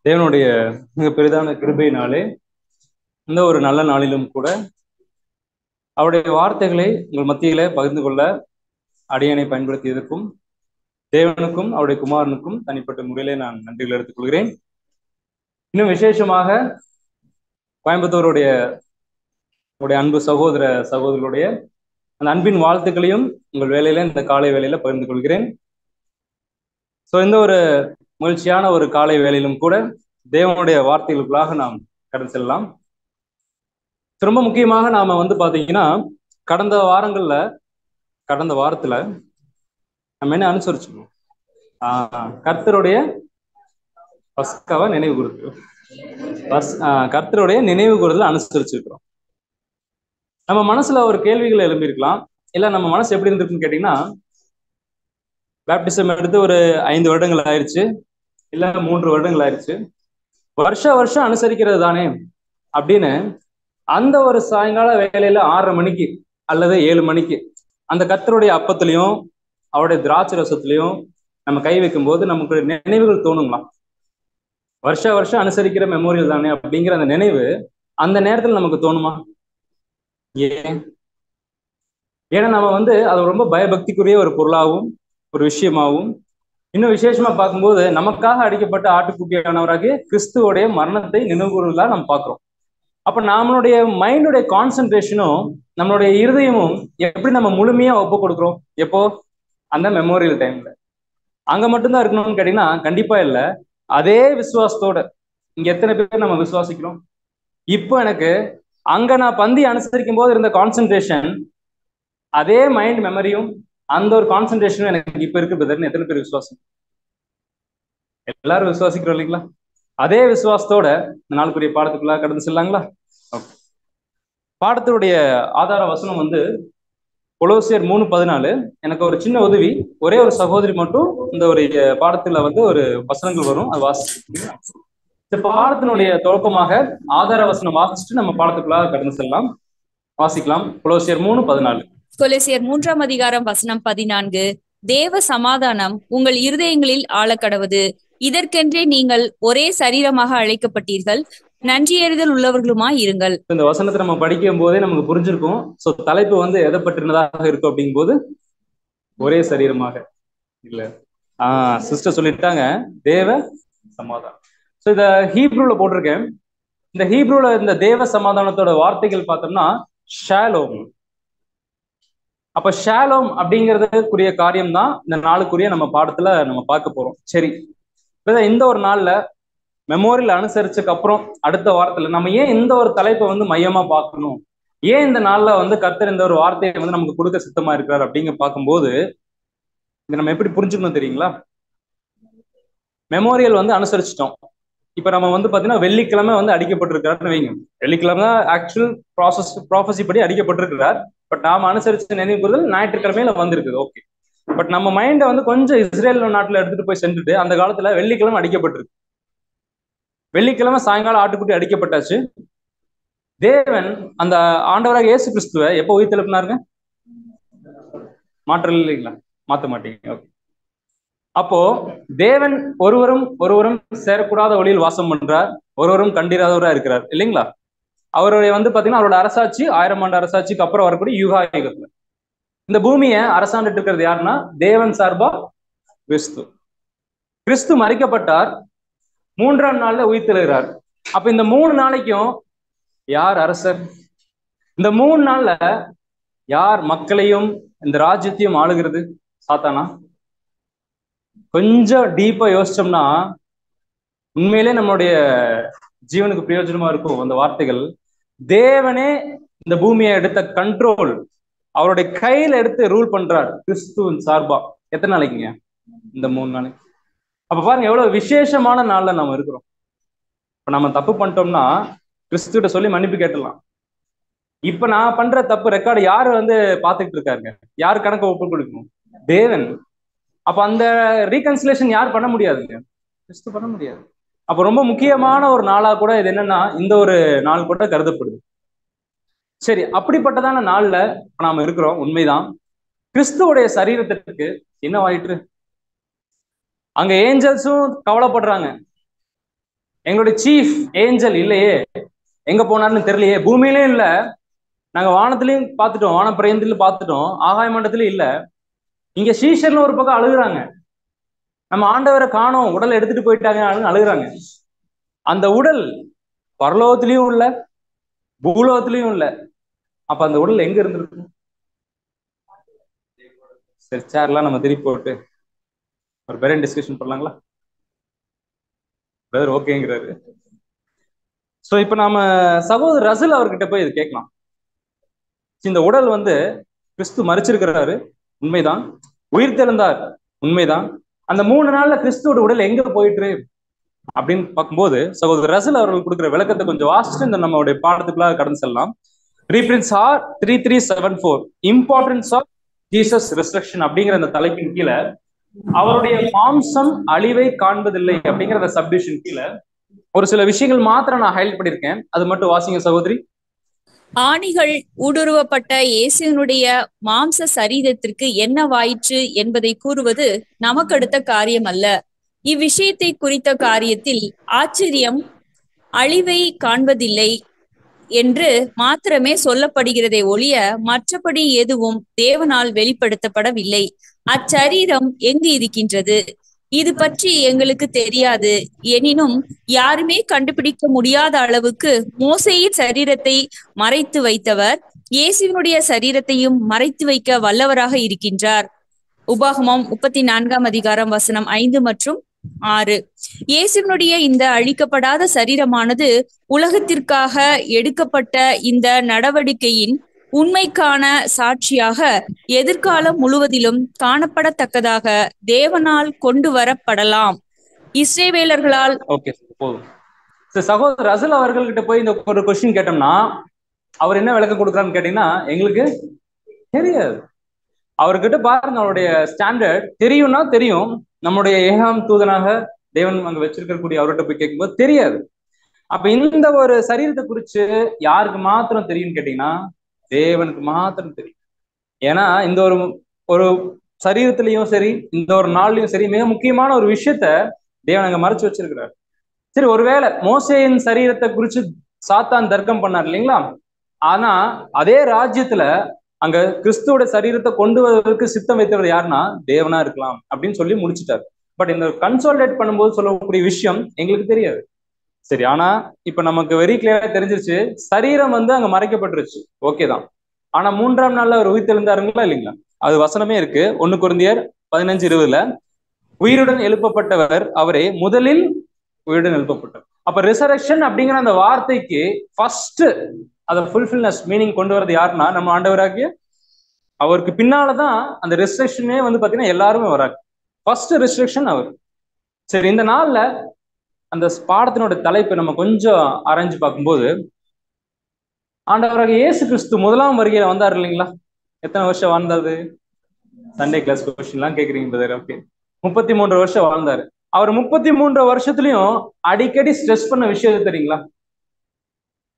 தேவனுடைய மிக பெரிதான கிருபையினாலே இந்த ஒரு நல்ல நாளிலும் கூட அவருடைய வார்த்தைகளை உங்கள் மத்தியில பகிர்ந்து கொள்ள அடியனை பயன்படுத்தியதற்கும் தேவனுக்கும் அவருடைய குமாரனுக்கும் தனிப்பட்ட முறையிலே நான் நன்றிகள் எடுத்துக் கொள்கிறேன். இன்னும் விசேஷமாக கோயம்புத்தூருடைய அன்பு சகோதர சகோதரருடைய அந்த அன்பின் வாழ்த்துக்களையும் உங்கள் வேலையில இந்த காலை வேலையில பகிர்ந்து கொள்கிறேன். ஸோ இந்த ஒரு மகிழ்ச்சியான ஒரு காலை வேலையிலும் கூட தேவனுடைய வார்த்தைகளுக்குள்ளாக நாம் கடந்து செல்லலாம். ரொம்ப முக்கியமாக நாம பாத்தீங்கன்னா கடந்த வாரத்துல நம்ம என்ன அனுசரிச்சுக்கணும், கர்த்தருடைய பஸ்காவை நினைவு கூறுதல், கர்த்தருடைய நினைவு கூறுதல் அனுசரிச்சிருக்கிறோம். நம்ம மனசுல ஒரு கேள்விகள் எழும்பியிருக்கலாம். இல்ல நம்ம மனசு எப்படி இருந்திருக்குன்னு கேட்டீங்கன்னா, பேப்டிசம் எடுத்து ஒரு 5 வருடங்கள் ஆயிடுச்சு, இல்ல 3 வருடங்கள் ஆயிடுச்சு, வருஷம் அனுசரிக்கிறது தானே அப்படின்னு அந்த ஒரு சாயங்கால வேலையில 6:30 மணிக்கு அல்லது 7 மணிக்கு அந்த கர்த்தருடைய அப்பத்திலையும் அவருடைய திராட்சை ரசத்திலையும் நம்ம கை வைக்கும் போது நமக்கு நினைவுகள் தோணுங்களா? வருஷம் அனுசரிக்கிற மெமோரியல் தானே அப்படிங்கிற அந்த நினைவு அந்த நேரத்தில் நமக்கு தோணுமா? ஏன்னா நம்ம அது ரொம்ப பயபக்திக்குரிய ஒரு பொருளாகவும் ஒரு விஷயமாகவும், இன்னும் விசேஷமா பார்க்கும்போது நமக்காக அடிக்கப்பட்ட ஆட்டுக்குட்டியானவராகிய கிறிஸ்துவோடைய மரணத்தை நினைவுகூறுதலா நம்ம பார்க்கிறோம். அப்ப நம்மளுடைய மைண்டுடைய கான்சென்ட்ரேஷனும் நம்மளுடைய இருதயமும் எப்படி நம்ம முழுமையா ஒப்பு கொடுக்குறோம்? எப்போ? அந்த மெமோரியல் டைம்ல. அங்க மட்டும்தான் இருக்கணும்னு கேட்டீங்கன்னா கண்டிப்பா இல்லை. அதே விசுவாசத்தோட இங்க எத்தனை பேர் நம்ம விசுவாசிக்கிறோம்? இப்போ எனக்கு அங்க நான் பந்தி அனுசரிக்கும் போது இருந்த கான்சென்ட்ரேஷன், அதே மைண்ட் மெமரியும் அந்த ஒரு கான்சென்ட்ரேஷனும் எனக்கு இப்ப இருக்கு பிரதர்னு எத்தனை பேர் விசுவாசம்? எல்லாரும் விசுவாசிக்கிறோம் இல்லைங்களா? அதே விசுவாசத்தோட இந்த நாளுக்குரிய பாடத்துக்குள்ள கடந்து செல்லாங்களா? பாடத்துடைய ஆதார வசனம் கொலோசியர் 3:14. எனக்கு ஒரு சின்ன உதவி, ஒரே ஒரு சகோதரி மட்டும் இந்த ஒரு பாடத்துல ஒரு வசனங்கள் வரும், அது வாசிச்சு இந்த பாடத்தினுடைய துவக்கமாக ஆதார வசனம் வாசிச்சுட்டு நம்ம பாடத்துக்குள்ள கடந்து செல்லலாம். வாசிக்கலாம். கொலோசியர் 3:14. கொலோசியர் 3ஆம் அதிகாரம் வசனம் 14. தேவ சமாதானம் உங்கள் இருதயங்களில் ஆழக்கடவது, இதற்கென்றே நீங்கள் ஒரே சரீரமாக அழைக்கப்பட்டீர்கள், நன்றியறிதல் உள்ளவர்களுமாய் இருங்கள். இந்த வசனத்தை நம்ம படிக்கும் போதே நமக்கு புரிஞ்சிருக்கும். சோ தலைப்பு எதை பற்றினதாக இருக்கும் அப்படிங்கும் போது ஒரே சரீரமாக இல்ல. சிஸ்டர் சொல்லிட்டாங்க தேவ சமாதானம். ஸோ இத ஹீப்ரூல போட்டிருக்கேன். இந்த ஹீப்ரூல இந்த தேவ சமாதானத்தோட வார்த்தைகள் பார்த்தோம்னா ஷாலோம். அப்ப ஷாலோம் அப்படிங்கிறதுக்குரிய காரியம் தான் இந்த நாளுக்குரிய நம்ம பாடத்துல நம்ம பார்க்க போறோம். சரி, இந்த ஒரு நாள்ல மெமோரியல் அனுசரிச்சதுக்கு அப்புறம் அடுத்த வாரத்துல நம்ம ஏன் இந்த ஒரு தலைப்பை மையமா பார்க்கணும், ஏன் இந்த நாள்ல கர்த்தர் இந்த ஒரு வார்த்தையை நமக்கு கொடுக்க சித்தமா இருக்கிறார் அப்படிங்க பார்க்கும்போது இதை நம்ம எப்படி புரிஞ்சுக்கணும் தெரியுங்களா? மெமோரியல் அனுசரிச்சிட்டோம். இப்ப நம்ம பாத்தீங்கன்னா வெள்ளிக்கிழமை அடிக்கப்பட்டிருக்கிறாருன்னு வைங்க. வெள்ளிக்கிழமை தான் ஆக்சுவல் ப்ராஃபஸி படி அடிக்கப்பட்டிருக்கிறார். பட் நாம அனுசரிச்ச நினைவு கூறுதல் ஞாயிற்றுக்கிழமையில வந்திருக்குது. ஓகே, பட் நம்ம மைண்டை கொஞ்சம் இஸ்ரேல் நாட்டுல எடுத்துட்டு போய் சென்றுட்டு அந்த காலத்துல வெள்ளிக்கிழமை அடிக்கப்பட்டிருக்கு. வெள்ளிக்கிழமை சாயங்காலம் ஆட்டுக்குட்டி அடிக்கப்பட்டாச்சு. தேவன் அந்த ஆண்டவராக இயேசு கிறிஸ்துவை எப்போ உயிர்த்தெழுப்பினாருங்க? மாற்றம் இல்லைங்களா? மாத்த மாட்டீங்க. ஓகே, அப்போ தேவன் ஒருவரும் சேரக்கூடாத வழியில் வாசம் பண்றார், ஒருவரும் கண்டிராதவரா இருக்கிறார் இல்லைங்களா? அவருடைய பாத்தீங்கன்னா அவரோட அரசாட்சி 1000 ஆண்டு அரசாட்சிக்கு அப்புறம் வரக்கூடிய யுகாயுகத்துல இந்த பூமியை அரசாண்டுட்டு இருக்கிறது யாருன்னா தேவன் சார்பா கிறிஸ்து மறிக்கப்பட்டார், 3ஆம் நாள்ல உயிர்த்தெழுகிறார். அப்ப இந்த 3 நாளைக்கும் யார் அரசர்? இந்த 3 நாள்ல யார் மக்களையும் இந்த ராஜ்யத்தையும் ஆளுகிறது? சாத்தானா? கொஞ்சம் டீப்பா யோசிச்சோம்னா உண்மையிலே நம்மளுடைய ஜீவனுக்கு பிரயோஜனமா இருக்கும் அந்த வார்த்தைகள். தேவனே இந்த பூமியை எடுத்த கண்ட்ரோல் அவருடைய கையில எடுத்து ரூல் பண்றார் கிறிஸ்துவின் சார்பா. எத்தனை நாளைக்குங்க? இந்த 3 நாளைக்கு. அப்ப பாருங்க எவ்வளவு விசேஷமான நாள்ல நம்ம இருக்கிறோம். இப்ப நம்ம தப்பு பண்ணிட்டோம்னா கிறிஸ்துவிட்ட சொல்லி மன்னிப்பு கேட்டலாம். இப்ப நான் பண்ற தப்பு ரெக்கார்டு யாரு பாத்துக்கிட்டு இருக்காருங்க? யாரு கணக்கு ஒப்பு கொடுக்கணும்? தேவன். அப்ப அந்த ரீகன்சிலேஷன் யார் பண்ண முடியாதுங்க? கிறிஸ்து பண்ண முடியாது. அப்ப ரொம்ப முக்கியமான ஒரு நாளா கூட இது என்னன்னா இந்த ஒரு நாள் கூட கருதப்படுது. சரி, அப்படிப்பட்டதான நாள்ல நாம இருக்கிறோம், உண்மைதான். கிறிஸ்துவோடைய சரீரத்திற்கு என்னவாயிற்று? அங்க ஏஞ்சல்ஸும் கவலைப்படுறாங்க. எங்களுடைய சீஃப் ஏஞ்சல் இல்லையே, எங்க போனாருன்னு தெரியலையே, பூமியிலயும் இல்ல, நாங்க வானத்திலையும் பார்த்துட்டோம், வானப்பிரயந்தில பார்த்துட்டோம், ஆகாய மண்டலத்திலயும் இல்ல. இங்க சீஷர்ல ஒரு பக்கம் அழுகுறாங்க, நம்ம ஆண்டவரை காணோம், உடலை எடுத்துட்டு போயிட்டாங்க அழுகுறாங்க. அந்த உடல் பரலோகத்திலயும் இல்ல, பூலோகத்திலயும் இல்ல. அப்ப அந்த உடல் எங்க இருந்திருக்கு? சரி, சேர்லாம் நம்ம திருப்பி போட்டு ஒரு பெரிய டிஸ்கஷன் பண்ணலாங்களா? பிரதர் ஓகேங்கிறாரு. சோ இப்ப நாம சகோதரர் ரசல் அவர்கிட்ட போய் இது கேட்கலாம். இந்த உடல் கிறிஸ்து மரிச்சிருக்கிறாரு, உண்மைதான். உயிர் தெழுந்தார், உண்மைதான். அந்த 3 நாள்ல கிறிஸ்துவோட உடல் எங்க போயிட்டு அப்படின்னு பார்க்கும்போது சகோதரர் ரசல் அவர்கள் கொடுக்குற விளக்கத்தை கொஞ்சம் வாசிச்சுட்டு இந்த நம்மளுடைய பாடத்துக்குள்ள கடந்து செல்லலாம். Reference R 3374 importance of Jesus resurrection அப்படிங்கிற அந்த தலைப்பின் கீழே அவருடைய மாம்சம் அழிவை காண்பதில்லை அப்படிங்கிற அந்த சப்டிவிஷன் கீழே ஒரு சில விஷயங்கள் மாத்திரம் நான் ஹைலைட் பண்ணியிருக்கேன். அது மட்டும் வாசிங்க சகோதரி. ஆணிகள் ஊடுருவப்பட்ட இயேசுவினுடைய மாம்ச சரீரத்திற்கு என்னவாயிற்று என்பதை கூறுவது நமக்கு அடுத்த காரியம் அல்ல. இவ்விஷயத்தை குறித்த காரியத்தில் ஆச்சரியம் அழிவை காண்பதில்லை என்று மாத்திரமே சொல்லப்படுகிறதை ஒழிய மற்றபடி எதுவும் தேவனால் வெளிப்படுத்தப்படவில்லை. அச்சரீரம் எங்கு இருக்கின்றது? இது பற்றி எங்களுக்கு தெரியாது. எனினும் யாருமே கண்டுபிடிக்க முடியாத அளவுக்கு மோசேயின் சரீரத்தை மறைத்து வைத்தவர் இயேசுவினுடைய சரீரத்தையும் மறைத்து வைக்க வல்லவராக இருக்கின்றார். உபாகமம் 34 அதிகாரம் வசனம் 5 மற்றும் 6. இயேசுவினுடைய இந்த அழிக்கப்படாத சரீரமானது உலகத்திற்காக எடுக்கப்பட்ட இந்த நடவடிக்கையின் உண்மைக்கான சாட்சியாக எதிர்காலம் முழுவதிலும் காணப்படத்தக்கதாக தேவனால் கொண்டு வரப்படலாம். இஸ்ரவேலர்களால் சகோதரர் ரசல் அவர்கள்கிட்ட போய் இந்த ஒரு கொஸ்டின் கேட்டோம்னா அவர் என்ன விளக்கம் கொடுக்குறான்னு கேட்டீங்கன்னா எங்களுக்கு தெரியாது. அவர்கிட்ட பாருங்க, அவருடைய ஸ்டாண்டர்ட் தெரியும்னா தெரியும். நம்முடைய ஏகாம் தூதனாக தேவன் அங்க வச்சிருக்கக்கூடிய அவர்கிட்ட போய் கேட்கும்போது தெரியாது. அப்ப இந்த ஒரு சரீரத்தை குறிச்சு யாருக்கு மாத்திரம் தெரியும்னு கேட்டீங்கன்னா தேவனுக்கு மாத்திரம் தெரியும். ஏன்னா இந்த ஒரு சரீரத்திலையும் சரி, இந்த ஒரு நாள்லயும் சரி, மிக முக்கியமான ஒரு விஷயத்த தேவன் அங்க மறைச்சு வச்சிருக்கிறார். சரி, ஒருவேளை மோசேயின் சரீரத்தை குறிச்சு சாத்தான் தர்க்கம் பண்ணார் இல்லைங்களா? ஆனா அதே ராஜ்யத்துல அங்க கிறிஸ்துவோட சரீரத்தை கொண்டு வருவதற்கு சித்தம் வைத்தவர் யாருன்னா தேவனா இருக்கலாம் அப்படின்னு சொல்லி முடிச்சுட்டாரு. பட் இந்த கன்சாலிடேட் பண்ணும்போது சொல்லக்கூடிய விஷயம் எங்களுக்கு தெரியாது. சரி, ஆனா இப்ப நமக்கு வெரி கிளியரா தெரிஞ்சிருச்சு, சரீரம் அங்க மறைக்கப்பட்டுருச்சு, ஓகேதான். ஆனா 3ஆம் நாள்ல அவர் உயிர் தெழுந்தாருங்களா இல்லைங்களா? அது வசனமே இருக்கு. 1 கொரிந்தியர் 15:20 உயிருடன் எழுப்பப்பட்டவர் அவரே முதலில் உயிருடன் எழுப்பப்பட்டார். அப்ப ரிசரக்ஷன் அப்படிங்கிற அந்த வார்த்தைக்கு ஃபர்ஸ்ட் அதை ஃபுல்ஃபில்னஸ் மீனிங் கொண்டு வரது யாருன்னா நம்ம ஆண்டவராகிய அவருக்கு பின்னாலதான் அந்த ரெஸ்ட்ரிக்ஷனே பாத்தீங்கன்னா எல்லாருமே வராங்க. ஃபர்ஸ்ட் ரெஸ்ட்ரிக்ஷன் அவர். சரி, இந்த நாள்ல அந்த பாடத்தினோட தலைப்பை நம்ம கொஞ்சம் ஆராய்ஞ்சு பார்க்கும்போது ஆண்டவராக இயேசு கிறிஸ்து 1ஆம் வருகையில வந்தார் இல்லைங்களா? எத்தனை வருஷம் வாழ்ந்தாரு? சண்டே கிளாஸ் கொஸ்டின்லாம் கேக்குறீங்க பிரதர். ஓகே, 33 வருஷம் வாழ்ந்தாரு. அவர் 33 வருஷத்துலயும் அடிக்கடி ஸ்ட்ரெஸ் பண்ண விஷயம் தெரியுங்களா?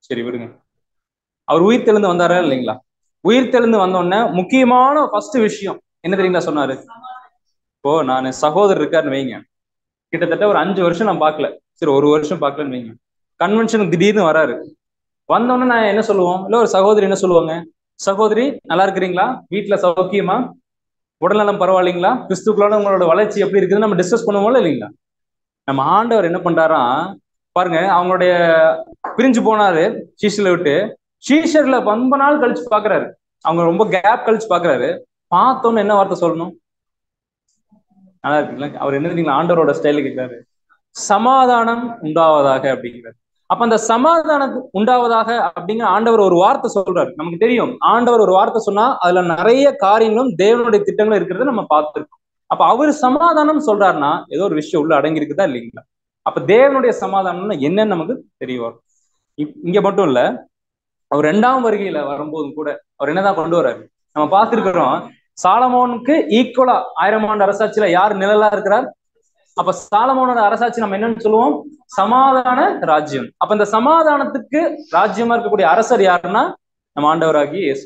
சரி விடுங்க, அவர் உயிர் தெழுந்து வந்தாரா இல்லைங்களா? உயிர் தெழுந்து வந்தோடனே முக்கியமான ஃபர்ஸ்ட் விஷயம் என்ன தெரியுங்களா சொன்னாரு? இப்போ நான் சகோதரர் இருக்காருன்னு வைங்க, கிட்டத்தட்ட ஒரு 5 வருஷம் நான் பார்க்கல, சரி 1 வருஷம் பார்க்கலன்னு வைங்க. கன்வென்ஷனுக்கு திடீர்னு வராரு. வந்தோடனே நான் என்ன சொல்லுவோம், இல்ல ஒரு சகோதரி என்ன சொல்லுவாங்க, சகோதரி நல்லா இருக்கிறீங்களா, வீட்டுல சௌக்கியமா, உடல்நலம் பரவாயில்லைங்களா, கிறிஸ்துக்குள்ளான உங்களோட வளர்ச்சி எப்படி இருக்குதுன்னு நம்ம டிஸ்கஸ் பண்ணுவோம்ல இல்லைங்களா? நம்ம ஆண்டவர் என்ன பண்றாரா பாருங்க, அவங்களுடைய பிரிஞ்சு போனாரு சீஷர்ல விட்டு, சீஷர்ல ரொம்ப நாள் கழிச்சு பாக்குறாரு, அவங்க ரொம்ப கேப் கழிச்சு பாக்குறாரு. பார்த்தோன்னு என்ன வார்த்தை சொல்லணும்? நல்லா இருக்குங்களா? அவர் என்ன தெரியுங்களா ஆண்டவரோட ஸ்டைல கேட்கிறாரு, சமாதானம் உண்டாவதாக அப்படிங்கிறார். அப்ப அந்த சமாதானம் உண்டாவதாக அப்படிங்கிற ஆண்டவர் ஒரு வார்த்தை சொல்றாரு. நமக்கு தெரியும் ஆண்டவர் ஒரு வார்த்தை சொன்னா அதுல நிறைய காரியங்களும் தேவனுடைய திட்டங்களும் இருக்கிறத நம்ம பார்த்துருக்கோம். அப்ப அவர் சமாதானம் சொல்றாருன்னா ஏதோ ஒரு விஷயம் உள்ள அடங்கி இருக்குதா இல்லைங்களா? அப்ப தேவனுடைய சமாதானம்னா என்னன்னு நமக்கு தெரிய வரும். இங்க மட்டும் இல்ல, அவர் 2ஆம் வருகையில வரும்போதும் கூட அவர் என்னதான் கொண்டு வர்றாரு நம்ம பார்த்திருக்கிறோம். சாலமோனுக்கு ஈக்குவலா 1000 ஆண்டு அரசாட்சியில யார் நிழலா இருக்கிறார்? அப்ப சாலமோனோட அரசாட்சி நம்ம என்னன்னு சொல்லுவோம்? சமாதான ராஜ்யம். அப்ப இந்த சமாதானத்துக்கு ராஜ்யமா இருக்கக்கூடிய அரசர் யாருன்னா நம்ம ஆண்டவராகி இயேசு.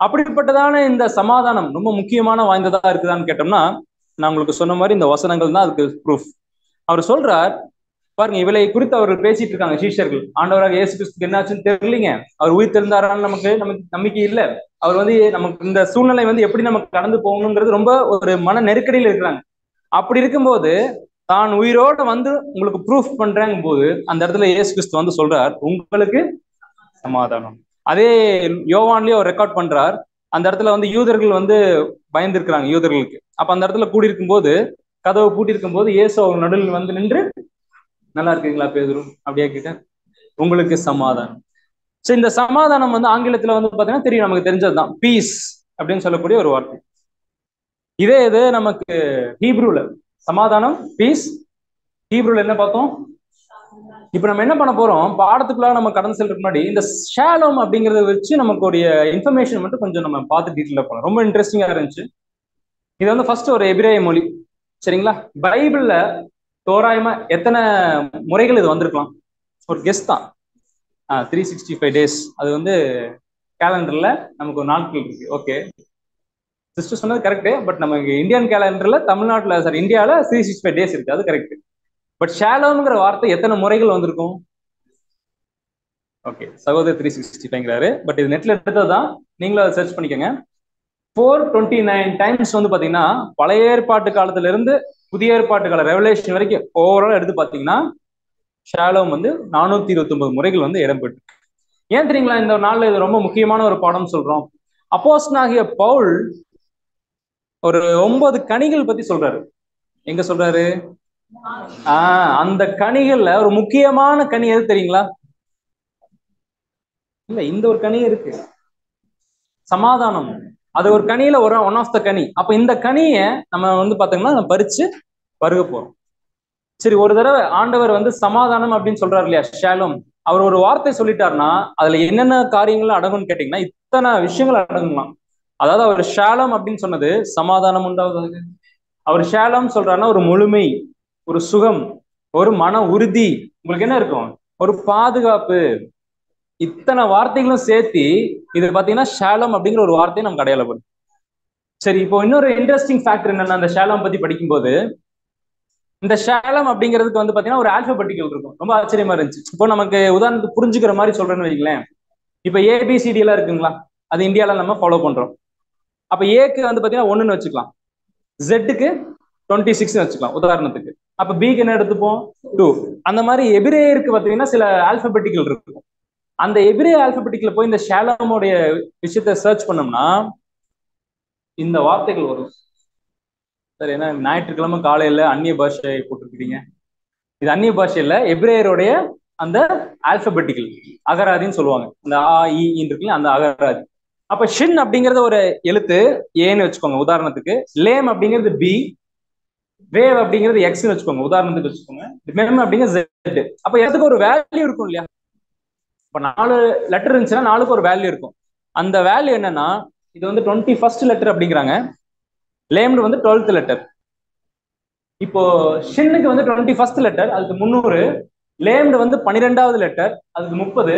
அப்படிப்பட்டதான இந்த சமாதானம் ரொம்ப முக்கியமான வாய்ந்ததா இருக்குதான்னு கேட்டோம்னா நான் உங்களுக்கு சொன்ன மாதிரி இந்த வசனங்கள் தான் அதுக்கு ப்ரூஃப். அவர் சொல்றார், பாருங்க, இவளை குறித்து அவர்கள் பேசிட்டு இருக்காங்க சீஷர்கள். ஆண்டவராக இயேசு கிறிஸ்துக்கு என்னாச்சுன்னு தெரியலீங்க. அவர் உயிர் தெரிந்தாரான்னு நமக்கு நம்பிக்கை இல்லை. அவர் நமக்கு இந்த சூழ்நிலை எப்படி நமக்கு கடந்து போகணுங்கிறது ரொம்ப ஒரு மன நெருக்கடியில் இருக்கிறாங்க. அப்படி இருக்கும்போது தான் உயிரோட உங்களுக்கு ப்ரூஃப் பண்றேங்கும் போது அந்த இடத்துல இயேசு கிறிஸ்து சொல்றார், உங்களுக்கு சமாதானம். அதே யோவான்லயே அவர் ரெக்கார்ட் பண்றார். அந்த இடத்துல யூதர்கள் பயந்து இருக்கிறாங்க யூதர்களுக்கு. அப்ப அந்த இடத்துல கூடியிருக்கும் போது, கதவை பூட்டி இருக்கும் போது இயேசு அவர் நடுவில் நின்று, நல்லா இருக்கீங்களா பேதுரு அப்படியே கிட்ட, உங்களுக்கு சமாதானம். சோ இந்த சமாதானம் ஆங்கிலத்துல பாத்தீங்கன்னா தெரியும், நமக்கு தெரிஞ்சதுதான், பீஸ் அப்படின்னு சொல்லக்கூடிய ஒரு வார்த்தை. இதே இது நமக்கு ஹீப்ரூல சமாதானம், பீஸ், ஹீப்ரூல என்ன பார்த்தோம்? இப்ப நம்ம என்ன பண்ண போறோம், பாடத்துக்குள்ள நம்ம கடந்து செல்றதுக்கு முன்னாடி இந்த ஷாலோம் அப்படிங்கறத வச்சு நமக்கு இன்ஃபர்மேஷன் மட்டும் கொஞ்சம் நம்ம பார்த்து டீட்டெயிலா போகலாம். ரொம்ப இன்ட்ரெஸ்டிங்கா இருந்துச்சு. இது ஃபர்ஸ்ட் ஒரு எபிரேய மொழி, சரிங்களா? பைபிள்ல தோராயமா எத்தனை முறைகள் இது வந்திருக்கலாம்? ஒரு கெஸ் தான். 365 days. அது கேலண்டர்ல நமக்கு ஒரு நாட்கள் இருக்கு. ஓகே, சிஸ்டர் சொன்னது கரெக்ட். பட் நம்ம இந்தியன் கேலண்டர்ல, தமிழ்நாட்டுல சார் இந்தியாவில 365 days இருக்கு, அது கரெக்ட். பட் ஷாலோம்ங்கிற வார்த்தை எத்தனை முறைகள் வந்திருக்கும்? ஓகே, சகோதரர் 365ங்கிறாரு. பட் இது நெட்ல எடுத்ததுதான், நீங்களும் அதை சர்ச் பண்ணிக்கோங்க. 429 டைம்ஸ் பாத்தீங்கன்னா பழைய ஏற்பாட்டு காலத்துல இருந்து புதிய ஏற்பாட்டு கால ரெவலேஷன் வரைக்கும் ஓவரால் எடுத்து பாத்தீங்கன்னா ஷாலோம் 429 முறைகள் இடம்பெற்று. ஏன் தெரியுங்களா? இந்த நாள்ல இது ரொம்ப முக்கியமான ஒரு பாடம் சொல்றோம். அப்போஸ்தலனாகிய பவுல் ஒரு 9 கனிகள் பத்தி சொல்றாரு. எங்க சொல்றாரு? அந்த கனிகள்ல ஒரு முக்கியமான கனி எது தெரியுங்களா? இல்ல, இந்த ஒரு கனி இருக்கு, சமாதானம். அது ஒரு கனியில ஒன் ஆஃப் த கனி. அப்ப இந்த கனிய நம்ம பாத்தீங்கன்னா பறிச்சு பருக போறோம். சரி, ஒரு தடவை ஆண்டவர் சமாதானம் அப்படின்னு சொல்றாரு இல்லையா, ஷாலோம். அவர் ஒரு வார்த்தை சொல்லிட்டாருன்னா அதுல என்னென்ன காரியங்கள் அடங்கும்னு கேட்டீங்கன்னா இத்தனை விஷயங்கள் அடங்கலாம். அதாவது அவர் ஷாலோம் அப்படின்னு சொன்னது சமாதானம் உண்டாவதாக. அவர் ஷாலோம் சொல்றாருன்னா ஒரு முழுமை, ஒரு சுகம், ஒரு மன உறுதி, உங்களுக்கு என்ன இருக்கும், ஒரு பாதுகாப்பு, இத்தனை வார்த்தைகளும் சேர்த்து இது பாத்தீங்கன்னா ஷாலோம் அப்படிங்கிற ஒரு வார்த்தையை நமக்கு அடையாளப்படும். சரி, இப்போ இன்னொரு இன்ட்ரெஸ்டிங் ஃபேக்டர் என்னன்னா, அந்த ஷாலோம் பத்தி படிக்கும்போது இந்த ஷாலோம் அப்படிங்கிறதுக்கு பாத்தீங்கன்னா ஒரு ஆல்பபெட்டிக்கல் இருக்கும். ரொம்ப ஆச்சரியமா இருந்துச்சு. இப்போ நமக்கு உதாரணத்துக்கு புரிஞ்சுக்கிற மாதிரி சொல்றேன்னு வைங்களேன். இப்ப ஏபிசிடி எல்லாம் இருக்குங்களா, அது இந்தியால நம்ம ஃபாலோ பண்றோம். அப்ப ஏக்கு பாத்தீங்கன்னா 1ன்னு வச்சுக்கலாம், ஜெட்டுக்கு 26 வச்சுக்கலாம் உதாரணத்துக்கு. அப்ப பிக்கு என்ன எடுத்துப்போம், 2. அந்த மாதிரி எபிரேயருக்கு பாத்தீங்கன்னா சில ஆல்பபெட்டிக்கல் இருக்கும். அந்த எபிரேய ஆல்பபெட்டிக்கல போய் இந்த ஷாலோமோடைய விஷயத்த சர்ச் பண்ணோம்னா இந்த வார்த்தைகள் வரும். சார், ஏன்னா ஞாயிற்றுக்கிழமை காலையில அந்நிய பாஷை போட்டிருக்கீங்க. இது அந்நிய பாஷையில எபிரேயருடைய அந்த ஆல்பபெட்டிக்கல் அகராதின்னு சொல்லுவாங்க. அந்த ஆ இ இருக்குல்ல, அந்த அகராதி. அப்ப ஷின் அப்படிங்கறது ஒரு எழுத்து ஏன்னு வச்சுக்கோங்க உதாரணத்துக்கு. லேம் அப்படிங்கிறது பி, வேவ் அப்படிங்கிறது எக்ஸ்ன்னு வச்சுக்கோங்க உதாரணத்துக்கு வச்சுக்கோங்க. மெம் அப்படிங்கிறது ஜெட். அப்ப எதுக்கு ஒரு வேல்யூ இருக்கும் இல்லையா? இப்ப 4 லெட்டர் இருந்துச்சுன்னா 4க்கு ஒரு வேல்யூ இருக்கும். அந்த வேல்யூ என்னன்னா, இது 21st லெட்டர் அப்படிங்கிறாங்க, லேம்டு 12th லெட்டர். இப்போ ஷின்னுக்கு 21st லெட்டர், அதுக்கு 300. லேம்டு 12வது லெட்டர், அதுக்கு 30.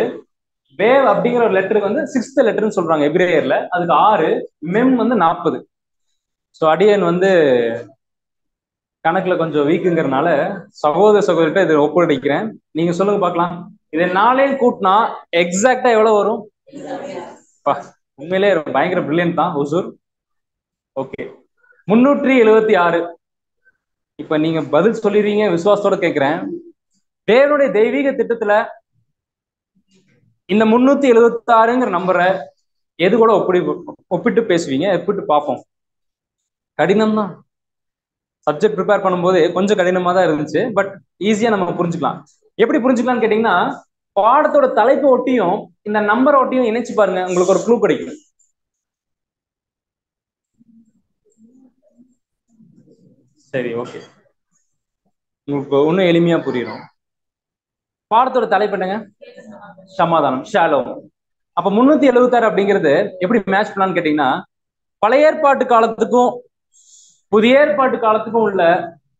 வேவ் அப்படிங்கிற ஒரு லெட்டருக்கு 6th லெட்டர்னு சொல்றாங்க எபிரேயர்ல, அதுக்கு 6. மெம் 40. ஸோ அடியன் கணக்குல கொஞ்சம் வீக்குங்கிறதுனால சகோதரிட்ட இதை ஒப்படைக்கிறேன். நீங்க சொல்லுங்க பார்க்கலாம், இதை 4 கூட்டினா எக்ஸாக்டா எவ்வளவு வரும்? உண்மையிலே பயங்கர பிரில்லியன்ட் தான் ஹுசூர். ஓகே, 376. இப்ப நீங்க பதில் சொல்லிடுறீங்க, விசுவாசத்தோட கேட்கிறேன். தேவனுடைய தெய்வீக திட்டத்துல இந்த 376ங்கிற நம்பரை எது கூட ஒப்பிட்டு பேசுவீங்க? ஒப்பிட்டு பார்ப்போம். கடினம் தான். சப்ஜெக்ட் ப்ரிப்பேர் பண்ணும்போது கொஞ்சம் கடினமா தான் இருந்துச்சு, பட் ஈஸியா நம்ம புரிஞ்சுக்கலாம். எப்படி புரிஞ்சுக்கலாம்னு கேட்டீங்கன்னா, பாடத்தோட தலைப்பு ஒட்டியும் இந்த நம்பரை ஒட்டியும் இணைச்சு பாருங்க, உங்களுக்கு ஒரு க்ளூ கிடைக்கும். சரி, ஓகே, உங்களுக்கு இன்னும் எளிமையா புரியும். பாடத்தோட தலைப்பு என்னங்க? சமாதானம், ஷாலோம். அப்ப 376 அப்படிங்கிறது எப்படி மேட்ச் பண்ணலான்னு கேட்டீங்கன்னா, பழைய ஏற்பாட்டு காலத்துக்கும் புதிய ஏற்பாட்டு காலத்துக்கும் உள்ள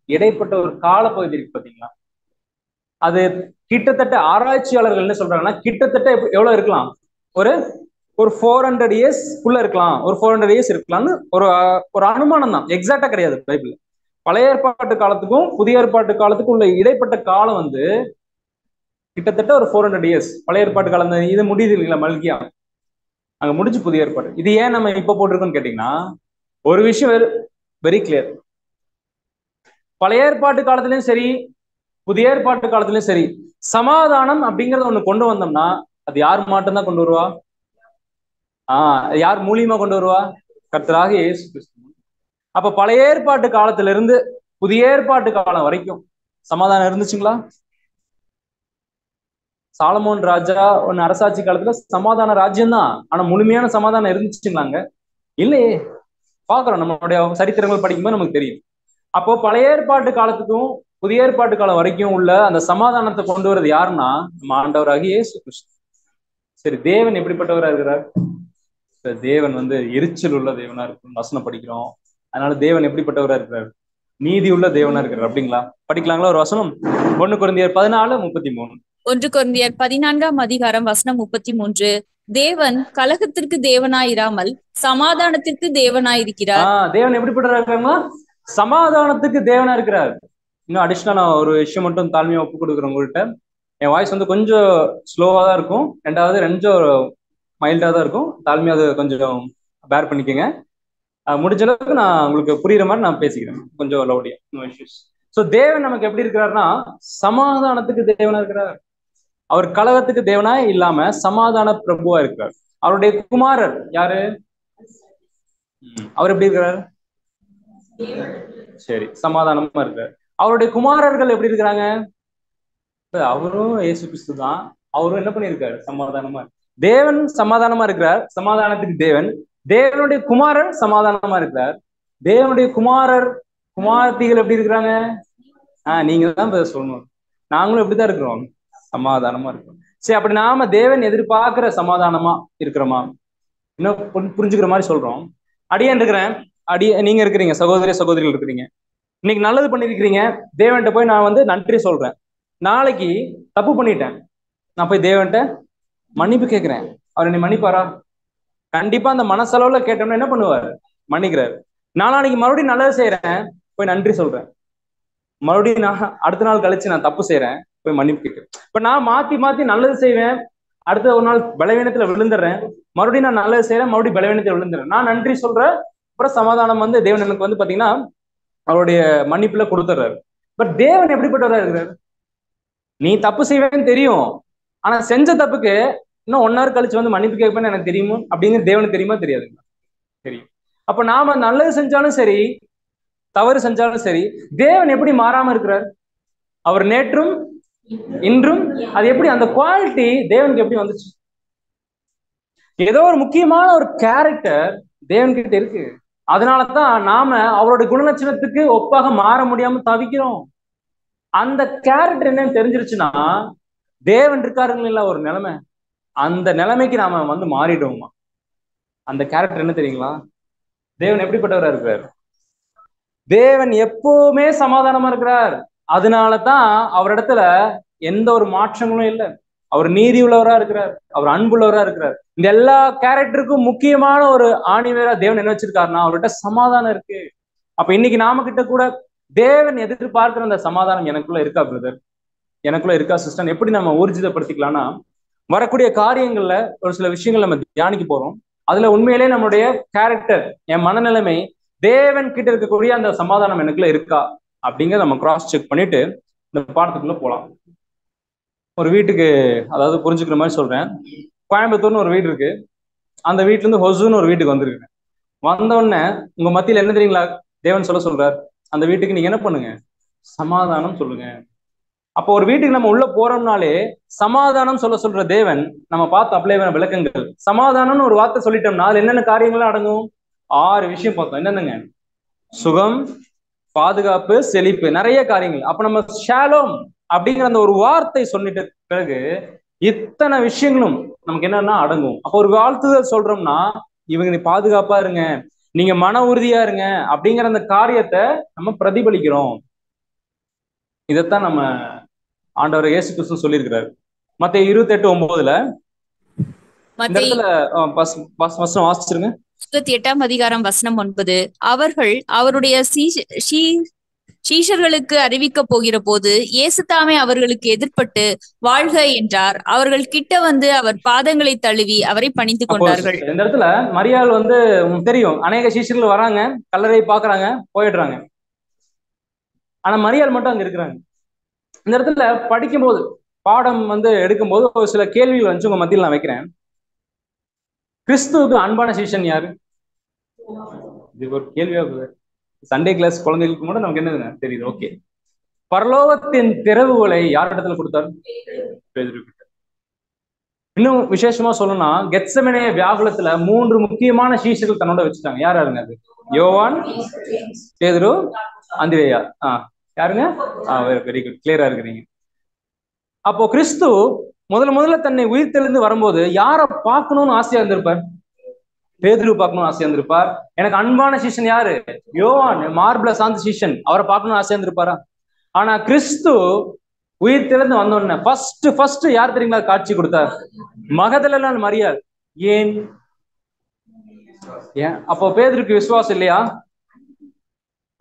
இடைப்பட்ட ஒரு காலப்பகுதி இருக்கு பாத்தீங்களா, அது கிட்டத்தட்ட ஆராய்ச்சியாளர்கள் என்ன சொல்றாங்கன்னா கிட்டத்தட்ட எவ்வளவு இருக்கலாம், ஒரு 400 இயர்ஸ் இருக்கலாம், ஒரு 400 இயர்ஸ் இருக்கலாம்னு ஒரு அனுமானம் தான், எக்ஸாக்டா கிடையாது பைபிள். பழைய ஏற்பாட்டு காலத்துக்கும் புதிய ஏற்பாட்டு காலத்துக்கும் உள்ள இடைப்பட்ட காலம் வந்து கிட்டத்தட்ட ஒரு 400 இயர்ஸ். பழைய ஏற்பாட்டு காலம் இது முடியுது இல்லைங்களா, மல்கியா அங்க முடிஞ்சு புதிய ஏற்பாடு. இது ஏன் நம்ம இப்ப போட்டிருக்கோம்னு கேட்டீங்கன்னா, ஒரு விஷயம் வெரி கிளியர். பழைய ஏற்பாட்டு காலத்திலயும் சரி புதிய ஏற்பாட்டு காலத்திலயும் சரி, சமாதானம் அப்படிங்கறத ஒண்ணு கொண்டு வந்தோம்னா அது யார் மட்டும்தான் கொண்டு வருவா? யார் மூலியமா கொண்டு வருவா? கர்த்தராக இயேசு கிறிஸ்து. அப்ப பழைய ஏற்பாட்டு காலத்துல இருந்து புதிய ஏற்பாட்டு காலம் வரைக்கும் சமாதானம் இருந்துச்சுங்களா? சாலமோன் ராஜா ஒன்னு அரசாட்சி காலத்துல சமாதான ராஜ்யம் தான், ஆனா முழுமையான சமாதானம் இருந்துச்சுங்களாங்க? இல்லையே. பாக்குறோம், நம்மளுடைய சரித்திரங்கள் படிக்கும்போது நமக்கு தெரியும். அப்போ பழைய ஏற்பாட்டு காலத்துக்கும் புதிய ஏற்பாட்டு காலம் வரைக்கும் உள்ள அந்த சமாதானத்தை கொண்டு வரது யாருன்னா நம்ம ஆண்டவராகிய இயேசு கிறிஸ்து. சரி, தேவன் எப்படிப்பட்டவரா இருக்கிறார்? தேவன் வந்து எரிச்சல் உள்ள தேவனா இருக்கும் வசனம் படிக்கிறோம். அதனால தேவன் எப்படிப்பட்டவரா இருக்கிறார்? நீதி உள்ள தேவனா இருக்கிறார். அப்படிங்களா? படிக்கலாங்களா ஒரு வசனம்? 1 கொரிந்தியர் 14:33. 1 கொரிந்தியர் 14ஆம் அதிகாரம் வசனம் 33. தேவன் கலகத்திற்கு தேவனாயிராமல் சமாதானத்திற்கு தேவனாயிருக்கிறார். தேவன் எப்படிப்பட்டவரா இருக்காங்களா? சமாதானத்துக்கு தேவனா இருக்கிறார். இன்னும் அடிஷனலா நான் ஒரு விஷயம் மட்டும் தாழ்மையா ஒப்பு கொடுக்குறேன் உங்கள்கிட்ட. என் வாய்ஸ் வந்து கொஞ்சம் ஸ்லோவா தான் இருக்கும், ரெண்டாவது கொஞ்சம் மைல்டா தான் இருக்கும். தாழ்மையா அதை கொஞ்சம் பேர் பண்ணிக்கோங்க. முடிஞ்ச அளவுக்கு நான் உங்களுக்கு புரியுற மாதிரி நான் பேசிக்கிறேன், கொஞ்சம் லவுடியா, நோ இஷ்யூஸ். ஸோ தேவன் நமக்கு எப்படி இருக்கிறாருன்னா சமாதானத்துக்கு தேவனா இருக்கிறார். அவர் கலகத்துக்கு தேவனா இல்லாம சமாதான பிரபுவா இருக்கிறார். அவருடைய குமாரர் யாரு? அவர் எப்படி இருக்கிறார்? சரி, சமாதானமா இருக்கிறார். அவருடைய குமாரர்கள் எப்படி இருக்கிறாங்க? அவரும் இயேசு கிறிஸ்து தான். அவரும் என்ன பண்ணியிருக்காரு? சமாதானமா. தேவன் சமாதானமா இருக்கிறார், சமாதானத்துக்கு தேவன். தேவனுடைய குமாரர் சமாதானமா இருக்கிறார். தேவனுடைய குமாரத்திகள் எப்படி இருக்கிறாங்க? நீங்க தான் சொல்லணும். நாங்களும் எப்படிதான் இருக்கிறோம்? சமாதானமா இருக்கிறோம். சரி, அப்படி நாம தேவன் எதிர்பார்க்கிற சமாதானமா இருக்கிறோமா? இன்னும் புரிஞ்சுக்கிற மாதிரி சொல்றோம். அடியேன் இருக்கிறேன், நீங்க இருக்கிறீங்க, சகோதரிகள் இருக்கிறீங்க. இன்னைக்கு நல்லது பண்ணிருக்கிறீங்க, தேவன்கிட்ட போய் நான் வந்து நன்றி சொல்றேன். நாளைக்கு தப்பு பண்ணிட்டேன், நான் போய் தேவன்கிட்ட மன்னிப்பு கேட்கிறேன். அவர் என்னை மன்னிப்பாரா? கண்டிப்பா அந்த மனசளவுல கேட்டோம்னா என்ன பண்ணுவார்? மன்னிக்கிறார். நாளைக்கு மறுபடியும் நல்லது செய்யறேன், போய் நன்றி சொல்றேன். மறுபடியும் நான் அடுத்த நாள் கழிச்சு நான் தப்பு செய்யறேன், போய் மன்னிப்பு கேட்கிறேன். இப்ப நான் மாத்தி நல்லது செய்வேன், அடுத்த ஒரு நாள் பலவீனத்துல விழுந்துடுறேன், மறுபடியும் நான் நல்லது செய்யறேன், மறுபடியும் பலவீனத்துல விழுந்துடுறேன். நான் நன்றி சொல்றேன், அப்புறம் சமாதானம் வந்து தேவன் எனக்கு வந்து பாத்தீங்கன்னா அவருடைய மன்னிப்புல கொடுத்துட்றாரு. பட் தேவன் எப்படிப்பட்டவரா இருக்கிறார்? நீ தப்பு செய்வேன்னு தெரியும், ஆனா செஞ்ச தப்புக்கு இன்னும் 1 hour கழிச்சு வந்து மன்னிப்பு கேட்பேன்னு எனக்கு தெரியுமோ அப்படிங்கிறது தேவனுக்கு தெரியுமா தெரியாதுங்களா? தெரியும். அப்ப நாம நல்லது செஞ்சாலும் சரி தவறு செஞ்சாலும் சரி, தேவன் எப்படி மாறாம இருக்கிறார்? அவர் நேற்றும் இன்றும். அது எப்படி அந்த குவாலிட்டி தேவனுக்கு எப்படி வந்துச்சு? ஏதோ ஒரு முக்கியமான ஒரு கேரக்டர் தேவன்கிட்ட இருக்கு. அதனாலதான் நாம அவருடைய குணலட்சணத்துக்கு ஒப்பாக மாற முடியாம தவிக்கிறோம். அந்த கேரக்டர் என்னன்னு தெரிஞ்சிருச்சுன்னா தேவன் இருக்காருங்களா ஒரு நிலைமை, அந்த நிலைமைக்கு நாம வந்து மாறிடுவோமா? அந்த கேரக்டர் என்ன தெரியுங்களா? தேவன் எப்படிப்பட்டவரா இருக்கிறார்? தேவன் எப்பவுமே சமாதானமா இருக்கிறார். அதனாலதான் அவரிடத்துல எந்த ஒரு மாற்றங்களும் இல்லை. அவர் நீதி உள்ளவரா இருக்கிறார், அவர் அன்புள்ளவரா இருக்கிறார். இந்த எல்லா கேரக்டருக்கும் முக்கியமான ஒரு ஆணிவேரா தேவன் என்ன வச்சிருக்காருன்னா அவர்கிட்ட சமாதானம் இருக்கு. அப்ப இன்னைக்கு நாம கிட்ட கூட தேவன் எதிர்பார்க்கிற அந்த சமாதானம் எனக்குள்ள இருக்கா பிரதர்? எனக்குள்ள இருக்கா சிஸ்டர்? எப்படி நம்ம ஊர்ஜிதப்படுத்திக்கலாம்னா, வரக்கூடிய காரியங்கள்ல ஒரு சில விஷயங்கள் நம்ம தியானிக்க போறோம். அதுல உண்மையிலே நம்மளுடைய கேரக்டர், என் மனநிலைமை தேவன் கிட்ட இருக்கக்கூடிய அந்த சமாதானம் எனக்குள்ள இருக்கா அப்படிங்கிறத நம்ம கிராஸ் செக் பண்ணிட்டு இந்த பாடத்துக்குள்ள போகலாம். ஒரு வீட்டுக்கு, அதாவது புரிஞ்சுக்கிற மாதிரி சொல்றேன், கோயம்புத்தூர்னு ஒரு வீடு இருக்கு. அந்த வீட்டுல இருந்து ஹொசூன்னு ஒரு வீட்டுக்கு வந்திருக்கேன். வந்த உடனே உங்க மத்தியில என்ன தெரியுங்களா தேவன் சொல்றார்? அந்த வீட்டுக்கு நீங்க என்ன பண்ணுங்க? சமாதானம் சொல்லுங்க. அப்போ ஒரு வீட்டுக்கு நம்ம உள்ள போறோம்னாலே சமாதானம் சொல்ற தேவன் நம்ம பார்த்து அப்ளை பண்ண விளக்கங்கள். சமாதானம்னு ஒரு வார்த்தை சொல்லிட்டோம்னா அதுல என்னென்ன காரியங்கள்லாம் அடங்கும்? 6 விஷயம் பார்த்தோம். என்னென்னங்க? சுகம், பாதுகாப்பு, செழிப்பு, நிறைய காரியங்கள். அப்ப நம்ம ஷாலோம் அப்படிங்கிற அந்த ஒரு வார்த்தை சொல்லிட்ட பிறகு இத்தனை விஷயங்களும் நமக்கு என்னன்னா அடங்கும். அப்போ ஒரு வாழ்த்துதல் சொல்றோம்னா இவங்க நீ பாதுகாப்பா இருங்க, நீங்க மன உறுதியா இருங்க அப்படிங்கிற அந்த காரியத்தை நம்ம பிரதிபலிக்கிறோம். இதைத்தான் நம்ம ஆண்டவர் இயேசு கிறிஸ்து சொல்லியிருக்கிறாரு. மத்தேயு 28:9 இந்த இடத்துல வாசிச்சிருங்க. 28ஆம் அதிகாரம் வசனம் 9. அவர்கள் அவருடைய சீஷர்களுக்கு அறிவிக்க போகிற போது இயேசு தாமே அவர்களுக்கு எதிர்ப்பட்டு வாழ்க என்றார். அவர்கள் கிட்ட வந்து அவர் பாதங்களை தழுவி அவரை பணிந்து கொண்டார்கள். இந்த இடத்துல மரியாள் வந்து தெரியும், அநேக சீஷர்கள் வராங்க, கல்லறை பாக்குறாங்க, போயிடுறாங்க. ஆனா மரியாள் மட்டும் அங்க இருக்கிறாங்க. இந்த இடத்துல படிக்கும்போது, பாடம் வந்து எடுக்கும்போது ஒரு சில கேள்விகள் வந்து உங்க மத்தியில் நான் வைக்கிறேன். கிறிஸ்துவுக்கு அன்பான சீஷன் யாரு? இது ஒரு கேள்வியா சண்டே கிளாஸ் குழந்தைகளுக்கு கூட நமக்கு என்ன தெரியுது. ஓகே, பரலோகத்தின் திறவுகளை யார் இடத்துல கொடுத்தாரு? இன்னும் விசேஷமா சொல்லணும்னா, கெத்செமனே வியாகுலத்துல 3 முக்கியமான சீஷர்கள் தன்னோட வச்சுட்டாங்க. யார் யாருங்க அது? யோவான், பேதுரு, அந்திரேயா. யாருங்க? வெரி குட், கிளியரா இருக்கிறீங்க. அப்போ கிறிஸ்து முதல்ல தன்னை உயிர் தெளிந்து வரும்போது யாரை பார்க்கணும்னு ஆசையா இருந்திருப்பார்? பேதுரு பார்க்கணும்னு ஆசையா இருந்திருப்பார். எனக்கு அன்பான சீஷன் யாரு? யோவான், மார்பிள சாந்த சீஷன், அவரை பார்க்கணும்னு ஆசையா இருந்திருப்பாரா? ஆனா கிறிஸ்து உயிர் திறந்து வந்தோடனே ஃபர்ஸ்ட் யார் தெரியுங்களா காட்சி கொடுத்தார்? மகதலேனா மரியாள். ஏன்? அப்போ பேதுருக்கு விசுவாசம் இல்லையா?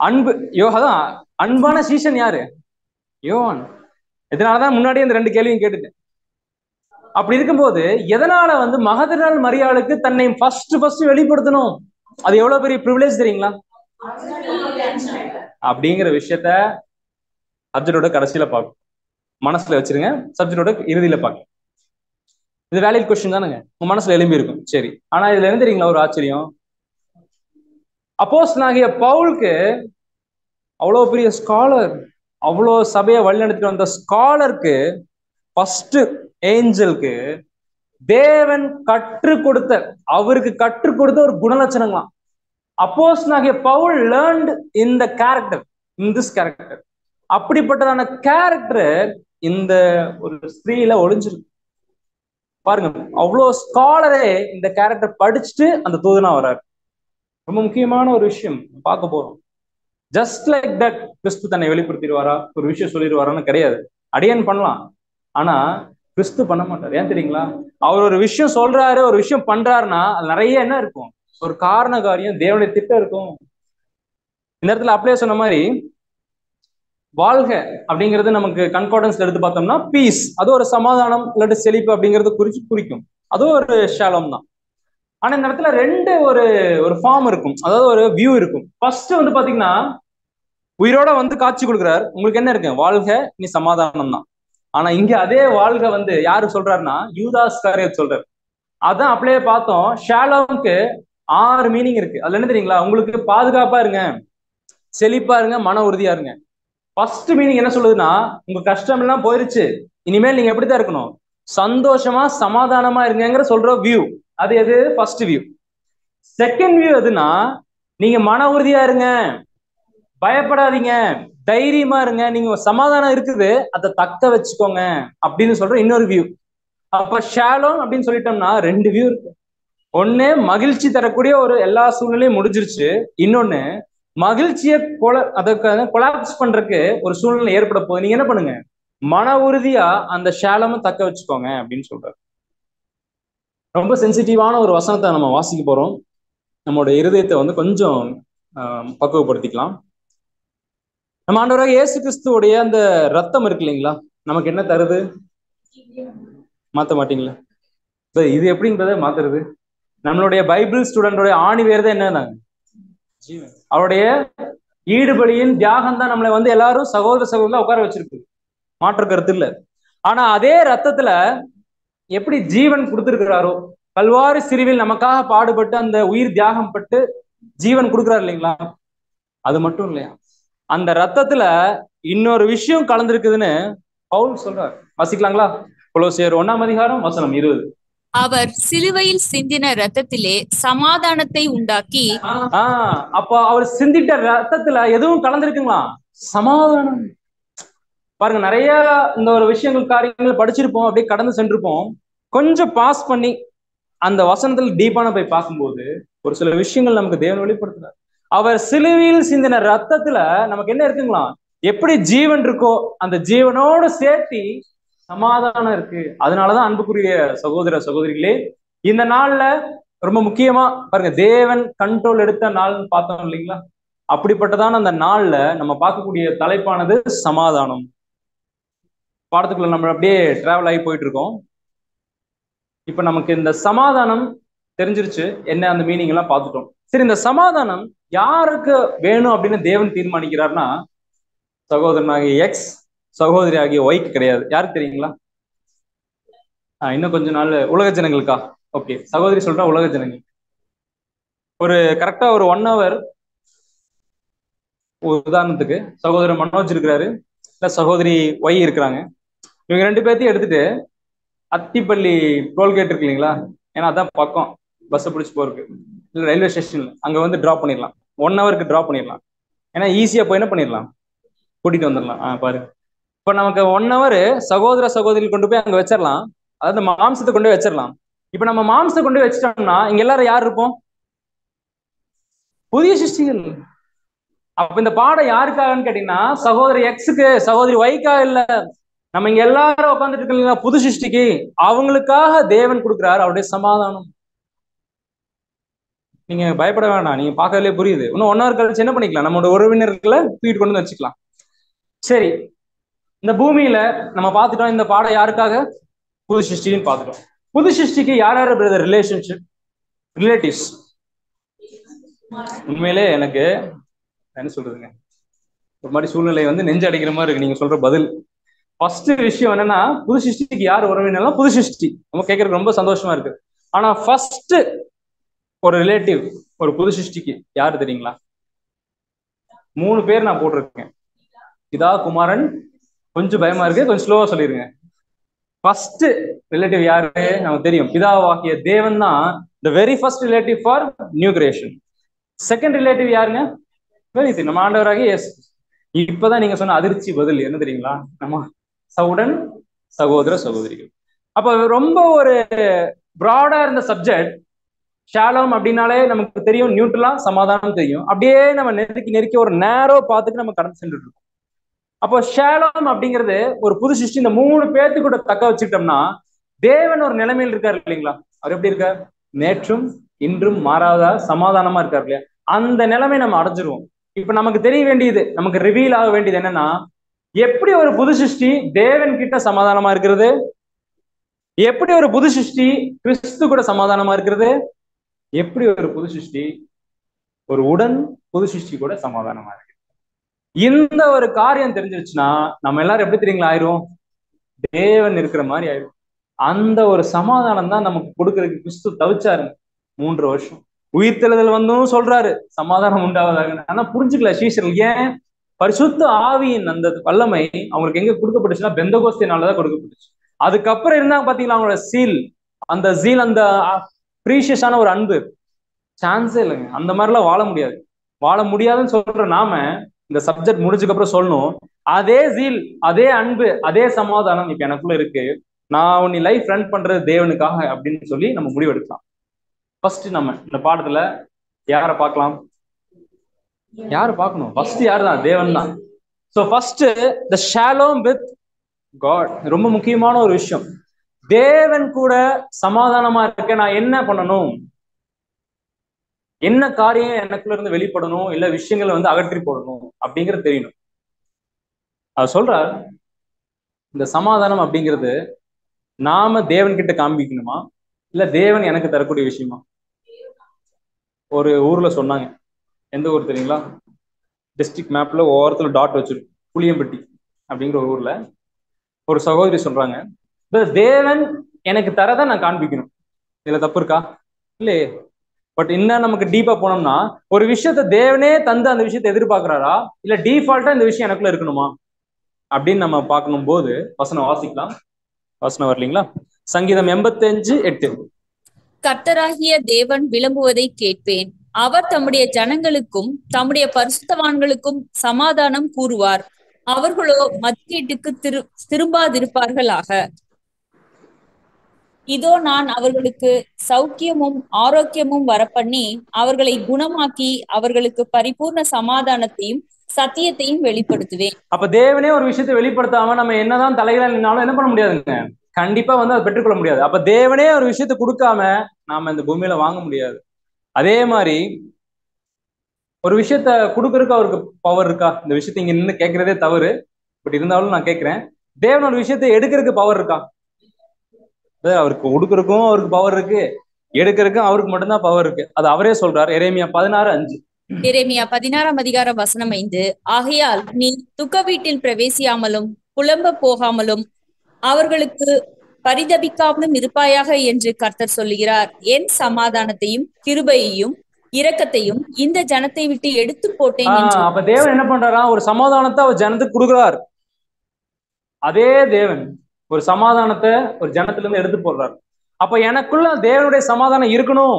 அன்பு யோகதான். அன்பான சீஷன் யாரு? யோவான். இதனாலதான் முன்னாடியே இந்த 2 கேள்வியும் கேட்டுட்டேன். அப்படி இருக்கும்போது எதனால வந்து மகதலேனா மரியாளுக்கு தன்னை ஃபர்ஸ்ட் வெளிப்படுத்தணும்? அது எவ்வளவு பெரிய பிரிவிலேஜ் தெரியுங்களா? அப்படிங்கிற விஷயத்த சப்ஜெக்டோட கடைசியில பார்க்கும், மனசுல வச்சிருங்க. சப்ஜெக்டோட இறுதியில பார்க்க. இது வேலிட் கொஸ்டின் தானுங்க, உங்க மனசுல எழும்பி இருக்கும். சரி, ஆனா இதுல என்ன தெரியுங்களா ஒரு ஆச்சரியம்? அப்போஸ்தலனாகிய பவுலுக்கு அவ்வளவு பெரிய ஸ்காலர், அவ்வளோ சபையை வழிநடத்திட்டு வந்த ஸ்காலருக்கு, ஃபர்ஸ்ட் ஏஞ்சலுக்கு தேவன் அவருக்கு கற்றுக் கொடுத்த ஒரு குணலட்சணங்களாம். அப்போஸ்தலனாகிய Paul learned in this character. அப்படிப்பட்டதான கேரக்டர் இந்த ஒரு ஸ்திரீல ஒளிஞ்சிருக்கு பாருங்க. அவ்வளோ ஸ்காலரே இந்த கேரக்டர் படிச்சுட்டு அந்த தூதனா வர்றாரு. ரொம்ப முக்கியமான ஒரு விஷயம் பார்க்க போறோம். ஜஸ்ட் லைக் தட் கிறிஸ்து தன்னை வெளிப்படுத்திடுவாரா, ஒரு விஷயம் சொல்லிடுவாரான்னு கிடையாது. அடியன் பண்ணலாம், ஆனா கிறிஸ்து பண்ண மாட்டார். ஏன் தெரியுங்களா? அவர் ஒரு விஷயம் சொல்றாரு, ஒரு விஷயம் பண்றாருன்னா அது நிறைய என்ன இருக்கும்? ஒரு காரண காரியம், தேவனுடைய திட்டம் இருக்கும். இந்த இடத்துல அப்படியே சொன்ன மாதிரி வாழ்க அப்படிங்கிறது நமக்கு கன்கார்டன்ஸ்ல எடுத்து பார்த்தோம்னா பீஸ், அது ஒரு சமாதானம் இல்லாட்டி செழிப்பு அப்படிங்கிறது குறிக்கும். அதுவும் ஒரு ஷாலம் தான். ஆனா இந்த இடத்துல 2 ஒரு ஃபார்ம் இருக்கும், அதாவது ஒரு வியூ இருக்கும். ஃபர்ஸ்ட் வந்து பாத்தீங்கன்னா உயிரோட வந்து காட்சி கொடுக்குறாரு. உங்களுக்கு என்ன இருக்கு? வாழ்க, நீ சமாதானம் தான். ஆனா இங்க அதே வாழ்க வந்து யாரு சொல்றாருன்னா யூதாஸ் காரியர் சொல்றாரு. அதான் அப்படியே பார்த்தோம். ஷாலோம்க்கு 6 மீனிங் இருக்கு. அதுல என்ன தெரியுங்களா? உங்களுக்கு பாதுகாப்பா இருங்க, செழிப்பா இருங்க, மன உறுதியா இருங்க. ஃபர்ஸ்ட் மீனிங் என்ன சொல்லுதுன்னா, உங்க கஷ்டம் எல்லாம் போயிருச்சு, இனிமேல் நீங்க எப்படித்தான் இருக்கணும்? சந்தோஷமா சமாதானமா இருங்கிற சொல்ற வியூ. அது எது? First view. செகண்ட் வியூ எதுனா, நீங்க மன உறுதியா இருங்க, பயப்படாதீங்க, தைரியமா இருங்க, நீங்க சமாதானம் இருக்குது, அதை தக்க வச்சுக்கோங்க அப்படின்னு சொல்ற இன்னொரு வியூ. அப்ப ஷாலோம் அப்படின்னு சொல்லிட்டோம்னா 2 வியூ இருக்கு. ஒண்ணு மகிழ்ச்சி தரக்கூடிய ஒரு எல்லா சூழ்நிலையும் முடிஞ்சிருச்சு. இன்னொன்னு மகிழ்ச்சியை கொலாப்ஸ் பண்றதுக்கு ஒரு சூழ்நிலை ஏற்பட போகுது. நீங்க என்ன பண்ணுங்க? மன உறுதியா அந்த ஷாலமும் தக்க வச்சுக்கோங்க அப்படின்னு சொல்றாரு. ரொம்ப சென்சிட்டிவான ஒரு வசனத்தை நம்ம வாசிக்க போறோம். நம்மளோட இருதயத்தை வந்து கொஞ்சம் பக்குவப்படுத்திக்கலாம். நம்ம ஆண்டவராக இயேசு கிறிஸ்துவோடைய அந்த ரத்தம் இருக்கு இல்லைங்களா, நமக்கு என்ன தருது? மாத்த மாட்டீங்களா? இது எப்படிங்கிறத மாத்துறது? நம்மளுடைய பைபிள் ஸ்டூடெண்டோட ஆணி வேறு என்னன்னாங்க ஜீவன். அவருடைய ஈடுபலியின் தியாகம் தான் நம்மளை வந்து எல்லாரும் சகோதரா உட்கார வச்சிருக்கு, மாற்று கருத்து இல்லை. ஆனா அதே ரத்தத்துல எப்படி ஜீவன் கொடுத்திருக்கிறாரோ, கல்வாரி சிலுவையில் நமக்காக பாடுபட்டு அந்த உயிர் தியாகம் பட்டு ஜீவன் கொடுக்குறாரு இல்லைங்களா, அது மட்டும் இல்லையா, அந்த ரத்தத்துல இன்னொரு விஷயம் கலந்துருக்குதுன்னு பவுல் சொல்றார். வாசிக்கலாங்களா? கொலோசியர் 1:20. அவர் சிலுவையில் சிந்தின ரத்தத்திலே சமாதானத்தை உண்டாக்கி. அப்ப அவர் சிந்திட்ட ரத்தத்துல எதுவும் கலந்துருக்குங்களா? சமாதானம். பாருங்க, நிறைய இந்த ஒரு விஷயங்கள் காரியங்கள் படிச்சிருப்போம், அப்படியே கடந்து சென்றிருப்போம். கொஞ்சம் பாஸ் பண்ணி அந்த வசனத்துல டீப்பான போய் பார்க்கும்போது ஒரு சில விஷயங்கள் நமக்கு தேவன் வெளிப்படுத்துறார். அவர் சிலுவையில் சிந்தின ரத்தத்துல நமக்கு என்ன இருக்குங்களா? எப்படி ஜீவன் இருக்கோ அந்த ஜீவனோடு சேர்த்தி சமாதானம் இருக்கு. அதனாலதான் அன்புக்குரிய சகோதர சகோதரிகளே, இந்த நாள்ல ரொம்ப முக்கியமா பாருங்க, தேவன் கண்ட்ரோல் எடுத்த நாள்னு பார்த்தோம் இல்லைங்களா? அப்படிப்பட்டதான அந்த நாள்ல நம்ம பார்க்கக்கூடிய தலைப்பானது சமாதானம். பாடத்துக்குள்ள நம்ம அப்படியே டிராவல் ஆகி போயிட்டு இருக்கோம். இப்ப நமக்கு இந்த சமாதானம் தெரிஞ்சிருச்சு, என்ன அந்த மீனிங் எல்லாம் பார்த்துட்டோம். சரி, இந்த சமாதானம் யாருக்கு வேணும் அப்படின்னு தேவன் தீர்மானிக்கிறார்னா, சகோதரனாகிய எக்ஸ், சகோதரி ஆகிய ஒய்க்கு கிடையாது. யாருக்கு தெரியுங்களா? இன்னும் கொஞ்ச நாள் உலக ஜனங்களுக்கா? ஓகே, சகோதரி சொல்றா உலக ஜனங்கள். ஒரு கரெக்டா ஒரு 1 hour, ஒரு உதாரணத்துக்கு சகோதரர் மனோஜ் இருக்கிறாரு, இல்ல சகோதரி ஒய் இருக்கிறாங்க. இவங்க 2 பேர்த்தையும் எடுத்துட்டு அத்திப்பள்ளி டோல்கேட் இருக்கு இல்லைங்களா, ஏன்னா அதான் பக்கம் பஸ் பிடிச்சி போறதுக்கு, இல்லை ரயில்வே ஸ்டேஷன்ல அங்க வந்து டிராப் பண்ணிடலாம். 1 hourக்கு டிராப் பண்ணிடலாம். ஏன்னா ஈஸியா போய் என்ன பண்ணிடலாம், கூட்டிட்டு வந்துடலாம். பாரு, இப்ப நமக்கு 1 hour சகோதர சகோதரி கொண்டு போய் அங்க வச்சிடலாம். அதாவது மாம்சத்தை கொண்டு போய் வச்சிடலாம். இப்ப நம்ம மாம்சத்தை கொண்டு போய் வச்சிட்டோம்னா இங்க எல்லாரும் யார் இருப்போம்? புதிய சிருஷ்டிகள். அப்ப இந்த பாடம் யாருக்காகன்னு கேட்டீங்கன்னா, சகோதரி எக்ஸுக்கு, சகோதரி ஒய்க்கா இல்ல, நம்ம இங்க எல்லாரும் உட்காந்துட்டு இருக்கீங்களா, புது சிருஷ்டிக்கு, அவங்களுக்காக தேவன் கொடுக்கிறார் அவருடைய சமாதானம். நீங்க பயப்பட வேண்டாம், நீங்க பார்க்கறதுலே புரியுது. இன்னும் 1 hour கழிச்சு என்ன பண்ணிக்கலாம், நம்மளோட உறவினர்களை தூக்கிட்டு கொண்டு வந்து வச்சுக்கலாம். சரி, இந்த பூமியில நம்ம பார்த்துட்டோம், இந்த பாடம் யாருக்காக, புது சிருஷ்டின்னு பார்த்துட்டோம். புது சிருஷ்டிக்கு யார் யார் பிரதர் ரிலேஷன்ஷிப், ரிலேட்டிவ்ஸ்? உண்மையிலே எனக்கு என்ன சொல்றதுங்க, ஒரு மாதிரி சூழ்நிலை வந்து நெஞ்சு அடைக்கிற மாதிரி இருக்கு நீங்க சொல்ற பதில். ஃபர்ஸ்ட் விஷயம் என்னன்னா, புது சிருஷ்டிக்கு யார் உறவினர்லாம் புது சிருஷ்டி, நம்ம கேட்கறதுக்கு ரொம்ப சந்தோஷமா இருக்கு. ஆனா ஃபர்ஸ்ட் ஒரு ரிலேட்டிவ் ஒரு புது சிருஷ்டிக்கு யாரு தெரியுங்களா? 3 பேர் நான் போட்டிருக்கேன். பிதா, குமாரன், கொஞ்சம் பயமா இருக்கு, கொஞ்சம் ஸ்லோவா சொல்லிருங்க. ஃபர்ஸ்ட் ரிலேட்டிவ் யாரு நமக்கு தெரியும், பிதாவாகிய தேவன் தான் the very first relative for new creation. Second relative யாருங்க? நம்ம ஆண்டவராகிய இயேசு. இப்பதான் நீங்க சொன்ன அதிர்ச்சி பதில் என்ன தெரியுங்களா, நம்ம சவுடன் சகோதர சகோதரிகள். அப்ப ரொம்ப ஒரு பிராடா இருந்த சப்ஜெக்ட். ஷாலோம் அப்படின்னாலே நமக்கு தெரியும், நியூட்ரலா சமாதானம் தெரியும். அப்படியே நம்ம நெருக்கி நெருக்கி ஒரு நேரோ பார்த்துட்டு நம்ம கடந்து சென்றுட்டு இருக்கோம். அப்போ ஷாலோம் அப்படிங்கிறது ஒரு புது சிருஷ்டி. இந்த 3 பேர்த்து கூட தக்க வச்சுக்கிட்டோம்னா தேவன் ஒரு நிலைமையில் இருக்காரு இல்லைங்களா. அவர் எப்படி இருக்கார்? நேற்றும் இன்றும் மாறாத சமாதானமா இருக்கார் இல்லையா. அந்த நிலைமை நம்ம அடைஞ்சிருவோம். இப்ப நமக்கு தெரிய வேண்டியது, நமக்கு ரிவீல் ஆக வேண்டியது என்னன்னா, எப்படி ஒரு புது சிருஷ்டி தேவன் கிட்ட சமாதானமா இருக்கிறது, எப்படி ஒரு புது சிருஷ்டி கிறிஸ்து கூட சமாதானமா இருக்கிறது, எப்படி ஒரு புது சிருஷ்டி ஒரு உடன் புது சிருஷ்டி கூட சமாதானமா இருக்கு. இந்த ஒரு காரியம் தெரிஞ்சிருச்சுன்னா நம்ம எல்லாரும் எப்படி தெரியுங்களா ஆயிரும், தேவன் இருக்கிற மாதிரி ஆயிரும். அந்த ஒரு சமாதானம் தான் நமக்கு கொடுக்கறதுக்கு கிறிஸ்து தவிச்சாருங்க 3 வருஷம். உயிர்த்தெழுதல் வந்தும் சொல்றாரு சமாதானம் உண்டாவதாக. ஆனா புரிஞ்சுக்கல சீஷர்கள். ஏன்? பரிசுத்த ஆவியின் அந்த வல்லமை அவங்களுக்கு எங்க கொடுக்கப்பட்டுச்சுன்னா பெந்தகோஸ்தினாலதான் கொடுக்கப்பட்டுச்சு. அதுக்கப்புறம் இருந்தாங்க பாத்தீங்களா அவங்களோட சீல், அந்த ஜீல், அந்த ப்ரீஷியஸான ஒரு அன்பு. சான்ஸே இல்லைங்க. அந்த மாதிரிலாம் வாழ முடியாது. வாழ முடியாதுன்னு சொல்ற நாம இந்த சப்ஜெக்ட் முடிஞ்சதுக்கு அப்புறம் சொல்லணும், அதே ஜீல், அதே அன்பு, அதே சமாதானம் இப்ப எனக்குள்ள இருக்கு, நான் உன்னை லைஃப் ரன் பண்றது தேவனுக்காக அப்படின்னு சொல்லி நம்ம முடிவெடுக்கலாம். ஃபர்ஸ்ட் நம்ம இந்த பாடத்துல யாரை பார்க்கலாம், யாரை பார்க்கணும்? ஃபர்ஸ்ட் யாரு தான்? தேவன் தான். So first the shalom with God. ரொம்ப முக்கியமான ஒரு விஷயம். தேவன் கூட சமாதானமா இருக்க நான் என்ன பண்ணணும், என்ன காரியம் எனக்குள்ள இருந்து வெளிப்படணும், இல்ல விஷயங்களை வந்து அகற்றி போடணும் அப்படிங்கிறது தெரியணும். அவர் சொல்றார், இந்த சமாதானம் அப்படிங்கிறது நாம தேவன் கிட்ட காண்பிக்கணுமா, இல்ல தேவன் எனக்கு தரக்கூடிய விஷயமா? ஒரு ஊர்ல சொன்னாங்க, எந்த ஊர் தெரியுங்களா? டிஸ்ட்ரிக்ட் மேப்ல ஓரத்துல டாட் வச்சிருக்கும், புளியம்பட்டி அப்படிங்கிற ஒரு ஊர்ல ஒரு சகோதரி சொல்றாங்க, தேவன் எனக்கு தரதான் நான் காண்பிக்கணும், இதுல தப்பு இருக்கா? இல்லையே. பட் இன்னும் நமக்கு டீப்பா போனோம்னா, ஒரு விஷயத்த தேவனே தந்து அந்த விஷயத்தை எதிர்பார்க்கிறாரா, இல்ல டிஃபால்ட்டா இந்த விஷயம் எனக்குள்ள இருக்கணுமா அப்படின்னு நம்ம பார்க்கணும் போது வசனம் வாசிக்கலாம். வசனம் வரலீங்களா? சங்கீதம் 85:8. கர்த்தராகிய தேவன் விளம்புவதை கேட்பேன். அவர் தம்முடைய ஜனங்களுக்கும் தம்முடைய பரிசுத்தவான்களுக்கும் சமாதானம் கூறுவார். அவர்களோ மதிக்கீட்டுக்கு திரும்பாதிருப்பார்களாக. இதோ நான் அவர்களுக்கு சௌக்கியமும் ஆரோக்கியமும் வரப்பண்ணி அவர்களை குணமாக்கி அவர்களுக்கு பரிபூர்ண சமாதானத்தையும் சத்தியத்தையும் வெளிப்படுத்துவேன். அப்ப தேவனே ஒரு விஷயத்தை வெளிப்படுத்தாம நம்ம என்னதான் தலைகளா நின்னாலும் என்ன பண்ண முடியாதுங்க, கண்டிப்பா வந்து அதை பெற்றுக்கொள்ள முடியாது. அப்ப தேவனே ஒரு விஷயத்தை கொடுக்காம நாம இந்த பூமியில வாங்க முடியாது. அதே மாதிரி ஒரு விஷயத்த கொடுக்கறதுக்கு அவருக்கு பவர் இருக்கா? இந்த விஷயத்த இங்க நின்று கேட்கறதே தவறு, பட் இருந்தாலும் நான் கேட்கிறேன், தேவன் ஒரு விஷயத்தை எடுக்கிறதுக்கு பவர் இருக்கா? அவருக்கு கொடுக்கறதுக்கும் அவருக்கு பவர் இருக்கு, எடுக்கிறதுக்கும் அவருக்கு மட்டும்தான் பவர் இருக்கு. அது அவரே சொல்றாரு, எரேமியா 16:5. எரேமியா 16:5. ஆகையால் நீ துக்க வீட்டில் பிரவேசியாமலும் புலம்ப போகாமலும் அவர்களுக்கு பரிதபிக்காமலும் இருப்பாயாக என்று கர்த்தர் சொல்லுகிறார். என் சமாதானத்தையும் கிருபையையும் இரக்கத்தையும் இந்த ஜனத்தை விட்டு எடுத்து போட்டேன் என்று. அப்ப தேவன் என்ன பண்றாரா? ஒரு சமாதானத்தை அவர் ஜனத்துக்கு கொடுக்குறார். அதே தேவன் ஒரு சமாதானத்தை ஒரு ஜனத்துல இருந்து எடுத்து போடுறாரு. அப்ப எனக்குள்ள தேவனுடைய சமாதானம் இருக்கணும்,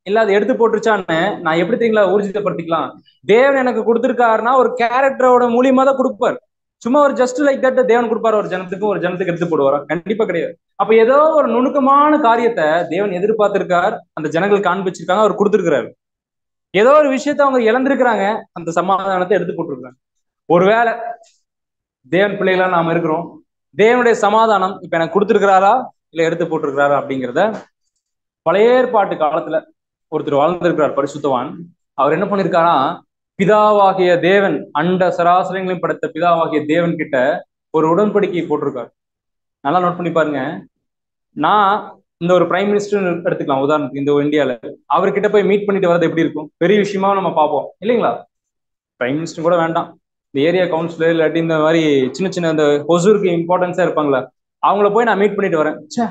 இல்ல அதை எடுத்து போட்டுருச்சான்னு நான் எப்படி தெரியுங்களா ஊர்ஜிதப்படுத்திக்கலாம்? தேவன் எனக்கு கொடுத்துருக்காருன்னா ஒரு கேரக்டரோட மூலியமா தான் கொடுப்பார். சும்மா ஒரு ஜஸ்ட் லைக் தட் தேவன் கொடுப்பாரு ஒரு ஜனத்துக்கும், ஒரு ஜனத்துக்கு எடுத்து போடுவாரா? கண்டிப்பா கிடையாது. அப்ப ஏதோ ஒரு நுணுக்கமான காரியத்தை தேவன் எதிர்பார்த்திருக்கார், அந்த ஜனங்கள் காண்பிச்சிருக்காங்க, அவர் கொடுத்துருக்கிறாரு. ஏதோ ஒரு விஷயத்த அவங்க இழந்திருக்கிறாங்க, அந்த சமாதானத்தை எடுத்து போட்டிருக்காங்க. ஒருவேளை தேவன் பிள்ளைகளா நாம இருக்கிறோம், தேவனுடைய சமாதானம் இப்ப எனக்கு கொடுத்துருக்கிறாரா இல்ல எடுத்து போட்டிருக்கிறாரா அப்படிங்கிறத பழைய ஏற்பாட்டு காலத்துல ஒருத்தர் வாழ்ந்திருக்கிறார், பரிசுத்தவான். அவர் என்ன பண்ணிருக்காரா? பிதாவாகிய தேவன், அண்ட சராசரங்களையும் படைத்த பிதாவாகிய தேவன் கிட்ட ஒரு உடன்படிக்கை போட்டிருக்காரு. நல்லா நோட் பண்ணி பாருங்க. நான் இந்த ஒரு பிரைம் மினிஸ்டர் எடுத்துக்கலாம் உதாரணத்துக்கு, இந்த இந்தியால அவர்கிட்ட போய் மீட் பண்ணிட்டு வரது எப்படி இருக்கும்? பெரிய விஷயமா நம்ம பார்ப்போம் இல்லைங்களா? பிரைம் மினிஸ்டர் கூட வேண்டாம், இந்த ஏரியா கவுன்சிலர் இல்லாட்டி இந்த மாதிரி சின்ன சின்ன இந்த ஹொசூருக்கு இம்பார்ட்டன்ஸா இருப்பாங்களா, அவங்கள போய் நான் மீட் பண்ணிட்டு வரேன், சே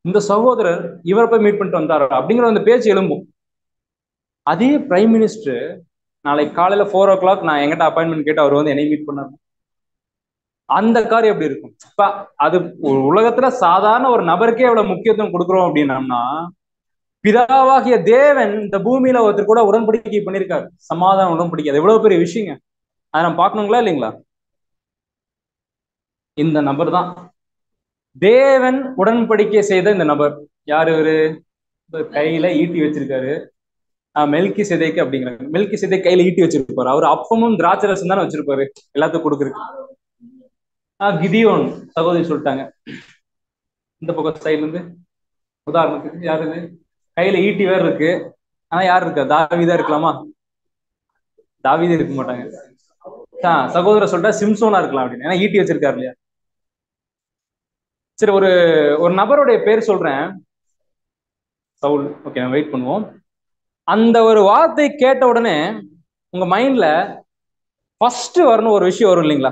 இந்த சகோதரர் இவரை போய் மீட் பண்ணிட்டு வந்தாரா அப்படிங்கிற அந்த பேச்சு எழும்பும். அதே பிரைம் மினிஸ்டர் நாளைக்கு காலையில 4 o'clock நான் எங்கிட்ட அப்பாயின்மெண்ட் கேட்டு அவர் வந்து என்னை மீட் பண்ணாரு, அந்த காரியம் எப்படி இருக்கும்? இப்ப அது உலகத்துல சாதாரண ஒரு நபருக்கே எவ்வளவு முக்கியத்துவம் கொடுக்குறோம் அப்படின்னம்னா, பிதாவாகிய தேவன் இந்த பூமியில ஒருத்தர் கூட உடன்படிக்கை பண்ணியிருக்காரு, சமாதான உடன்படிக்கை. அது எவ்வளவு பெரிய விஷயங்க, அதை நம்ம பார்க்கணுங்களா இல்லைங்களா? இந்த நபர் தான் தேவன் உடன்படிக்கை செய்த இந்த நபர். யாரு இவரு? கையில ஈட்டி வச்சிருக்காரு, மெல்கி சிதைக்கு அப்படிங்கிறாங்க. மெல்கி சிதை கையில ஈட்டி வச்சிருப்பாரு, அவர் அப்பமும் திராட்சை ரசம் தானே வச்சிருப்பாரு எல்லாத்துக்கும் கொடுக்குறதுக்கு. கிதியோன் சகோதரி சொல்லிட்டாங்க. இந்த பக்கம் சைட்ல இருந்து உதாரணத்துக்கு யாரு இது? கையில ஈட்டி வேற இருக்கு, ஆனா யாரு இருக்கா? தாவீதா இருக்கலாமா? தாவீதே இருக்க மாட்டாங்க. சகோதரர் சொல்லிட்டா சிம்சோனா இருக்கலாம் அப்படின்னு, ஏன்னா ஈட்டி வச்சிருக்காரு இல்லையா? சரி, ஒரு ஒரு நபருடைய பேர் சொல்றேன், சவுல். ஓகே, வெயிட் பண்ணுவோம். அந்த ஒரு வார்த்தை கேட்ட உடனே உங்க மைண்ட்ல ஃபர்ஸ்ட் வரணும் ஒரு விஷயம் வரும் இல்லைங்களா?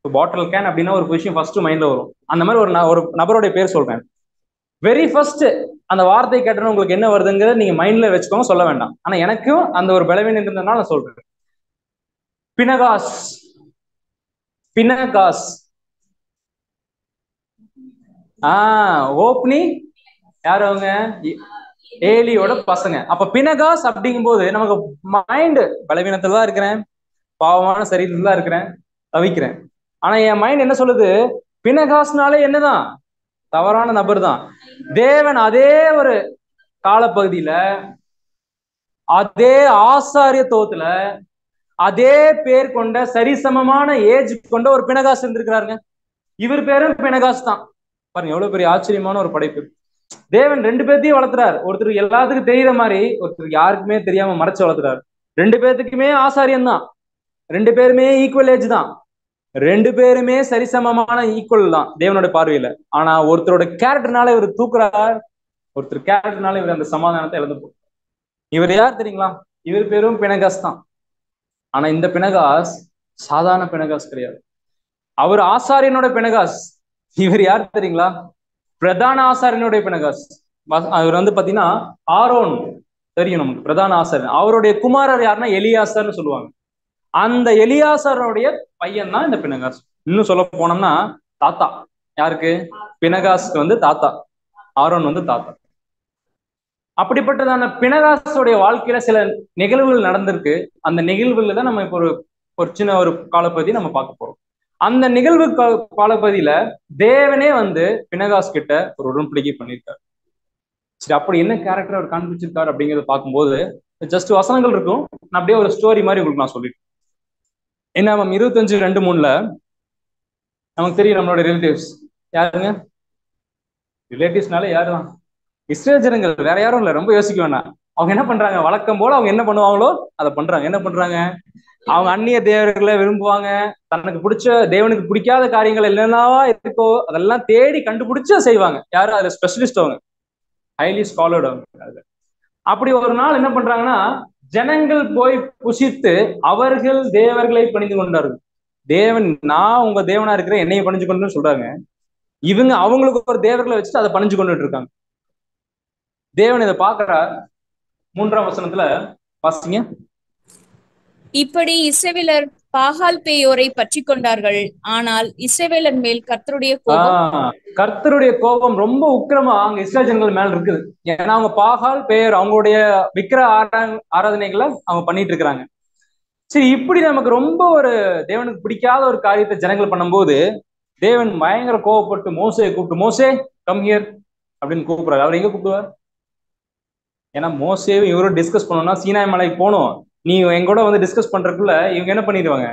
பாட்டில் கேன் அப்படின்னா ஒரு விஷயம் ஃபர்ஸ்ட் மைண்ட்ல வரும். அந்த மாதிரி ஒரு நபருடைய பேர் சொல்றேன். வெரி ஃபர்ஸ்ட் அந்த வார்த்தை கேட்டோன்னு உங்களுக்கு என்ன வருதுங்கிறத நீங்க மைண்ட்ல வச்சுக்கோங்க, சொல்ல வேண்டாம். ஆனா எனக்கும் அந்த ஒரு பலவீனம் இருந்ததுனால நான் சொல்றேன். பினகாஸ். பினகாஸ். ஓப்னி யாரு? அவங்க ஏலியோட பசங்க. அப்ப பினகாஸ் அப்படிங்கும் போது நமக்கு மைண்ட் பலவீனத்துல தான் இருக்கிறேன், பாவமான சரீரத்துல தான் இருக்கிறேன், தவிக்கிறேன். ஆனா என் மைண்ட் என்ன சொல்லுது? பினகாஸ்னாலே என்னதான்? தவறான நபர் தான். தேவன் அதே ஒரு காலப்பகுதியில அதே ஆசாரியத்துவத்துல அதே பேர் கொண்ட சரிசமமான ஏஜ் கொண்ட ஒரு பினகாஸ் இருந்திருக்கிறாருங்க. இவர் பேரும் பினகாஸ் தான். பாருங்க எவ்வளவு பெரிய ஆச்சரியமான ஒரு படைப்பு. தேவன் 2 பேர்த்தையும் வளர்த்துறாரு. ஒருத்தர் எல்லாத்துக்கும் தெரியுற மாதிரி, ஒருத்தர் யாருக்குமே தெரியாம மறைச்சு வளர்த்துறாரு. 2 பேர்த்துக்குமே ஆசாரியம் தான், 2 பேருமே ஈக்குவல் ஏஜ் தான், 2 பேருமே சரிசமமான ஈக்குவல் தான் தேவனோட பார்வையில. ஆனா ஒருத்தரோட கேரக்டர்னால இவர் தூக்குறார், ஒருத்தர் கேரக்டர்னால இவர் அந்த சமாதானத்தை இழந்து போறார். இவர் யார் தெரியுங்களா? இவர் பேரும் பினகாஸ் தான். ஆனா இந்த பினகாஸ் சாதாரண பினகாஸ் கிடையாது, அவர் ஆசாரியனோட பினகாஸ். இவர் யார் தெரியுங்களா? பிரதான ஆசாரியனுடைய பினகாஸ். அவர் வந்து பாத்தீங்கன்னா ஆரோன் தெரியும் நமக்கு, பிரதான ஆசாரியன். அவருடைய குமாரர் யாருன்னா எலியாசார்னு சொல்லுவாங்க. அந்த எலியாசாருடைய பையன் தான் இந்த பினகாஸ். இன்னும் சொல்ல போனோம்னா தாத்தா. யாருக்கு? பினகாஸ்க்கு வந்து தாத்தா, ஆரோன் வந்து தாத்தா. அப்படிப்பட்டதான பினகாஸோடைய வாழ்க்கையில சில நிகழ்வுகள் நடந்திருக்கு. அந்த நிகழ்வுல தான் நம்ம இப்போ ஒரு சின்ன ஒரு காலப்பகுதி நம்ம பார்க்க போறோம். அந்த நிகழ்வு காலப்பகுதியில தேவனே வந்து பினகாஸ் கிட்ட ஒரு உடன்படிக்கை பண்ணியிருக்காரு. சரி, அப்படி என்ன கேரக்டர் அவர் காண்பிச்சிருக்காரு அப்படிங்கிறத பார்க்கும்போது ஜஸ்ட் வசனங்கள் இருக்கும், நான் அப்படியே ஒரு ஸ்டோரி மாதிரி உங்களுக்கு நான் சொல்லிட்டேன். என்ன 25:2-3 நமக்கு தெரியும் நம்மளோட ரிலேட்டிவ்ஸ் யாருங்க? ரிலேட்டிவ்ஸ்னால யாருதான்? இஸ்ரேல் ஜனங்கள், வேற யாரும் இல்லை, ரொம்ப யோசிக்க வேண்டாம். அவங்க என்ன பண்றாங்க, வழக்கம் போல அவங்க என்ன பண்ணுவாங்களோ அதை பண்றாங்க. என்ன பண்றாங்க, அவங்க அந்நிய தேவர்களை விரும்புவாங்க. தனக்கு பிடிச்ச தேவனுக்கு பிடிக்காத காரியங்கள் என்னெல்லாம் இருக்கோ அதெல்லாம் தேடி கண்டுபிடிச்சு செய்வாங்க. யாரும் அதுல ஸ்பெஷலிஸ்ட், அவங்க ஹைலி ஸ்காலர்டு அவங்க. அப்படி ஒரு நாள் என்ன பண்றாங்கன்னா, ஜனங்கள் போய் புசித்து அவர்கள் தேவர்களை பணிந்து கொண்டார்கள். தேவன், நான் உங்க தேவனா இருக்கிறேன், என்னைய பணிஞ்சு கொண்டு சொல்றாங்க. இவங்க அவங்களுக்கு ஒரு தேவர்களை வச்சுட்டு அதை பணிஞ்சு கொண்டுட்டு இருக்காங்க. தேவன் இதை பாக்குறார். 3ஆம் வசனத்துல வாசிங்க. இப்படி இஸ்ரவேலர் பாகால் பேயோரை பற்றி கொண்டார்கள். ஆனால் இஸ்ரவேலர் மேல் கர்த்தருடைய கர்த்தருடைய கோபம் ரொம்ப உக்கிரமா அங்க இஸ்ரேல் ஜனங்கள் மேல இருக்குது. ஏன்னா அவங்க பாகால் பேர் அவங்களுடைய விக்கிர ஆராதனைகளை அவங்க பண்ணிட்டு இருக்கிறாங்க. சரி, இப்படி நமக்கு ரொம்ப ஒரு தேவனுக்கு பிடிக்காத ஒரு காரியத்தை ஜனங்கள் பண்ணும்போது தேவன் பயங்கர கோவப்பட்டு மோசையை கூப்பிட்டு, மோசே கம் ஹியர் அப்படின்னு கூப்பிடுறாரு. அவர் எங்க கூப்பிடுவார்? ஏன்னா மோசேவும் இவரும் டிஸ்கஸ் பண்ணணும்னா சீனாய் மலைக்கு போகணும். நீ எங்கூட வந்து டிஸ்கஸ் பண்றதுக்குள்ள இவங்க என்ன பண்ணிடுவாங்க,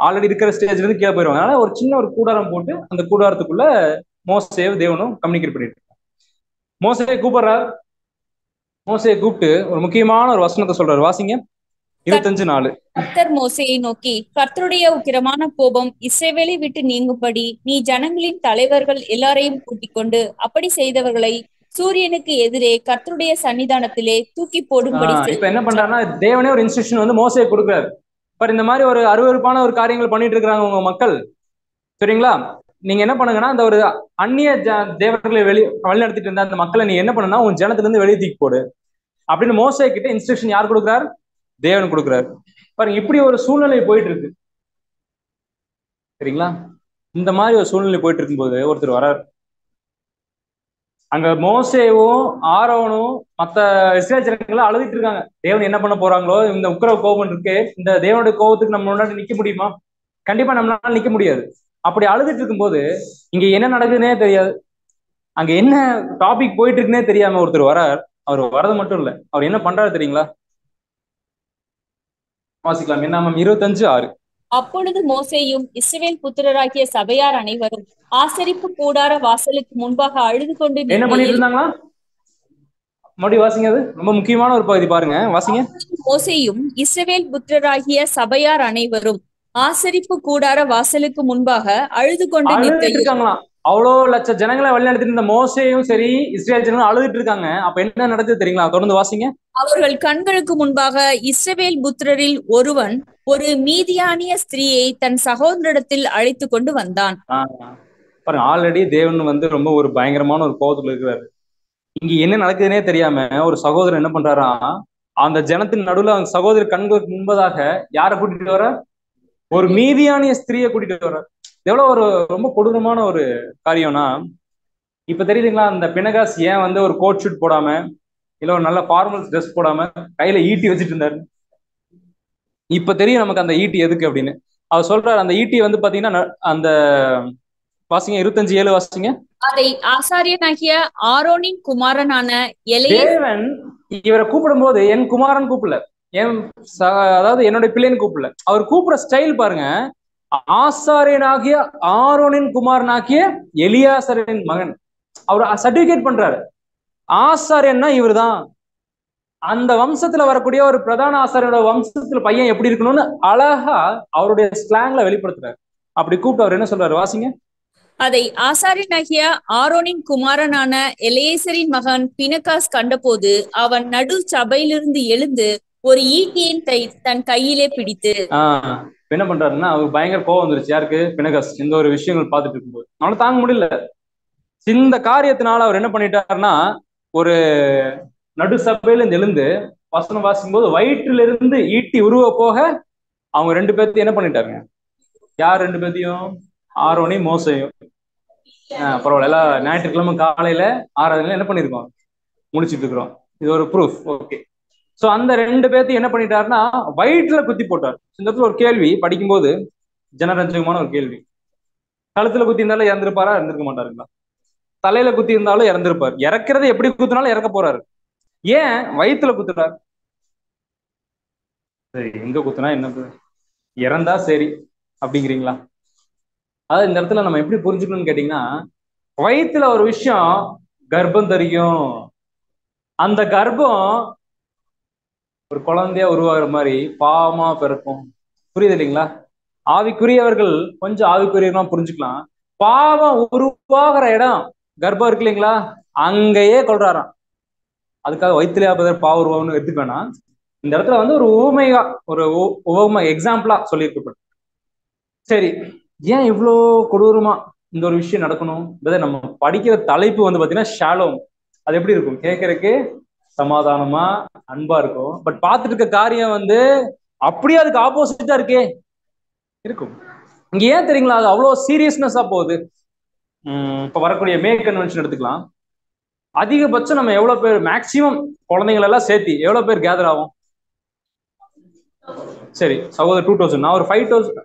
ஆல்ரெடி இருக்கிற ஸ்டேஜ்ல இருந்து கீழே போயிடுவாங்க. அதனால ஒரு சின்ன ஒரு கூடாரம் போட்டு அந்த கூடாரத்துக்குள்ள மோசேவும் தேவனும் கம்யூனிகேட் பண்ணிட்டு மோசையை கூப்பிடுறாரு. மோசையை கூப்பிட்டு ஒரு முக்கியமான ஒரு வசனத்தை சொல்றாரு. வாசிங்க 25:4. கர்த்தர் மோசையை நோக்கி, கர்த்தருடைய உக்கிரமான கோபம் இஸ்ரவேலை விட்டு நீங்கும்படி நீ ஜனங்களின் தலைவர்கள் எல்லாரையும் கூட்டிக் கொண்டு அப்படி செய்தவர்களை சூரியனுக்கு எதிரே கர்த்தருடைய சன்னிதானத்திலே தூக்கி போடும்படி. இப்ப என்ன பண்றாருன்னா, தேவனே ஒரு இன்ஸ்ட்ரக்ஷன் வந்து மோசையை கொடுக்குறாரு. பட் இந்த மாதிரி ஒரு அருவருப்பான ஒரு காரியங்கள் பண்ணிட்டு இருக்கிறாங்க உங்க மக்கள், சரிங்களா? நீங்க என்ன பண்ணுங்கன்னா, அந்த ஒரு அந்நிய தேவர்களை வழிநடத்திட்டு இருந்த அந்த மக்களை நீ என்ன பண்ணுன்னா உங்க ஜனத்துல இருந்து வெளியே தூக்கி போடு அப்படின்னு மோசை கிட்ட இன்ஸ்ட்ரக்ஷன் யார் கொடுக்குறாரு? தேவன் கொடுக்குறாரு. பாருங்க, இப்படி ஒரு சூழ்நிலை போயிட்டு இருக்கு, சரிங்களா? இந்த மாதிரி ஒரு சூழ்நிலை போயிட்டு இருக்கும்போது ஒருத்தர் வரார். அங்க மோசேவும் ஆரோனும் மத்த இஸ்ரேல் ஜனங்களும் அழுதுட்டு இருக்காங்க. தேவன் என்ன பண்ண போறாங்களோ, இந்த உக்கிர கோபம் இருக்கு, இந்த தேவனுடைய கோபத்துக்கு நம்ம முன்னாடி நிக்க முடியுமா? கண்டிப்பா நம்மளால நிக்க முடியாது. அப்படி அழுதுட்டு இருக்கும்போது இங்க என்ன நடக்குதுன்னே தெரியாது, அங்க என்ன டாபிக் போயிட்டு இருக்குன்னே தெரியாம ஒருத்தர் வரார். அவர் வரது மட்டும் இல்ல, அவர் என்ன பண்றாரு தெரியுங்களா? வாசிக்கலாம். என்ன 25:6. அப்பொழுது மோசேயும் இஸ்ரவேல் புத்திரராகிய சபையார் அனைவரும் ஆசரிப்பு கூடார வாசலுக்கு முன்பாக அழுது கொண்டு என்ன பண்ணிட்டு இருந்தாங்களா? மறுபடியும் வாசிங்க, அது ரொம்ப முக்கியமான ஒரு பகுதி, பாருங்க வாசிங்க. மோசேயும் இஸ்ரவேல் புத்திரராகிய சபையார் அனைவரும் ஆசரிப்பு கூடார வாசலுக்கு முன்பாக அழுது கொண்டு இருக்காங்களாம். அவ்வளோ லட்ச ஜனங்களை வழிநடத்திட்டு இருந்த மோசேயும் சரி இஸ்ரேல் ஜனங்களும் அழுதுட்டு இருக்காங்க. அப்ப என்ன நடக்குது தெரியுங்களா? தொடர்ந்து வாசிங்க. அவர்கள் கண்களுக்கு முன்பாக இஸ்ரவேல் புத்திரரில் ஒருவன் ஒரு மீதியானிய ஸ்திரீயை தன் சகோதரிடத்தில் அழைத்து கொண்டு வந்தான். பாருங்க, ஆல்ரெடி தேவன் வந்து ரொம்ப ஒரு பயங்கரமான ஒரு கோபத்துல இருக்கிறாரு. இங்க என்ன நடக்குதுன்னே தெரியாம ஒரு சகோதரர் என்ன பண்றாரா, அந்த ஜனத்தின் நடுவுல அவங்க சகோதரர் கண்களுக்கு முன்பதாக யாரை கூட்டிட்டு வர? ஒரு மீதியானிய ஸ்திரீயை கூட்டிட்டு வர. எவ்வளவு ஒரு ரொம்ப கொடூரமான ஒரு காரியம்னா, இப்ப தெரியுதுங்களா அந்த பினகாஸ் ஏன் வந்து ஒரு கோட் ஷூட் போடாம இல்ல ஒரு நல்ல ஃபார்மல்ஸ் ட்ரெஸ் போடாம கையில ஈட்டி வச்சுட்டு இருந்தாரு? இப்ப தெரியும் நமக்கு அந்த ஈட்டி எதுக்கு அப்படின்னு. அவர் சொல்றாரு, அந்த ஈட்டி வந்து பாத்தீங்கன்னா அந்த வாசிங்க 25:7 வாசிங்க. அதை ஆசாரியனாகிய ஆரோனின் குமாரனான தேவன் இவரை கூப்பிடும் போது என் குமாரன் கூப்பிடல, அதாவது என்னுடைய பிள்ளைன்னு கூப்பிடல. அவர் கூப்பிடுற ஸ்டைல் பாருங்க, ஆசாரியனாகிய ஆரோனின் குமாரனாகிய எலியாசரின் மகன். அவர் சர்டிபிகேட் பண்றாரு, ஆசாரியன்னா இவர் தான், அந்த வம்சத்துல வரக்கூடிய ஒரு பிரதான ஆசாரியோட வம்சத்துல பையன் எப்படி இருக்கணும்னு அழகா அவருடைய ஸ்லாங்ல வெளிப்படுத்துறாரு. அப்படி கூப்பிட்டு அவர் என்ன சொல்றாரு? வாசிங்க. அதை ஆசாரியனாகிய ஆரோனின் குமாரனான எலியேசரின் மகன் பினகாஸ் கண்டபோது அவன் நடு சபையிலிருந்து எழுந்து ஒரு ஈட்டியின் தன் கையிலே பிடித்து. என்ன பண்றாருன்னா, அவருக்கு பயங்கர கோவம் வந்துருச்சு. யாருக்கு? பினகாஸ். இந்த ஒரு விஷயங்கள் பார்த்துட்டு இருக்கும்போது அவனால தாங்க முடியல. இந்த காரியத்தினால அவர் என்ன பண்ணிட்டாருன்னா, ஒரு நடு சபையில இருந்து எழுந்து வசனம் வாசிக்கும் போது வயிற்றிலிருந்து ஈட்டி உருவ போக அவங்க 2 பேர்த்தையும் என்ன பண்ணிட்டாருங்க? யார் 2 பேர்த்தையும்? ஆரோனையும் மோசையும். பரவாயில்ல, எல்லா ஞாயிற்றுக்கிழமை காலையில ஆராதனையில என்ன பண்ணிருக்கோம்? முடிச்சிட்டு இருக்கிறோம். இது ஒரு ப்ரூஃப். ஓகே. சோ அந்த 2 பேர்த்தையும் என்ன பண்ணிட்டாருன்னா வயிற்றுல குத்தி போட்டார். இந்த இடத்துல ஒரு கேள்வி படிக்கும்போது ஜனரஞ்சகமான ஒரு கேள்வி. கழுத்துல குத்தி இருந்தாலும் இறந்திருப்பாரா? இறந்திருக்க மாட்டாருங்களா? தலையில குத்தி இருந்தாலும் இறந்திருப்பார். இறக்குறது எப்படி குத்தினாலும் இறக்க போறாரு. ஏன் வயிற்றுல குத்துறாரு? சரி, எங்க குத்துனா என்ன, இறந்தா சரி அப்படிங்கிறீங்களா? அதாவது இந்த இடத்துல நம்ம எப்படி புரிஞ்சுக்கணும்னு கேட்டீங்கன்னா, வயிற்றுல ஒரு விஷயம் கர்ப்பம் தெரியும். அந்த கர்ப்பம் ஒரு குழந்தையா உருவாகிற மாதிரி பாவமா பிறக்கும். புரியுது இல்லைங்களா? ஆவிக்குரியவர்கள் கொஞ்சம் ஆவிக்குரியமா புரிஞ்சுக்கலாம். பாவம் உருவாகிற இடம் கர்ப்பம் இருக்கு இல்லைங்களா, அங்கேயே கொள்றாராம். அதுக்காக வயிற்றுலையா பதர் பாவ உருவாகணும்னு எடுத்துக்க வேணாம். இந்த இடத்துல வந்து ஒரு உவமையா, ஒரு உவமை எக்ஸாம்பிளா சொல்லியிருக்கப்படும். சரி, ஏன் இவ்வளோ கொடூரமா இந்த ஒரு விஷயம் நடக்கணும்? நம்ம படிக்கிற தலைப்பு வந்து பாத்தீங்கன்னா ஷாலோம். அது எப்படி இருக்கும்? கேட்கறதுக்கு சமாதானமா அன்பா இருக்கும். பட் பார்த்துட்டு இருக்க காரியம் வந்து அப்படியே அதுக்கு ஆப்போசிட்டா இருக்கே இருக்கும். இங்க ஏன் தெரியுங்களா அது அவ்வளோ சீரியஸ்னஸா போகுது? இப்ப வரக்கூடிய மே கன்வென்ஷன் எடுத்துக்கலாம். அதிகபட்சம் நம்ம எவ்வளவு பேர், மேக்சிமம் குழந்தைகள் எல்லாம் சேர்த்தி எவ்வளவு பேர் கேதர் ஆகும்? சரி சகோதரர் 2000, நான் ஒரு 5000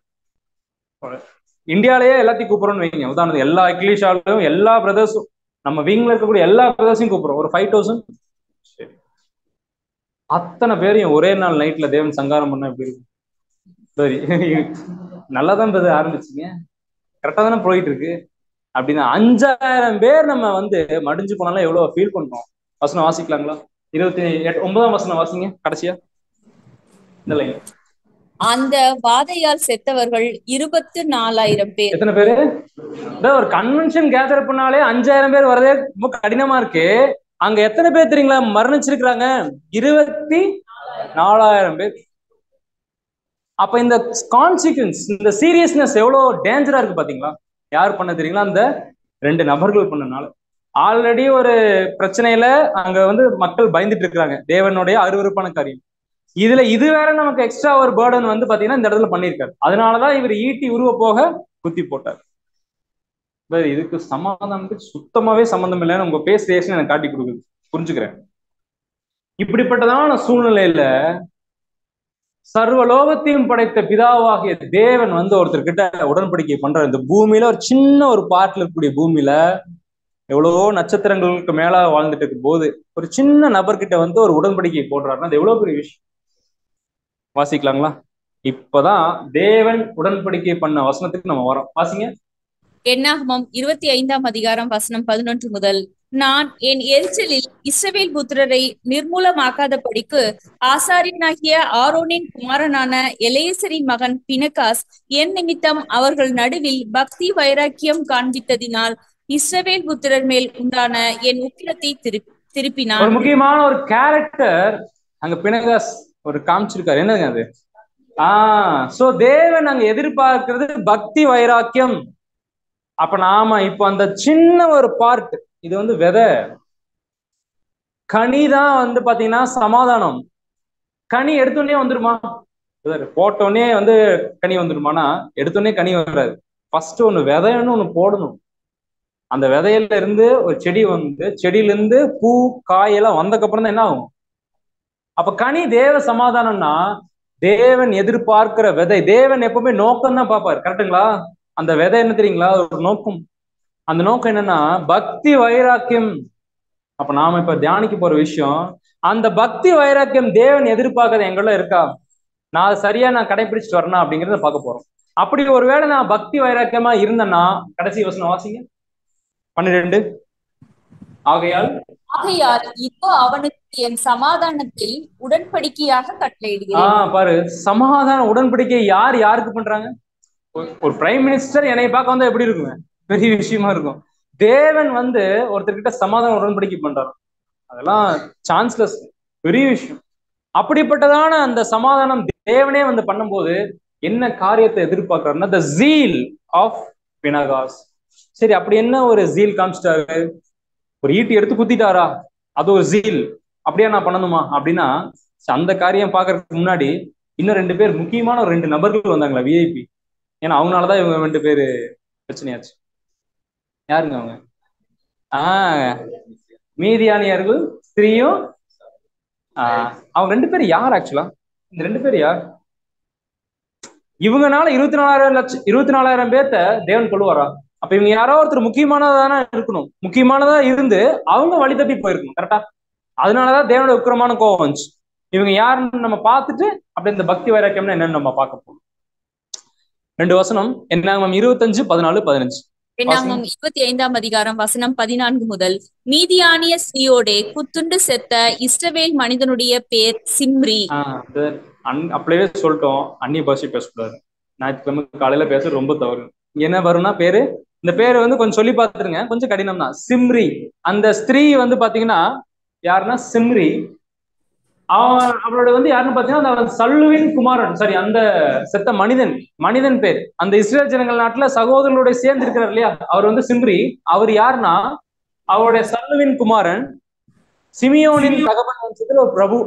இந்தியாலேயே எல்லாத்தையும் கூப்பிடுறோம்னு வைங்க. உதாரணத்துக்கு எல்லா இங்கிலீஷாலும் எல்லா பிரதர்ஸும், நம்ம வீங்ல இருக்கக்கூடிய எல்லா பிரதர்ஸையும் கூப்பிடுறோம். ஒரு 5000. சரி, அத்தனை பேரையும் ஒரே நாள் நைட்ல தேவன் சங்காரம் பண்ண எப்படி இருக்கும்? சரி, நல்லாதான் பிரதர் ஆரம்பிச்சிங்க, கரெக்டா தானே போயிட்டு இருக்கு. அப்படின்னா 5000 பேர் நம்ம வந்து மடிஞ்சு போனாலும் எவ்வளவு ஃபீல் பண்றோம். வசனம் வாசிக்கலாங்களா? 9ஆம் வசனம் வாசிங்க கடைசியா இந்த லைன். அந்த வாதையால் செத்தவர்கள் 24,000 பேர். எத்தனை பேரு? ஒரு கன்வென்ஷன் கேதர் பண்ணாலே 5000 பேர் வரதே ரொம்ப கடினமா இருக்கு. அங்க எத்தனை பேர் தெரியுங்களா மரணிச்சிருக்கிறாங்க? 24,000 பேர். அப்ப இந்த கான்சிக்வன்ஸ், இந்த சீரியஸ்னஸ் எவ்வளவு டேஞ்சரா இருக்கு பாத்தீங்களா? யார் பண்ண தெரியுங்களா? அந்த 2 நபர்கள் பண்ணனால. ஆல்ரெடி ஒரு பிரச்சனையில அங்க வந்து மக்கள் பயந்துட்டு இருக்கிறாங்க, தேவனுடைய அருவருப்பான காரியம். இதுல இது வேற நமக்கு எக்ஸ்ட்ரா ஒரு பேர்டன் வந்து பாத்தீங்கன்னா இந்த இடத்துல பண்ணியிருக்காரு. அதனாலதான் இவர் ஈட்டி உருவ போக குத்தி போட்டார். இதுக்கு சமாதானத்துக்கு சுத்தமாவே சம்பந்தம் இல்லைன்னு உங்க பேஸ் ரியாக்ஷன் எனக்கு காட்டி கொடுக்குது, புரிஞ்சுக்கிறேன். இப்படிப்பட்டதான சூழ்நிலையில சர்வலோகத்தையும் படைத்த பிதாவாகிய தேவன் வந்து ஒருத்தர்கிட்ட உடன்படிக்கை பண்ற. இந்த பூமியில ஒரு சின்ன ஒரு பார்ட்ல இருக்கக்கூடிய பூமியில எவ்வளவோ நட்சத்திரங்களுக்கு மேல வாழ்ந்துட்டு இருக்கும் போது ஒரு சின்ன நபர்கிட்ட வந்து ஒரு உடன்படிக்கை போடுறாருன்னா அது எவ்வளவு பெரிய விஷயம். வாசிக்கலாங்களா? இப்பதான் தேவன் உடன்படிக்கை பண்ண வசனத்துக்கு நம்ம வரோம். வாசிங்க. என்னாகமம் 25ஆம் அதிகாரம் வசனம் 11 முதல். நான் என் எரிச்சலில் இஸ்ரவேல் புத்திரரை நிர்மூலமாக்காதபடிக்கு ஆசாரியனாகிய ஆரோனின் குமாரனான எலேசரின் மகன் பினகாஸ் என் நிமித்தம் அவர்கள் நடுவில் பக்தி வைராக்கியம் காண்பித்ததினால் இஸ்ரவேல் புத்திரர் மேல் உண்டான என் உக்கிரத்தை திருப்பினான். ஒரு முக்கியமான ஒரு கேரக்டர் அங்க பினகாஸ் ஒரு காமிச்சிருக்காரு. என்னங்க அது? சோ தேவன் அங்க எதிர்பார்க்கிறது பக்தி வைராக்கியம். அப்ப நாம இப்ப அந்த சின்ன ஒரு பார்ட், இது வந்து விதை. கனிதான் வந்து பாத்தீங்கன்னா சமாதானம். கனி எடுத்தோடனே வந்துருமா? போட்டோடனே வந்து கனி வந்துருமானா? எடுத்தோடனே கனி வராது. ஃபர்ஸ்ட் ஒண்ணு விதைன்னு ஒண்ணு போடணும். அந்த விதையில இருந்து ஒரு செடி வந்து, செடியில இருந்து பூ காயெல்லாம் வந்ததுக்கு அப்புறம் தான் என்ன ஆகும்? அப்ப கனி தேவ சமாதானம்னா தேவன் எதிர்பார்க்கிற விதை. தேவன் எப்பவுமே நோக்கம் தான் பார்ப்பாரு, கரெக்டுங்களா? அந்த விதை என்ன தெரியுங்களா? ஒரு நோக்கம். அந்த நோக்கம் என்னன்னா பக்தி வைராக்கியம். அப்ப நாம இப்ப தியானிக்க போற விஷயம், அந்த பக்தி வைராக்கியம் தேவன் எதிர்பார்க்கறது எங்கெல்லாம் இருக்கா, நான் சரியா நான் கடைபிடிச்சிட்டு வரணும் அப்படிங்கிறத பார்க்க போறோம். அப்படி ஒருவேளை நான் பக்தி வைராக்கியமா இருந்தேன்னா, கடைசி வசனம் வாசிங்க 12. ஆகையால் இதோ அவனுக்கு என் சமாதானத்தை உடன்படிக்கையாக கட்டளையிடுகிறேன். பாரு, சமாதான உடன்படிக்கை யார் யாருக்கு பண்றாங்க? ஒரு பிரைம் மினிஸ்டர் என்னை பார்க்க வந்தா எப்படி இருக்குங்க? பெரிய விஷயமா இருக்கும். தேவன் வந்து ஒருத்தர்கிட்ட சமாதான உடன்படிக்கை பண்றாரு, அதெல்லாம் சான்ஸ்லெஸ், பெரிய விஷயம். அப்படிப்பட்டதான அந்த சமாதானம் தேவனே வந்து பண்ணும்போது என்ன காரியத்தை எதிர்பார்க்கிறாருன்னா the zeal of பினகாஸ். சரி, அப்படி என்ன ஒரு ஜீல் காமிச்சிட்டாரு? ஒரு ஈட்டி எடுத்து குத்திட்டாரா? அது ஒரு ஜீல். அப்படியா நான் பண்ணணுமா அப்படின்னா, அந்த காரியம் பாக்குறதுக்கு முன்னாடி இன்னும் 2 பேர், முக்கியமான ஒரு 2 நபர்கள் வந்தாங்களா, விஐபி. ஏன்னா அவங்களாலதான் இவங்க 2 பேரு பிரச்சனையாச்சு. யாருங்க அவங்க? மீதியானியர்கள் ஸ்திரீயும். அவங்க 2 பேர் யார் ஆக்சுவலா? இந்த 2 பேர் யார்? இவங்கனால 24,000 பேர்த்த தேவன் கொள்ளுவாரா? அப்ப இவங்க யாரோ ஒருத்தர் முக்கியமானதானே இருக்கணும். முக்கியமானதா இருந்து அவங்க வழி தப்பி போயிருக்கணும், கரெக்டா? அதனாலதான் தேவனோட உக்கிரமான கோபம் வந்துச்சு. இவங்க யாருன்னு நம்ம பார்த்துட்டு அப்படி இந்த பக்தி வைராக்கியம்னா என்னன்னு நம்ம பார்க்க போறோம். 2 வசனம். என்னாகமம் 25, 14, 15. என்னாகமம் 25ஆம் அதிகாரம் வசனம் 14 முதல். மீதியானிய ஸ்திரீயோடே குத்துண்டு செத்த இஸ்ரவேல் மனிதனுடைய பேர் சிம்ரி. அப்படியே சொல்லிட்டோம், அந்நிய பாஷை பேசக்கூடாது. ஞாயிற்றுக்கிழமை காலையில பேச ரொம்ப தவறு. என்ன வரும்னா பேரு, இந்த பேரு வந்து கொஞ்சம் சொல்லி பார்த்துருங்க, கொஞ்சம் கடினம் தான். சிம்ரி. அந்த ஸ்திரீ வந்து பாத்தீங்கன்னா யாருன்னா சிம்ரி. அவளோட வந்து யாருன்னு பாத்தீங்கன்னா அந்த சல்லுவின் குமாரன், சாரி, அந்த செத்த மனிதன் பேர். அந்த இஸ்ரேல் ஜனங்கள் நாட்டுல சகோதரர்களோட சேர்ந்து இருக்கிறார் இல்லையா, அவர் வந்து சிம்ரி. அவர் யாருன்னா அவருடைய சல்லுவின் குமாரன், சிமியோனின் தகப்பன் வம்சத்துல ஒரு பிரபு.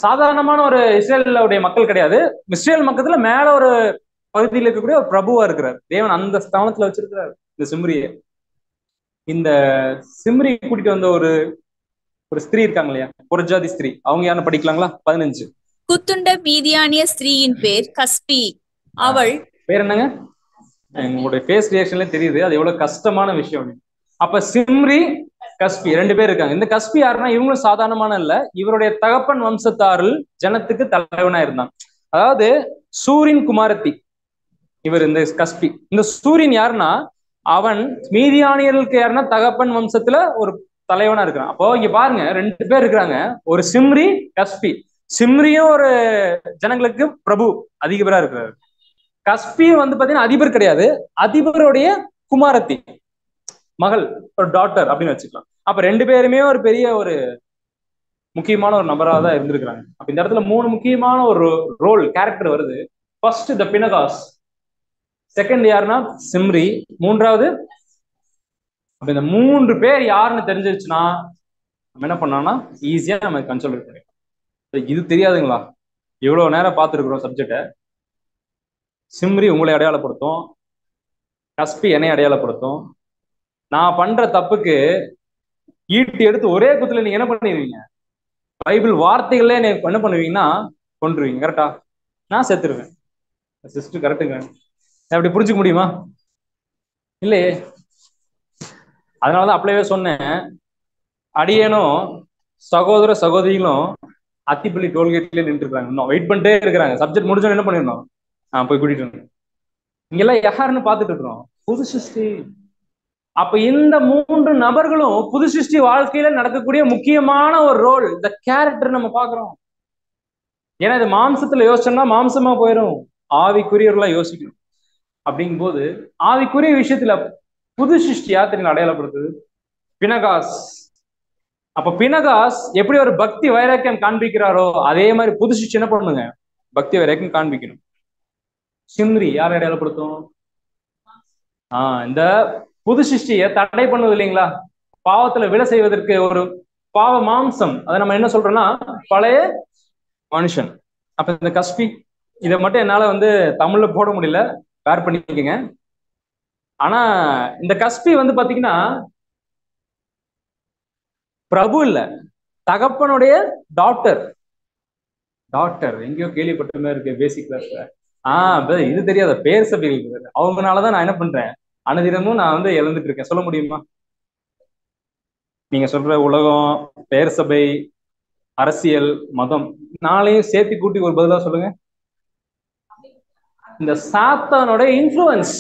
சாதாரணமான ஒரு இஸ்ரேலுடைய மக்கள் கிடையாது, இஸ்ரேல் மக்கத்துல மேல ஒரு பகுதியில் இருக்கக்கூடிய ஒரு பிரபுவா இருக்கிறார். தேவன் அந்த ஸ்தானத்துல வச்சிருக்கிறார் இந்த சிம்ரியை. இந்த சிம்ரி கூட்டிட்டு வந்த ஒரு ஸ்திரீ இருக்காங்க இல்லையா, ஒரு ஜாதி ஸ்திரீ, அவங்க யாருன்னு படிக்கலாங்களா? 15. குத்துண்ட மீதியானிய ஸ்திரீயின் பேர் கஸ்பி. அவள் பேர் என்னங்க? உங்களுடைய ஃபேஸ் ரியாக்ஷன்ல தெரியுது அது எவ்வளவு கஷ்டமான விஷயம். அப்ப சிம்ரி, கஸ்பி 2 பேர் இருக்காங்க. இந்த கஸ்பி யாருன்னா இவங்களும் சாதாரணமான இல்ல, இவருடைய தகப்பன் வம்சத்தாரில் ஜனத்துக்கு தலைவனா இருந்தான். அதாவது சூரின் குமாரத்தி இவர் இந்த கஸ்பி. இந்த சூரியன் யாருன்னா அவன் மீதியானியர்களுக்கு யாருன்னா தகப்பன் வம்சத்துல ஒரு தலைவனா இருக்கிறான். அப்போ இங்க பாருங்க 2 பேர் இருக்கிறாங்க, ஒரு சிம்ரி, கஸ்பி. சிம்ரியும் ஒரு ஜனங்களுக்கு பிரபு, அதிபரா இருக்கிறாரு. கஸ்பியும் வந்து பாத்தீங்கன்னா அதிபர் கிடையாது, அதிபருடைய குமாரத்தி, மகள், ஒரு டாட்டர் அப்படின்னு வச்சுக்கலாம். அப்ப 2 பேருமே ஒரு பெரிய ஒரு முக்கியமான ஒரு நபராக தான் இருந்திருக்கிறாங்க. அப்ப இந்த இடத்துல 3 முக்கியமான ஒரு ரோல் கேரக்டர் வருது. ஃபர்ஸ்ட் த பினகாஸ், செகண்ட் யாருன்னா சிம்ரி, மூன்றாவது. அப்ப இந்த 3 பேர் யாருன்னு தெரிஞ்சிருச்சுன்னா நம்ம என்ன பண்ணோம்னா ஈஸியா நம்ம கன்சோல் பண்ணி. இது தெரியாதுங்களா? எவ்வளவு நேரம் பார்த்துருக்குறோம் சப்ஜெக்டை. சிம்ரி உங்களை அடையாளப்படுத்தும், கஸ்பி என்னை அடையாளப்படுத்தும். நான் பண்ற தப்புக்கு ஈட்டி எடுத்து ஒரே குத்துல நீங்க என்ன பண்ணிடுவீங்க? பைபிள் வார்த்தைகளே என்ன பண்ணுவீங்கன்னா கொண்டுருவீங்க. கரெக்டா? நான் செத்துருவேன். சிஸ்டர் கரெக்டுங்க. அப்படி புரிஞ்சுக்க முடியுமா? இல்லையே. அதனாலதான் அப்படியே சொன்னேன், அடியேனும் சகோதர சகோதரிகளும் அத்திப்பள்ளி டோல்கேட்ல நின்று இருக்காங்க, இன்னும் வெயிட் பண்ணிட்டே இருக்கிறாங்க. சப்ஜெக்ட் முடிஞ்சோன்னு என்ன பண்ணிருந்தோம், போய் கூட்டிட்டு வந்தோம். இங்கெல்லாம் யாருன்னு பார்த்துட்டு இருக்கிறோம், புது சிருஷ்டி. அப்ப இந்த 3 நபர்களும் புது சிருஷ்டி வாழ்க்கையில நடக்கக்கூடிய முக்கியமான ஒரு ரோல், இந்த கேரக்டர் நம்ம பாக்குறோம். ஏன்னா இது மாம்சத்துல யோசிச்சோம்னா மாம்சமா போயிடும், ஆவிக்குரியவர்களா யோசிக்கணும். அப்படிங்கும் போது ஆவிக்குரிய விஷயத்துல புது சிருஷ்டி யாத்திரை அடையாளப்படுத்துது பினகாஸ். அப்ப பினகாஸ் எப்படி ஒரு பக்தி வைராக்கியம் காண்பிக்கிறாரோ அதே மாதிரி புது சிருஷ்டி என்ன பண்ணுங்க, பக்தி வைராக்கியம் காண்பிக்கணும். சிம்ரி யார் அடையாளப்படுத்தும்? இந்த புது சிருஷ்டியை தடை பண்ணுவது இல்லைங்களா, பாவத்துல விட செய்வதற்கு ஒரு பாவ மாம்சம், அதை நம்ம என்ன சொல்றோம்னா பழைய மனுஷன். அப்ப இந்த கஸ்பி, இதை மட்டும் என்னால வந்து தமிழ்ல போட முடியல, பேர் பண்ணிக்கங்க. ஆனா இந்த கஸ்பி வந்து பாத்தீங்கன்னா பிரபு இல்ல, தகப்பனுடைய டாக்டர். எங்கேயோ கேள்விப்பட்ட மாதிரி இருக்கு பேசிக் கிளாஸ்ல. இது தெரியாத பேர் சபைகள், அவங்கனாலதான் நான் என்ன பண்றேன், அனுதினமும் நான் வந்து இழந்துட்டு இருக்கேன். சொல்ல முடியுமா? நீங்க சொல்ற உலகம், பேர் சபை, அரசியல், மதம், நாளையும் சேர்த்து கூட்டி ஒரு பதிலா சொல்லுங்க. இந்த சாத்தானோட இன்ஃப்ளூயன்ஸ்,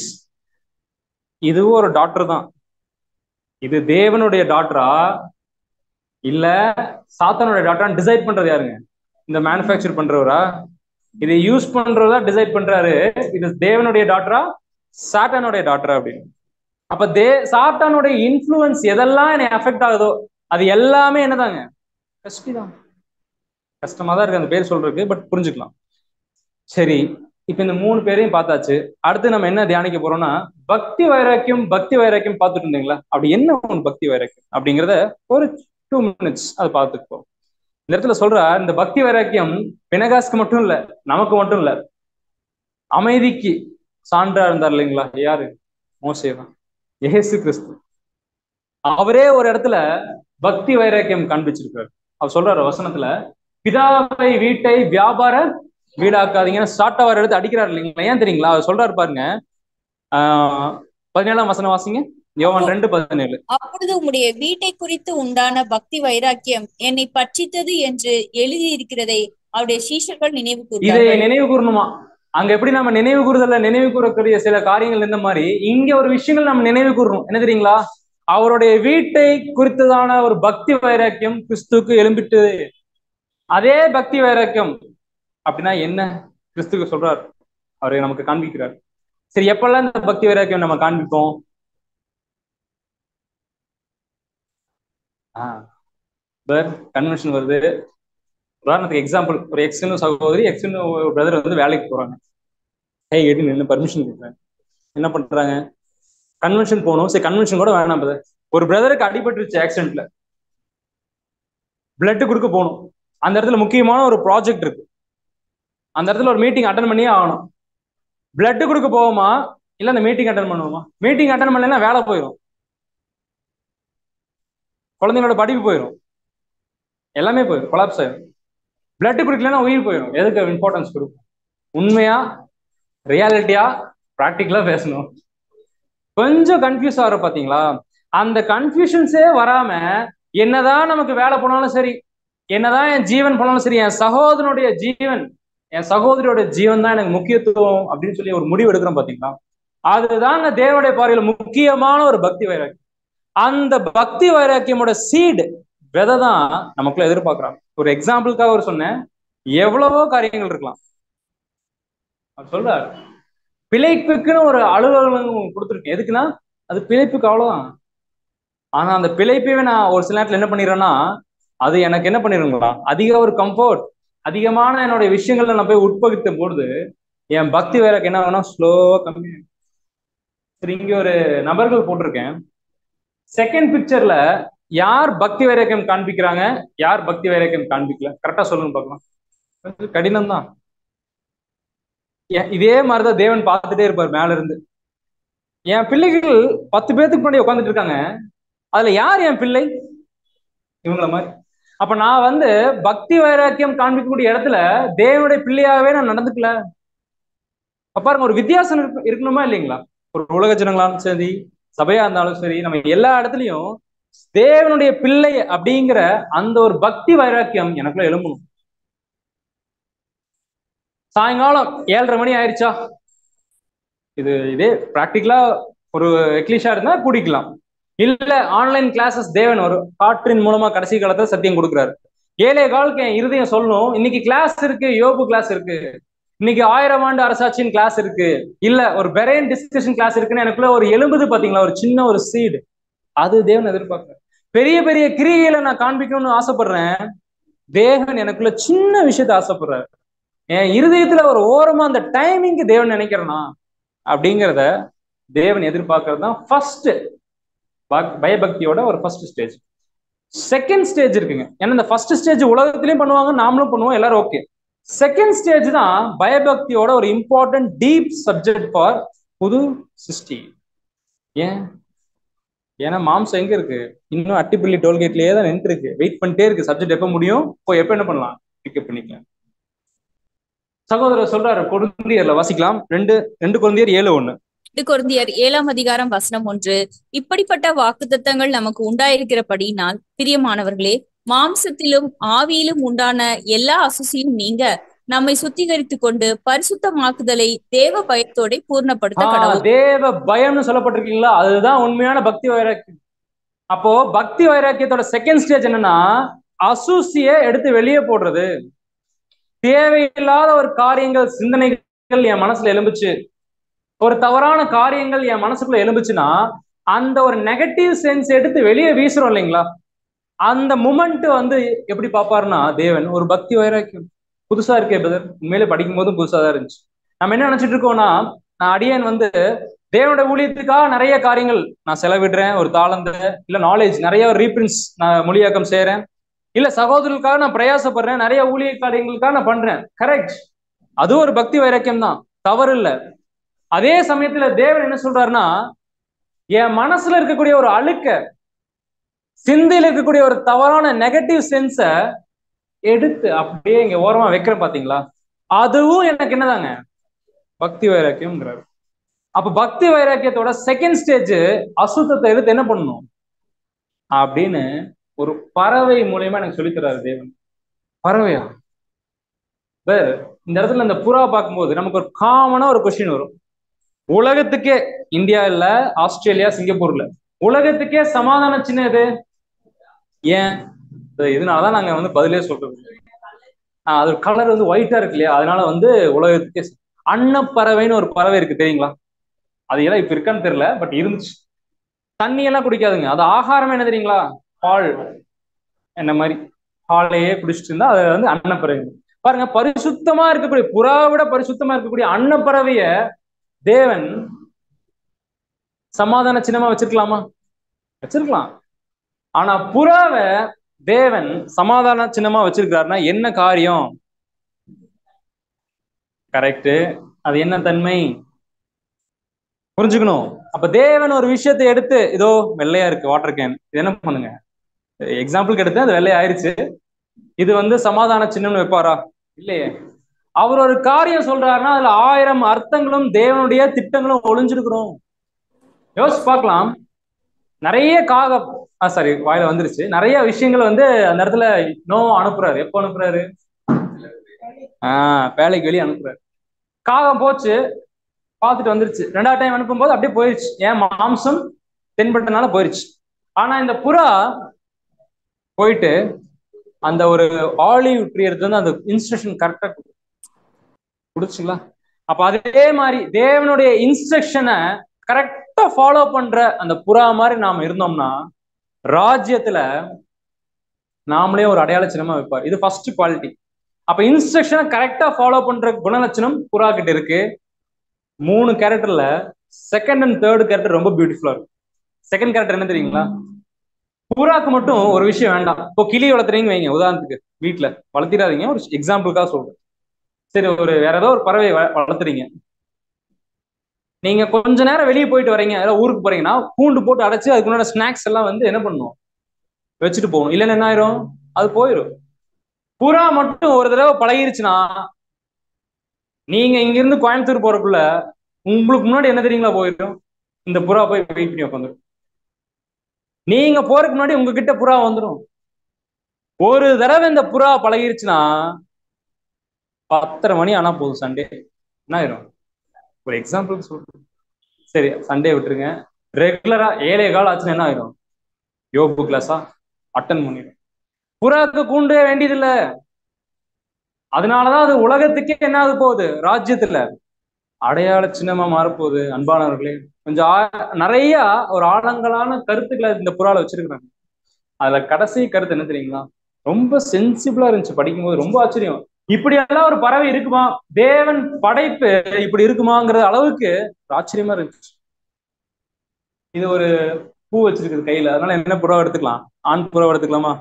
இதுவும் ஒரு டாக்டர் தான். இது தேவனுடைய டாக்டரா இல்ல சாத்தானுடைய டாக்டரா டிசைட் பண்றது யாருங்க? இந்த மேனுஃபேக்சர் பண்றவரா? இதை யூஸ் பண்றதா டிசைட் பண்றாரு, இது தேவனுடைய டாக்டரா சாத்தானுடைய டாக்டரா அப்படின்னு. அப்ப சாத்தானுடைய இன்ஃப்ளூயன்ஸ் எதெல்லாம் என்னை அஃபெக்ட் ஆகுதோ அது எல்லாமே என்னதாங்க, கஷ்டம். கஷ்டமா தான் இருக்கு அந்த பேர் சொல்றதுக்கு, பட் புரிஞ்சுக்கலாம். சரி, இப்ப இந்த 3 பேரையும் பார்த்தாச்சு. அடுத்து நம்ம என்ன தியானிக்க போறோம்னா பக்தி வைராக்கியம் பார்த்துட்டு இருந்தீங்களா, அப்படி என்ன ஒன்று பக்தி வைராக்கியம் அப்படிங்கிறத ஒரு 2 minutes அதை பார்த்துப்போம். இந்த இடத்துல சொல்ற இந்த பக்தி வைராக்கியம் பினகாஸ்க்கு மட்டும் இல்ல, நமக்கு மட்டும் இல்ல, அமைதிக்கு சான்றா இருந்தார் இல்லைங்களா, யாரு? மோசே தான், இயேசு கிறிஸ்து. அவரே ஒரு இடத்துல பக்தி வைராக்கியம் காண்பிச்சிருக்காரு. அவர் சொல்றாரு வசனத்துல, பிதாவை வீட்டை வியாபார வீடாக்காதீங்கன்னு ஸ்டார்ட் அவர் எடுத்து அடிக்கிறாரு இல்லைங்களா. ஏன் தெரியுங்களா? அவர் சொல்றாரு பாருங்க, 17ஆம் வசனம் வாசிங்க, யோவான் 2:17. அப்பொழுது உம்முடைய வீட்டை குறித்து உண்டான பக்தி வைராக்கியம் என்னை பட்சித்தது என்று எழுதி இருக்கிறதை அவருடைய சீஷர்கள் நினைவு கூர்ந்தார்கள். இதை நினைவு கூறணுமா? அங்க எப்படி நம்ம நினைவு கூறுதல்ல நினைவு கூறக்கூடிய சில காரியங்கள் இந்த மாதிரி இங்க ஒரு விஷயங்கள் நம்ம நினைவு கூறணும். என்ன தெரியுங்களா? அவருடைய வீட்டை குறித்ததான ஒரு பக்தி வைராக்கியம் கிறிஸ்துக்கு எழும்பிட்டு. அதே பக்தி வைராக்கியம் அப்படின்னா என்ன கிறிஸ்துக்கு சொல்றார், அவரை நமக்கு காண்பிக்கிறார். சரி, எப்பெல்லாம் இந்த பக்தி வைராக்கியம் நம்ம காண்பிப்போம்? கன்வென்ஷன் வருது. உதாரணத்துக்கு எக்ஸாம்பிள், ஒரு எக்ஸ்னு சகோதரி எக்ஸ்னு பிரதர் வந்து வேலைக்கு போறாங்க. கேட்டு நின்று பர்மிஷன் கேட்குறாங்க. என்ன பண்றாங்க? கன்வென்ஷன் போகணும். சரி, கன்வென்ஷன் கூட வேணாம் பிரதர், ஒரு பிரதருக்கு அடிபட்டுருச்சு ஆக்சிடென்ட்ல, பிளட் கொடுக்க போகணும். அந்த இடத்துல முக்கியமான ஒரு ப்ராஜெக்ட் இருக்கு, அந்த இடத்துல ஒரு மீட்டிங் அட்டன் பண்ணியே ஆகணும். பிளட் கொடுக்க போவோமா இல்ல அந்த மீட்டிங் அட்டன் பண்ணுவோமா? மீட்டிங் அட்டன் பண்ணலைன்னா வேலை போயிடும், குழந்தைங்களோட படிப்பு போயிடும், எல்லாமே போயிடும், கொலாப்ஸ் ஆயிடும். பிளட் குடிக்கலன்னா உயிர் போயிடும். எதுக்கு இம்பார்ட்டன்ஸ் கொடுக்கும்? உண்மையா, ரியாலிட்டியா, ப்ராக்டிக்கலா பேசணும். கொஞ்சம் கன்ஃபியூஸ் ஆகிற பாத்தீங்களா? அந்த கன்ஃபியூஷன்ஸே வராம என்னதான் நமக்கு வேலை போனாலும் சரி, என்னதான் என் ஜீவன் போனாலும் சரி, என் சகோதரனுடைய ஜீவன், என் சகோதரியோட ஜீவன் தான் எனக்கு முக்கியத்துவம் அப்படின்னு சொல்லி ஒரு முடிவு எடுக்கிறோம் பாத்தீங்களா? அதுதாங்க தேவனுடைய பார்வையில முக்கியமான ஒரு பக்தி வைராக்கியம். அந்த பக்தி வைராக்கியமோட சீடு விதை தான் நமக்குள்ள எதிர்பார்க்கிறாங்க. ஒரு எக்ஸாம்பிளுக்காக ஒரு சொன்னேன், எவ்வளவோ காரியங்கள் இருக்கலாம். சொல்றாரு பிழைப்புக்குன்னு ஒரு அலுவலகம் கொடுத்துருக்கேன். எதுக்குன்னா அது பிழைப்புக்கு, அவ்வளவுதான். ஆனா அந்த பிழைப்பையே நான் ஒரு சில நேரத்துல என்ன பண்ணிடுறேன்னா, அது எனக்கு என்ன பண்ணிருங்களா, அதிக ஒரு கம்ஃபர்ட், அதிகமான என்னுடைய விஷயங்கள்ல நான் போய் உட்பகுத்தும் பொழுது என் பக்தி வைராக்கியம் என்ன ஆகும்னா ஸ்லோவா கம்மி. சரி, இங்க ஒரு நபர்கள் போட்டிருக்கேன். செகண்ட் பிக்சர்ல யார் பக்தி வைராக்கியம் காண்பிக்கிறாங்க, யார் பக்தி வைராக்கியம் காண்பிக்கல, கரெக்டா சொல்லுங்க பார்க்கலாம். கடினம் தான். இதே மாதிரிதான் தேவன் பார்த்துட்டே இருப்பார் மேல இருந்து. என் பிள்ளைகள் 10 பேத்துக்கு முன்னாடி உட்காந்துட்டு இருக்காங்க, அதுல யார் என் பிள்ளை? இவங்கள மாதிரி. அப்ப நான் வந்து பக்தி வைராக்கியம் காண்பிக்கக்கூடிய இடத்துல தேவனுடைய பிள்ளையாவே நான் நடந்துக்கல. பாருங்க, ஒரு வித்தியாசம் இருக்கணுமா இல்லைங்களா? ஒரு உலக ஜனங்களாலும் சரி, சபையா இருந்தாலும் சரி, நம்ம எல்லா இடத்துலயும் தேவனுடைய பிள்ளை அப்படிங்கிற அந்த ஒரு பக்தி வைராக்கியம் எனக்குள்ள எழும்பணும். சாயங்காலம் 7:30 மணி ஆயிடுச்சா, இதே பிராக்டிக்கலா ஒரு எக்லிஷா இருந்தா கூடிக்கலாம். இல்ல ஆன்லைன் கிளாஸஸ் தேவன் ஒரு காற்றின் மூலமா கடைசி காலத்துல சத்தியம் கொடுக்குறாரு. 7:15 என் இருதயம் சொல்லணும், இன்னைக்கு கிளாஸ் இருக்கு, யோபு கிளாஸ் இருக்கு, இன்னைக்கு 1000 ஆண்டு அரசாட்சியின் கிளாஸ் இருக்கு, இல்ல ஒரு பெரைன் டிஸ்கஷன் கிளாஸ் இருக்குன்னு எனக்குள்ள ஒரு எழும்புது பாத்தீங்களா, ஒரு சின்ன ஒரு சீடு. அது தேவன் எதிர்பார்க்கிறேன். பெரிய பெரிய கிரியைகளை நான் காண்பிக்கணும்னு ஆசைப்படுறேன், தேவன் எனக்குள்ள சின்ன விஷயத்த ஆசைப்படுறாரு. என் இருதயத்துல ஒரு ஓரமா அந்த டைமிங்க்கு தேவன் நினைக்கிறேனா அப்படிங்கிறத தேவன் எதிர்பார்க்கறது தான் ஃபர்ஸ்ட் பயபக்தியோட ஒரு ஃபர்ஸ்ட் ஸ்டேஜ். செகண்ட் ஸ்டேஜ் இருக்குங்க. ஏன்னா இந்த ஃபர்ஸ்ட் ஸ்டேஜ் உலகத்திலையும் பண்ணுவாங்க, நாமளும் பண்ணுவோம், எல்லாரும் ஓகே. செகண்ட் ஸ்டேஜ் தான் பயபக்தியோட ஒரு இம்பார்ட்டன்ட் டீப் சப்ஜெக்ட் ஃபார் புது சிருஷ்டி. ஏன்னா மாம்சம் எங்க இருக்கு? இன்னும் அட்டிப்பள்ளி டோல்கேட்லயே தான் நின்று இருக்கு, வெயிட் பண்ணிட்டே இருக்கு. சப்ஜெக்ட் எப்ப முடியும், இப்போ எப்ப என்ன பண்ணலாம், பிக்கப் பண்ணிக்கலாம். சகோதரர் சொல்றாரு, கொரிந்தியர்ல வாசிக்கலாம், 2 கொரிந்தியர் 7:1. கொரிந்தியர் 7:1. இப்படிப்பட்ட வாக்குத்தத்தங்கள் நமக்கு உண்டாயிருக்கிறபடினால் பிரியமானவர்களே, மாம்சத்திலும் ஆவியிலும் உண்டான எல்லா அசுசியும் நீங்க நம்மை சுத்திகரித்துக் கொண்டு பரிசுத்தமாக்குதலை தேவ பயத்தோட பூர்ணப்படுத்த கடவுள். தேவ பயம்னு சொல்லப்பட்டிருக்கீங்களா, அதுதான் உண்மையான பக்தி வைராக்கியம். அப்போ பக்தி வைராக்கியத்தோட செகண்ட் ஸ்டேஜ் என்னன்னா, அசூசிய எடுத்து வெளியே போடுறது. தேவையில்லாத ஒரு காரியங்கள், சிந்தனைகள் என் மனசுல எழும்புச்சு, ஒரு தவறான காரியங்கள் என் மனசுக்குள்ள எழும்புச்சுன்னா அந்த ஒரு நெகட்டிவ் சென்ஸ் எடுத்து வெளியே வீசுறோம் இல்லைங்களா, அந்த மூமெண்ட் வந்து எப்படி பாப்பாருன்னா தேவன் ஒரு பக்தி வைராக்கியம். புதுசா இருக்கே பிரதர், உண்மையிலே படிக்கும் போதும் புதுசா தான் இருந்துச்சு. நம்ம என்ன நினைச்சிட்டு இருக்கோம்னா, நான் அடியேன் வந்து தேவனுடைய ஊழியத்துக்காக நிறைய காரியங்கள் நான் செலவிடுறேன், ஒரு தாளந்த இல்ல நாலேஜ் நிறைய ரீபிரின்ஸ் நான் மொழியாக்கம் செய்யறேன், இல்ல சகோதரர்களுக்காக நான் பிரயாசப்படுறேன், நிறைய ஊழிய காரியங்களுக்காக நான் பண்றேன். கரெக்ட், அது ஒரு பக்தி வைராக்கியம் தான், தவறு இல்லை. அதே சமயத்துல தேவன் என்ன சொல்றாருன்னா, என் மனசுல இருக்கக்கூடிய ஒரு அழுக்க, சிந்தையில இருக்கக்கூடிய ஒரு தவறான நெகட்டிவ் சென்ஸ எடுத்து அப்படியே இங்க ஓரமா வைக்கிறேன் பாத்தீங்களா, அதுவும் எனக்கு என்னதாங்க பக்தி வைராக்கியம்ங்கிறாரு. அப்ப பக்தி வைராக்கியத்தோட செகண்ட் ஸ்டேஜ் அசுத்தத்தை எடுத்து என்ன பண்ணணும் அப்படின்னு ஒரு பறவை மூலியமா எனக்கு சொல்லித்தராரு தேவன். பறவையா? வேற இந்த இடத்துல இந்த புறா பார்க்கும்போது நமக்கு ஒரு காமனா ஒரு கொஸ்டின் வரும். உலகத்துக்கே, இந்தியா இல்ல, ஆஸ்திரேலியா, சிங்கப்பூர்ல, உலகத்துக்கே சமாதான சின்னம் எது? ஏன்? இதனாலதான் நாங்க வந்து பதிலே சொல்றது. அது கலர் வந்து ஒயிட்டா இருக்கு இல்லையா, அதனால வந்து உலகத்துக்கே. அன்னப்பறவைன்னு ஒரு பறவை இருக்கு, தெரியுங்களா? அது எல்லாம் இப்ப இருக்கான்னு தெரியல, பட் இருந்துச்சு. தண்ணி எல்லாம் குடிக்காதுங்க, அது ஆகாரம் என்ன தெரியுங்களா? பால். என்ன மாதிரி பாலையே குடிச்சிட்டு இருந்தா அது வந்து அன்னப்பறவை. பாருங்க, பரிசுத்தமா இருக்கக்கூடிய, புறாவிட பரிசுத்தமா இருக்கக்கூடிய அன்னப்பறவைய தேவன் சமாதான சின்னமா வச்சிருக்கலாமா? வச்சிருக்கலாம். ஆனா புறாவை தேவன் சமாதான சின்னமா வச்சிருக்காருன்னா என்ன காரியம்? கரெக்ட். அது என்ன தன்மை புரிஞ்சுக்கணும். அப்ப தேவன் ஒரு விஷயத்தை எடுத்து, இதோ வெள்ளையா இருக்கு வாட்டர் கேன், இது என்ன பண்ணுங்க, எக்ஸாம்பிளுக்கு எடுத்து அது வெள்ளையா ஆயிருச்சு, இது வந்து சமாதான சின்னம்னு வைப்பாரா? இல்லையே. அவர் ஒரு காரியம் சொல்றாருன்னா அதுல 1000 அர்த்தங்களும் தேவனுடைய திட்டங்களும் ஒளிஞ்சிருக்கிறோம். யோசிச்சு பார்க்கலாம். நிறைய சாரி வாயில வந்துருச்சு. நிறைய விஷயங்கள் வந்து அந்த இடத்துல அனுப்புறாரு. எப்போ அனுப்புறாரு? வேலைக்கு வெளியே அனுப்புறாரு. காகம் போச்சு, பார்த்துட்டு வந்துருச்சு. 2வது டைம் அனுப்பும்போது அப்படியே போயிருச்சு, ஏன்? மாம்சம் தென்பட்டனால போயிருச்சு. ஆனா இந்த புறா போயிட்டு அந்த ஒரு ஆலிவ் ட்ரீ எடுத்து வந்து அந்த இன்ஸ்ட்ரக்ஷன் கரெக்டா குடிச்சுங்களா? அப்ப அதே மாதிரி தேவனுடைய இன்ஸ்ட்ரக்ஷனை கரெக்டா ஃபாலோ பண்ற அந்த புறா மாதிரி நாம இருந்தோம்னா ராஜ்யத்துல நாமளே ஒரு அடையாள சின்னமா வைப்பார். இது ஃபர்ஸ்ட் குவாலிட்டி. அப்ப இன்ஸ்ட்ரக்ஷனை கரெக்டா ஃபாலோ பண்ற குணலட்சணம் புறா கிட்ட இருக்கு. 3 கேரக்டர்ல செகண்ட் அண்ட் தேர்ட் கேரக்டர் ரொம்ப பியூட்டிஃபுல்லா இருக்கும். செகண்ட் கேரக்டர் என்ன தெரியுங்களா? புறாக்கு மட்டும் ஒரு விஷயம் வேண்டாம். இப்போ கிளி வளர்த்துறீங்க வைங்க, உதாரணத்துக்கு வீட்டுல வளர்த்திடாதீங்க, ஒரு எக்ஸாம்பிளுக்காக சொல்றேன். சரி, ஒரு வேற ஏதோ ஒரு பறவை வளர்த்துறீங்க. நீங்க கொஞ்ச நேரம் வெளியே போயிட்டு வரீங்க, ஏதாவது ஊருக்கு போறீங்கன்னா கூண்டு போட்டு அடைச்சு அதுக்குள்ள ஸ்நாக்ஸ் எல்லாம் வந்து என்ன பண்ணணும், வச்சுட்டு போகணும். இல்லைன்னா என்ன ஆயிரும், அது போயிடும். புறா மட்டும் ஒரு தடவை பழகிருச்சுன்னா, நீங்க இங்க இருந்து கோயம்புத்தூர் போறதுக்குள்ள உங்களுக்கு முன்னாடி என்ன தெரியுங்களா போயிடும், இந்த புறா போய் வெயிட் பண்ணி உட்காந்துரும். நீங்க போறதுக்கு முன்னாடி உங்ககிட்ட புறா வந்துடும். ஒரு தடவை இந்த புறா பழகிருச்சுன்னா 10:30 மணி ஆனா போதும், சண்டே என்ன ஆயிரும். ஒரு எக்ஸாம்பிள் சொல்றேன். சரி, சண்டே விட்டுருங்க. ரெகுலரா 7:15 ஆச்சுன்னா என்ன ஆயிரும், யோபு கிளாஸா அட்டன் பண்ணிடும். புறாக்கு கூண்டே வேண்டியதில்லை. அதனாலதான் அது உலகத்துக்கே என்ன ஆக போகுது, ராஜ்யத்துல அடையாள சின்னமா மாறப்போகுது. அன்பானவர்களே, கொஞ்சம் நிறைய ஒரு ஆழங்களான கருத்துக்களை இந்த புறால வச்சிருக்கிறாங்க. அதுல கடைசி கருத்து என்ன தெரியுங்களா? ரொம்ப சென்சிபிளா இருந்துச்சு, படிக்கும்போது ரொம்ப ஆச்சரியம். இப்படி எல்லாம் ஒரு பறவை இருக்குமா, தேவன் படைப்பு இப்படி இருக்குமாங்கிற அளவுக்கு ஆச்சரியமா இருந்துச்சு. இது ஒரு பூ வச்சிருக்குது கையில, அதனால என்ன புறாவை எடுத்துக்கலாம், ஆண் புறாவை எடுத்துக்கலாமா?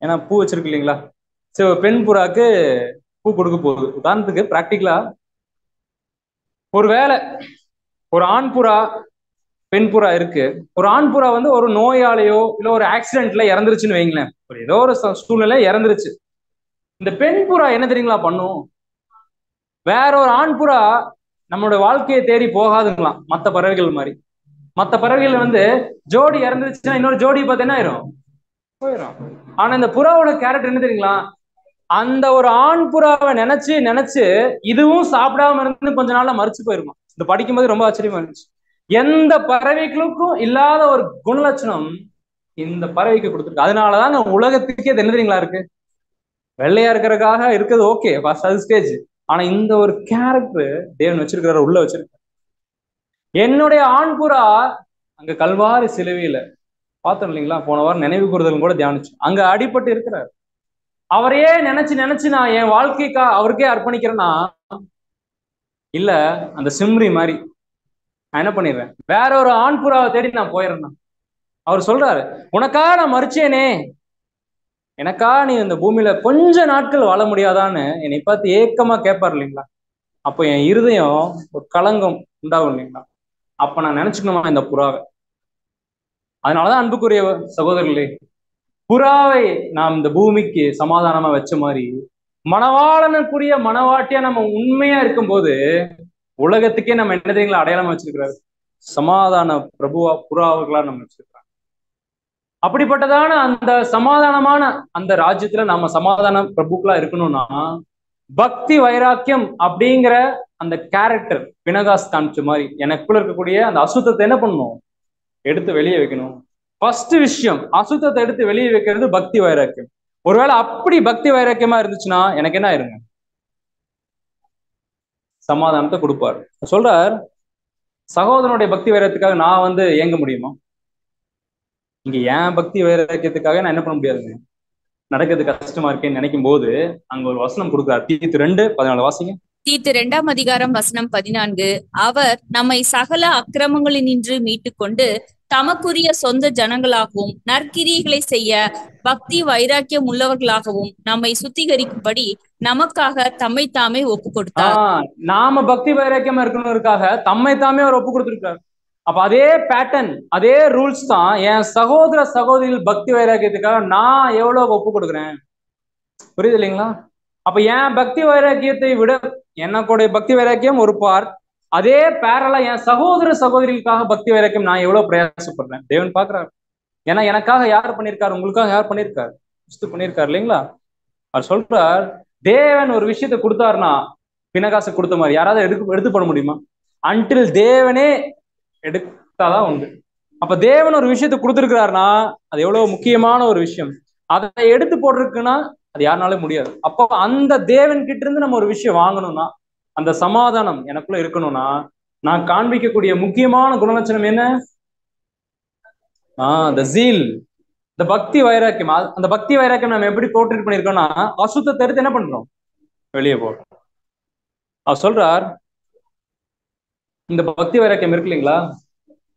ஏன்னா பூ வச்சிருக்கு இல்லைங்களா? சரி, ஒரு பெண் புறாக்கு பூ கொடுக்க போகுது. உதாரணத்துக்கு பிராக்டிக்கலா, ஒரு வேலை ஒரு ஆண் புறா பெண் புறா இருக்கு. ஒரு ஆண் புறா வந்து ஒரு நோயாலேயோ இல்ல ஒரு ஆக்சிடென்ட்ல இறந்துருச்சுன்னு வைங்களேன், ஒரு ஏதோ ஒரு சூழ்நிலை இறந்துருச்சு. இந்த பெண் புறா என்ன தெரியுங்களா பண்ணும்? வேற ஒரு ஆண் புறா நம்மளோட வாழ்க்கையை தேடி போகாதுங்களாம், மற்ற பறவைகள் மாதிரி. மற்ற பறவைகள் வந்து ஜோடி இறந்துருச்சுன்னா இன்னொரு ஜோடி பார்த்து என்ன ஆயிரும், போயிடும். ஆனா இந்த புறாவோட கேரக்டர் என்ன தெரியுங்களா? அந்த ஒரு ஆண் புறாவை நினைச்சு நினைச்சு இதுவும் சாப்பிடாம இருந்து கொஞ்ச நாள்ல மறிச்சு போயிருமா. இந்த படிக்கும்போது ரொம்ப ஆச்சரியமா இருந்துச்சு. எந்த பறவைகளுக்கும் இல்லாத ஒரு குணலட்சணம் இந்த பறவைக்கு கொடுத்துருக்கு. அதனாலதான் உலகத்துக்கே என்ன தெரியுங்களா இருக்கு, வெள்ளையா இருக்கிறதுக்காக இருக்கிறது ஓகே, ஃபர்ஸ்ட் ஸ்டேஜ். ஆனா இந்த ஒரு கேரக்டர் தேவன் வச்சிருக்கிறாரு, உள்ள வச்சிருக்காரு. என்னுடைய ஆண் புறா அங்க கல்வாரி சிலுவையில பார்த்தோம் இல்லைங்களா, போன வாரம் நினைவு கூறுதல் கூட தியானிச்சு, அங்க அடிபட்டு இருக்கிறார். அவரையே நினைச்சு நினைச்சு நான் என் வாழ்க்கைக்கா அவருக்கே அர்ப்பணிக்கிறேன்னா இல்ல, அந்த சிம்ரி மாதிரி நான் என்ன பண்ணிடுறேன், வேற ஒரு ஆண் புறாவை தேடி நான் போயிடுறேன். அவர் சொல்றாரு, உனக்கா நான் மறிச்சேனே, எனக்கா நீ இந்த பூமியில கொஞ்ச நாட்கள் வாழ முடியாதான்னு என்னை பார்த்து ஏக்கமா கேட்பார் இல்லைங்களா? அப்போ என் இருதயம் ஒரு களங்கம் உண்டாகும் இல்லைங்களா? அப்ப நான் நினைச்சுக்கணுமா இந்த புறாவை? அதனாலதான் அன்புக்குரிய சகோதரர்களே, புறாவை நாம் இந்த பூமிக்கு சமாதானமா வச்ச மாதிரி மணவாளனுக்குரிய மணவாட்டியா நம்ம உண்மையா இருக்கும்போது உலகத்துக்கே நம்ம என்ன தெரியுங்களா அடையாளமா வச்சிருக்கிறாரு, சமாதான பிரபுவா புறாவுகளா நம்ம வச்சிருக்கிறோம். அப்படிப்பட்டதான அந்த சமாதானமான அந்த ராஜ்யத்துல நம்ம சமாதான பிரபுக்களா இருக்கணும்னா பக்தி வைராக்கியம் அப்படிங்கிற அந்த கேரக்டர் பினகாஸ் காமிச்ச மாதிரி எனக்குள்ள இருக்கக்கூடிய அந்த அசுத்தத்தை என்ன பண்ணணும், எடுத்து வெளியே வைக்கணும். ஃபர்ஸ்ட் விஷயம், அசுத்தத்தை எடுத்து வெளியே வைக்கிறது பக்தி வைராக்கியம். ஒருவேளை அப்படி பக்தி வைராக்கியமா இருந்துச்சுன்னா எனக்கு என்ன ஆயிருங்க, சமாதானத்தை கொடுப்பார். சொல்றார், சகோதரனுடைய பக்தி வைராக்கியத்துக்காக நான் ஏங்க முடியுமா? இங்க ஏன் பக்தி வைராக்கியத்துக்காக நான் என்ன பண்ண முடியாதுங்க, நடக்கிறது கஷ்டமா இருக்கேன்னு நினைக்கும் போது அங்க ஒரு வசனம் கொடுக்குறார். தீத்து 2:14 வாசிங்க. தீத்து 2:14. அவர் நம்மை சகல அக்கிரமங்களினின்று மீட்டுக்கொண்டு தமக்குரிய சொந்த ஜனங்களாகவும் நற்கிரியைகளை செய்ய பக்தி வைராக்கியம் உள்ளவர்களாகவும் நம்மை சுத்திகரிக்கும்படி நமக்காக தம்மை தாமே ஒப்பு கொடுத்தார். நாம பக்தி வைராக்கியமா இருக்கணும்னுக்காக தம்மை தாமே அவர் ஒப்பு கொடுத்திருக்காரு. அப்ப அதே பேட்டர்ன், அதே ரூல்ஸ் தான் என் சகோதர சகோதரிகள் பக்தி வைராக்கியத்துக்காக நான் எவ்வளவு ஒப்பு கொடுக்குறேன். புரியுது இல்லைங்களா? அப்ப என் பக்தி வைராக்கியத்தை விட எனக்குடைய பக்தி வைராக்கியம் ஒரு பார்ட், அதே பேரலா என் சகோதர சகோதரிகளுக்காக பக்தி வைராக்கியம் நான் எவ்வளவு பிரயாசப்படுறேன் தேவன் பாக்குறாரு. ஏன்னா எனக்காக யார் பண்ணியிருக்காரு, உங்களுக்காக யார் பண்ணியிருக்காரு, கிறிஸ்து பண்ணியிருக்காரு இல்லைங்களா? அவர் சொல்றார், தேவன் ஒரு விஷயத்தை கொடுத்தாருன்னா பினகாசு கொடுத்த மாதிரி யாராவது எடுத்து பண்ண முடியுமா? அன்டில் தேவனே எடுத்தாதான் உண்டு. அப்ப தேவன் ஒரு விஷயத்தை கொடுத்துருக்கிறாருன்னா அது எவ்வளவு முக்கியமான ஒரு விஷயம். அதை எடுத்து போட்டிருக்குன்னா அது யாருனாலும் முடியாது. அப்போ அந்த தேவன் கிட்ட இருந்து நம்ம ஒரு விஷயம் வாங்கணும்னா, அந்த சமாதானம் எனக்குள்ள இருக்கணும்னா, நான் காண்பிக்கக்கூடிய முக்கியமான குணலட்சணம் என்ன? the zeal, the பக்தி வைராக்கியம். அந்த பக்தி வைராக்கியம் நம்ம எப்படி போர்ட்ரேட் பண்ணிருக்கோம்னா, அசுத்தத்தை எடுத்து என்ன பண்றோம், வெளியே போடுறோம். அவர் சொல்றார், இந்த பக்தி வைராக்கியம் இருக்கு இல்லைங்களா,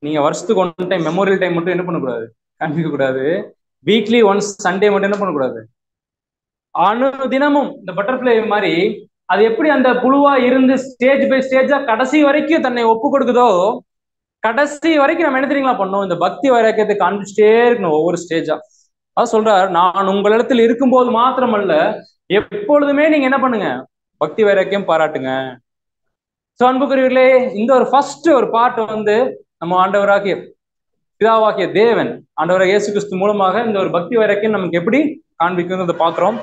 நீங்க வருஷத்துக்கு 1 டைம் மெமோரியல் டைம் மட்டும் என்ன பண்ணக்கூடாது, காண்பிக்க கூடாது. வீக்லி ஒன்ஸ் சண்டே மட்டும் என்ன பண்ணக்கூடாது, தினமும் இந்த பட்டர்ஃபிளை மாதிரி அது எப்படி அந்த புழுவா இருந்து ஸ்டேஜ் பை ஸ்டேஜா கடைசி வரைக்கும் தன்னை ஒப்பு கொடுக்குதோ, கடைசி வரைக்கும் நம்ம என்ன தெரியுங்களா பண்ணோம், இந்த பக்தி வைராக்கியத்தை காண்பிச்சுட்டே இருக்கணும் ஒவ்வொரு ஸ்டேஜா. அது சொல்றாரு, நான் உங்களிடத்தில் இருக்கும்போது மாத்திரமல்ல எப்பொழுதுமே நீங்க என்ன பண்ணுங்க, பக்தி வைராக்கியம் பாராட்டுங்க. சோ அன்புக்குரியவர்களே, இந்த ஒரு ஃபர்ஸ்ட் ஒரு பார்ட் நம்ம ஆண்டவராகிய பிதாவாகிய தேவன் ஆண்டவராகிய இயேசு கிறிஸ்து மூலமாக இந்த ஒரு பக்தி வைராக்கியம் நமக்கு எப்படி காண்பிக்குங்கிறத பாக்குறோம்.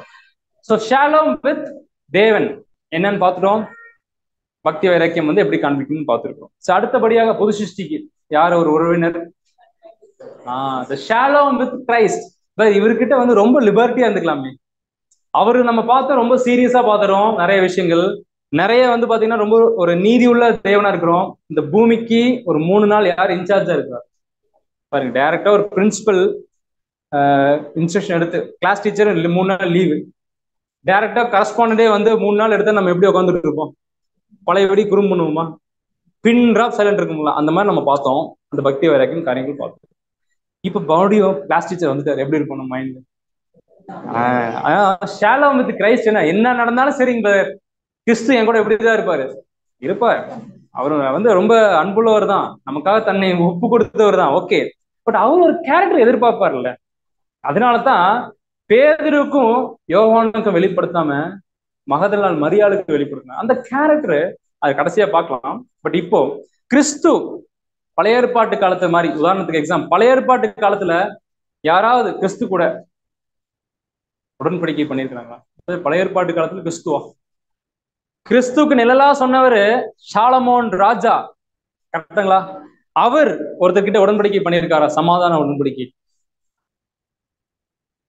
சோ ஷாலோம் வித் தேவன் என்னன்னு பார்த்துட்டோம், பக்தி வைராக்கியம் எப்படி காண்பிக்கும்னு பார்த்துருக்கோம். அடுத்தபடியாக புது சிருஷ்டிக்கு யார் ஒரு உறவினர், ஷாலோம் வித் கிரைஸ்ட். இவர்கிட்ட ரொம்ப லிபர்ட்டியா இருந்துக்கலாமே. அவரு நம்ம பார்த்தா ரொம்ப சீரியஸா பார்த்துறோம், நிறைய விஷயங்கள் நிறைய பாத்தீங்கன்னா ரொம்ப ஒரு நீதி உள்ள தேவனா இருக்கிறோம். இந்த பூமிக்கு ஒரு 3 நாள் யார் இன்சார்ஜா இருக்கிறார் பாருங்க, டைரக்டா ஒரு பிரின்சிபல் இன்ஸ்ட்ரக்ஷன் எடுத்து, கிளாஸ் டீச்சர் 3 நாள் லீவு, டைரக்டா கரஸ்பாண்டே 3 நாள் எடுத்தா நம்ம எப்படி உட்காந்துட்டு இருப்போம், பழையபடி குறும் பண்ணுவோமா, பின் டிராப் சைலண்ட் இருக்குங்களா, அந்த மாதிரி நம்ம பார்த்தோம். அந்த பக்தி வைராக்கியம் காரியங்கள் பார்த்தோம். இப்ப மறுபடியும் கிளாஸ் டீச்சர் வந்துட்டாரு, எப்படி இருக்கும் நம்ம மைண்ட்ல? ஷாலோம் வித் கிரைஸ்ட் என்ன நடந்தாலும் சரி, இந்த கிறிஸ்து என் கூட எப்படிதான் இருப்பார். அவர் ரொம்ப அன்புள்ளவர் தான், நமக்காக தன்னை ஒப்பு கொடுத்தவர் தான், ஓகே. பட் அவர் ஒரு கேரக்டர் எதிர்பார்ப்பார்ல. அதனாலதான் பேதுருக்கும் யோவானுக்கும் வெளிப்படுத்தாம மகதலேனாள் மரியாளுக்கு வெளிப்படுத்தின அந்த கேரக்டர் அது கடைசியா பார்க்கலாம். பட் இப்போ கிறிஸ்து பழைய ஏற்பாட்டு காலத்து மாதிரி, உதாரணத்துக்கு எக்ஸாம், பழைய ஏற்பாட்டு காலத்துல யாராவது கிறிஸ்து கூட உடன்படிக்கை பண்ணியிருக்கிறாங்களா? பழைய ஏற்பாட்டு காலத்துல கிறிஸ்துக்கு நிழலா சொன்னவர் சாலமோன் ராஜா, கரெக்டுங்களா? அவர் ஒருத்தர்கிட்ட உடன்படிக்கை பண்ணியிருக்காரா, சமாதான உடன்படிக்கை?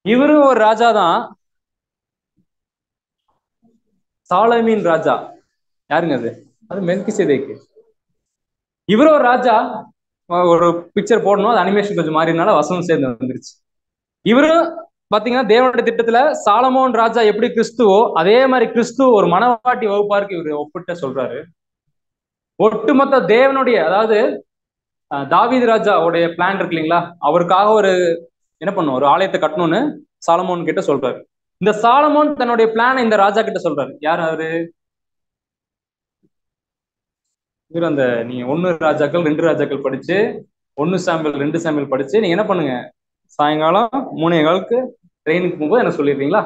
இவரும் ஒரு ராஜா தான், சாலமீன் ராஜா. யாருங்க அது மெல்கிசேதேக்கு. இவரும் ஒரு ராஜா. ஒரு பிக்சர் போடணும், அது அனிமேஷன் கொஞ்சம் மாறினால வசனம் சேர்ந்து வந்துருச்சு. இவரும் பாத்தீங்கன்னா தேவனுடைய திட்டத்துல சாலமோன் ராஜா எப்படி கிறிஸ்துவோ அதே மாதிரி கிறிஸ்து ஒரு மனவாட்டி வகுப்பாருக்கு இவர் ஒப்பிட்ட சொல்றாரு. ஒட்டுமொத்த தேவனுடைய, அதாவது தாவீது ராஜாவுடைய பிளான் இருக்கு இல்லைங்களா, அவருக்காக ஒரு என்ன பண்ணும், ஒரு ஆலயத்தை கட்டணும்னு சாலமோன் கிட்ட சொல்றாரு. இந்த சாலமோன் தன்னுடைய பிளானை இந்த ராஜா கிட்ட சொல்றாரு. யார் அவரு? இவர் அந்த நீங்க 1 ராஜாக்கள் 2 ராஜாக்கள் படிச்சு, 1 சாமுவேல் 2 சாமுவேல் படிச்சு நீங்க என்ன பண்ணுங்க, சாயங்காலம் 3:15 ட்ரெயினுக்கு போகும்போது என்ன சொல்லிடுறீங்களா?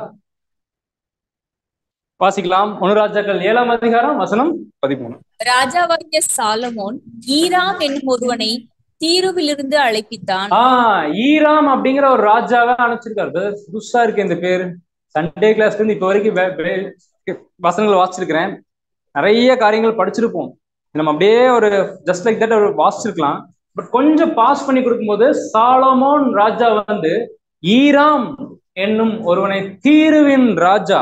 வாசிக்கலாம். 1 ராஜாக்கள் 7ஆம் அதிகாரம் வசனம் 13. ராஜாவாகிய சாலமோன் ஈராம் என்னும் ஒருவனை தீருவிலிருந்து அழைப்பித்தான். ஈராம் அப்படிங்கிற ஒரு ராஜாவை அனுப்பிச்சிருக்காரு. புதுசா இருக்கு இந்த பேரு. சண்டே கிளாஸ்ல இருந்து இப்ப வரைக்கும் வசனங்கள் வாசிச்சிருக்கிறேன், நிறைய காரியங்கள் படிச்சிருப்போம். நம்ம அப்படியே ஒரு ஜஸ்ட் லைக் தட் ஒரு வாசிச்சிருக்கலாம். பட் கொஞ்சம் பாஸ் பண்ணி கொடுக்கும்போது சாலமோன் ராஜா வந்து ஈராம் என்னும் ஒருவனை தீருவின் ராஜா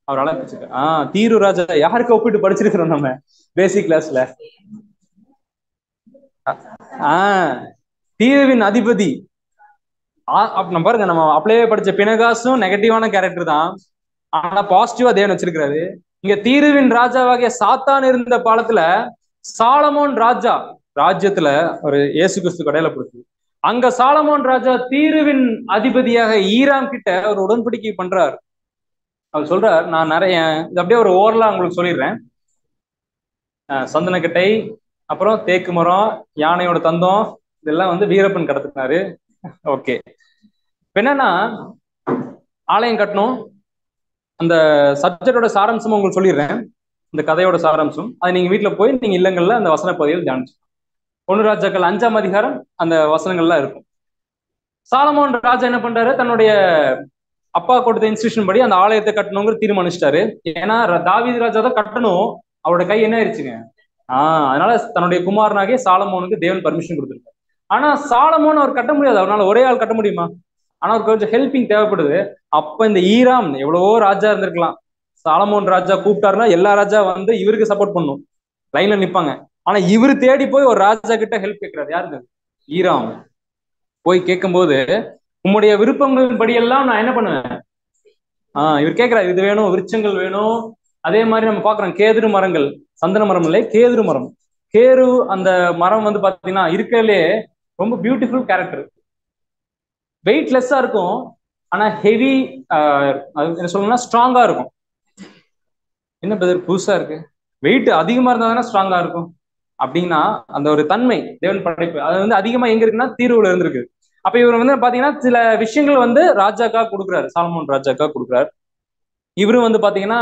அவர் அழைச்சிருக்க. தீரு ராஜா யாருக்கு ஒப்பிட்டு படிச்சிருக்கிறோம் நம்ம பேசிக் கிளாஸ்ல? தீருவின் அதிபதி. நம்ம பாருங்க, நம்ம அப்படியே படிச்ச பினகாசும் நெகட்டிவான கேரக்டர் தான், ஆனா பாசிட்டிவா தேவன் வச்சிருக்கிறாரு. இங்க தீருவின் ராஜாவாகிய சாத்தான் இருந்த காலத்துல சாலமோன் ராஜா ராஜ்யத்துல ஒரு இயேசு கிறிஸ்து கடையில கொடுத்து, அங்க சாலமோன் ராஜா தீருவின் அதிபதியாக ஈராம் கிட்ட ஒரு உடன்படிக்கை பண்றாரு. அவர் சொல்றார், நான் நிறைய இது அப்படியே ஒரு ஓரலா உங்களுக்கு சொல்லிடுறேன். சந்தனக்கட்டை, அப்புறம் தேக்கு மரம், யானையோட தந்தம், இதெல்லாம் வந்து வீரப்பன் கடத்தினாரு. ஓகே, இப்ப என்னன்னா ஆலயம் கட்டணும். அந்த சப்ஜெக்டோட சாராம்சம் உங்களுக்கு சொல்லிடுறேன், இந்த கதையோட சாராம்சம். அது நீங்க வீட்டுல போய் நீங்க இல்லங்கள்ல அந்த வசன பகுதியில் தியானிச்சு 1 ராஜாக்கள் 5ஆம் அதிகாரம் அந்த வசனங்கள்லாம் இருக்கும். சாலமோன் ராஜா என்ன பண்றாரு, தன்னுடைய அப்பா கொடுத்த இன்ஸ்ட்ரக்ஷன் படி அந்த ஆலயத்தை கட்டணுங்கிற தீர்மானிச்சிட்டாரு. ஏன்னா தாவீது ராஜா தான் கட்டணும், அவரோட கை என்ன ஆயிடுச்சுங்க. அதனால தன்னுடைய குமாரனாகிய சாலமோனுக்கு தேவன் பர்மிஷன் கொடுத்துருக்காரு. ஆனா சாலமோன் அவர் கட்ட முடியாது, அவரால் ஒரே ஆள் கட்ட முடியுமா? ஆனா அவருக்கு கொஞ்சம் ஹெல்பிங் தேவைப்படுது. அப்ப இந்த ஈராம் எவ்வளவோ ராஜா இருந்திருக்கலாம், சாலமோன் ராஜா கூப்பிட்டாருன்னா எல்லா ராஜா வந்து இவருக்கு சப்போர்ட் பண்ணும், லைன்ல நிப்பாங்க. ஆனா இவரு தேடி போய் ஒரு ராஜா கிட்ட ஹெல்ப் கேட்கிறாரு. யாருங்க? ஈராம். போய் கேட்கும் போது, உம்முடைய விருப்பங்களின் படியெல்லாம் நான் என்ன பண்ணுவேன். இவர் கேட்கிறாரு, இது வேணும், விருட்சங்கள் வேணும். அதே மாதிரி நம்ம பாக்குறோம் கேதுரு மரங்கள், சந்தன மரம் இல்லை, கேதுரு மரம். கேரு அந்த மரம் வந்து பாத்தீங்கன்னா இருக்கிறதுலே ரொம்ப பியூட்டிஃபுல் கேரக்டர். வெயிட்லெஸ்ஸா இருக்கும், ஆனா ஹெவி என்ன சொல்லணும்னா ஸ்ட்ராங்கா இருக்கும். என்ன பிரதர் புதுசா இருக்கு, வெயிட் அதிகமா இருந்தா ஸ்ட்ராங்கா இருக்கும் அப்படின்னா அந்த ஒரு தன்மை தேவன் படைப்பு அது வந்து அதிகமா எங்க இருக்குன்னா தீர்வுல இருந்திருக்கு. அப்ப இவர் வந்து பாத்தீங்கன்னா சில விஷயங்கள் வந்து ராஜாக்கா கொடுக்குறாரு, சாலமோன் ராஜாக்கா கொடுக்குறாரு. இவரும் வந்து பாத்தீங்கன்னா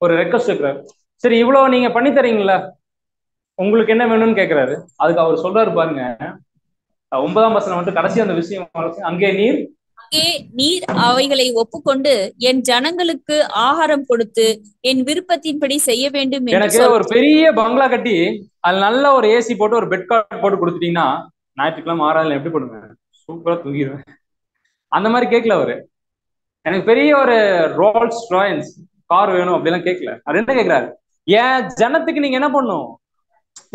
ஒரு ரெக்வஸ்ட் இருக்கிறாரு, சரி இவ்வளவு நீங்க பண்ணி தரீங்களா, உங்களுக்கு என்ன வேணும்னு கேட்கிறாரு. அதுக்கு அவர் சொல்றாரு பாருங்க, 9ஆம் வசனம் வந்து கடைசி அந்த விஷயம், அங்கே நீர் அவைகளை ஒப்புக்கொண்டு என் ஜனங்களுக்கு ஆகாரம் கொடுத்து என் விருப்பத்தின்படி செய்ய வேண்டும். எனக்கு ஒரு பெரிய பங்களா கட்டி அது நல்ல ஒரு ஏசி போட்டு ஒரு பெட் கார்டு போட்டு கொடுத்துட்டீங்கன்னா ஞாயிற்றுக்கிழமை 6 எப்படி போடுவேன், சூப்பரா தூங்கிடுவேன். அந்த மாதிரி கேட்கல அவரு. எனக்கு பெரிய ஒரு ரோல்ஸ் ராயல்ஸ் கார் வேணும் அப்படிலாம் கேட்கல. அவர் என்ன கேட்கிறாரு, ஏன் ஜனத்துக்கு நீங்க என்ன பண்ணும்.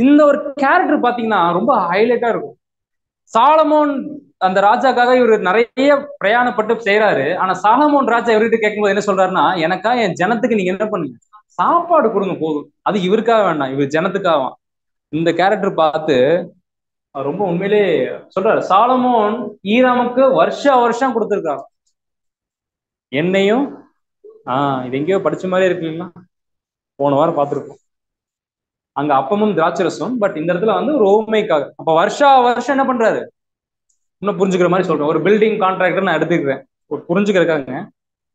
இந்த ஒரு கேரக்டர் பாத்தீங்கன்னா ரொம்ப ஹைலைட்டா இருக்கும். சாலமோன் அந்த ராஜாக்காக இவர் நிறைய பிரயாணப்பட்டு செய்யறாரு. ஆனா சாலமோன் ராஜா இவர்கிட்ட கேட்கும்போது என்ன சொல்றாருன்னா, எனக்கா என் ஜனத்துக்கு நீங்க என்ன பண்ணுங்க, சாப்பாடு கொடுங்க போதும். அது இவருக்காக வேண்டாம், இவர் ஜனத்துக்காக. இந்த கேரக்டர் பார்த்து ரொம்ப உண்மையிலே சொல்றாரு, சாலமோன் ஈராமுக்கு வருஷம் கொடுத்துருக்காங்க என்னையும். இது எங்கேயோ படிச்ச மாதிரி இருக்குங்களா, போன வாரம் பார்த்துருக்கோம். அங்க அப்பமும் திராட்சரசம், பட் இந்த இடத்துல வந்து ஒரு ஓமைக்காக. அப்ப வருஷம் என்ன பண்றாரு, இன்னும் புரிஞ்சுக்கிற மாதிரி சொல்றேன். ஒரு பில்டிங் கான்ட்ராக்டர் நான் எடுத்துக்கிறேன், ஒரு புரிஞ்சுக்கிறதுக்காக.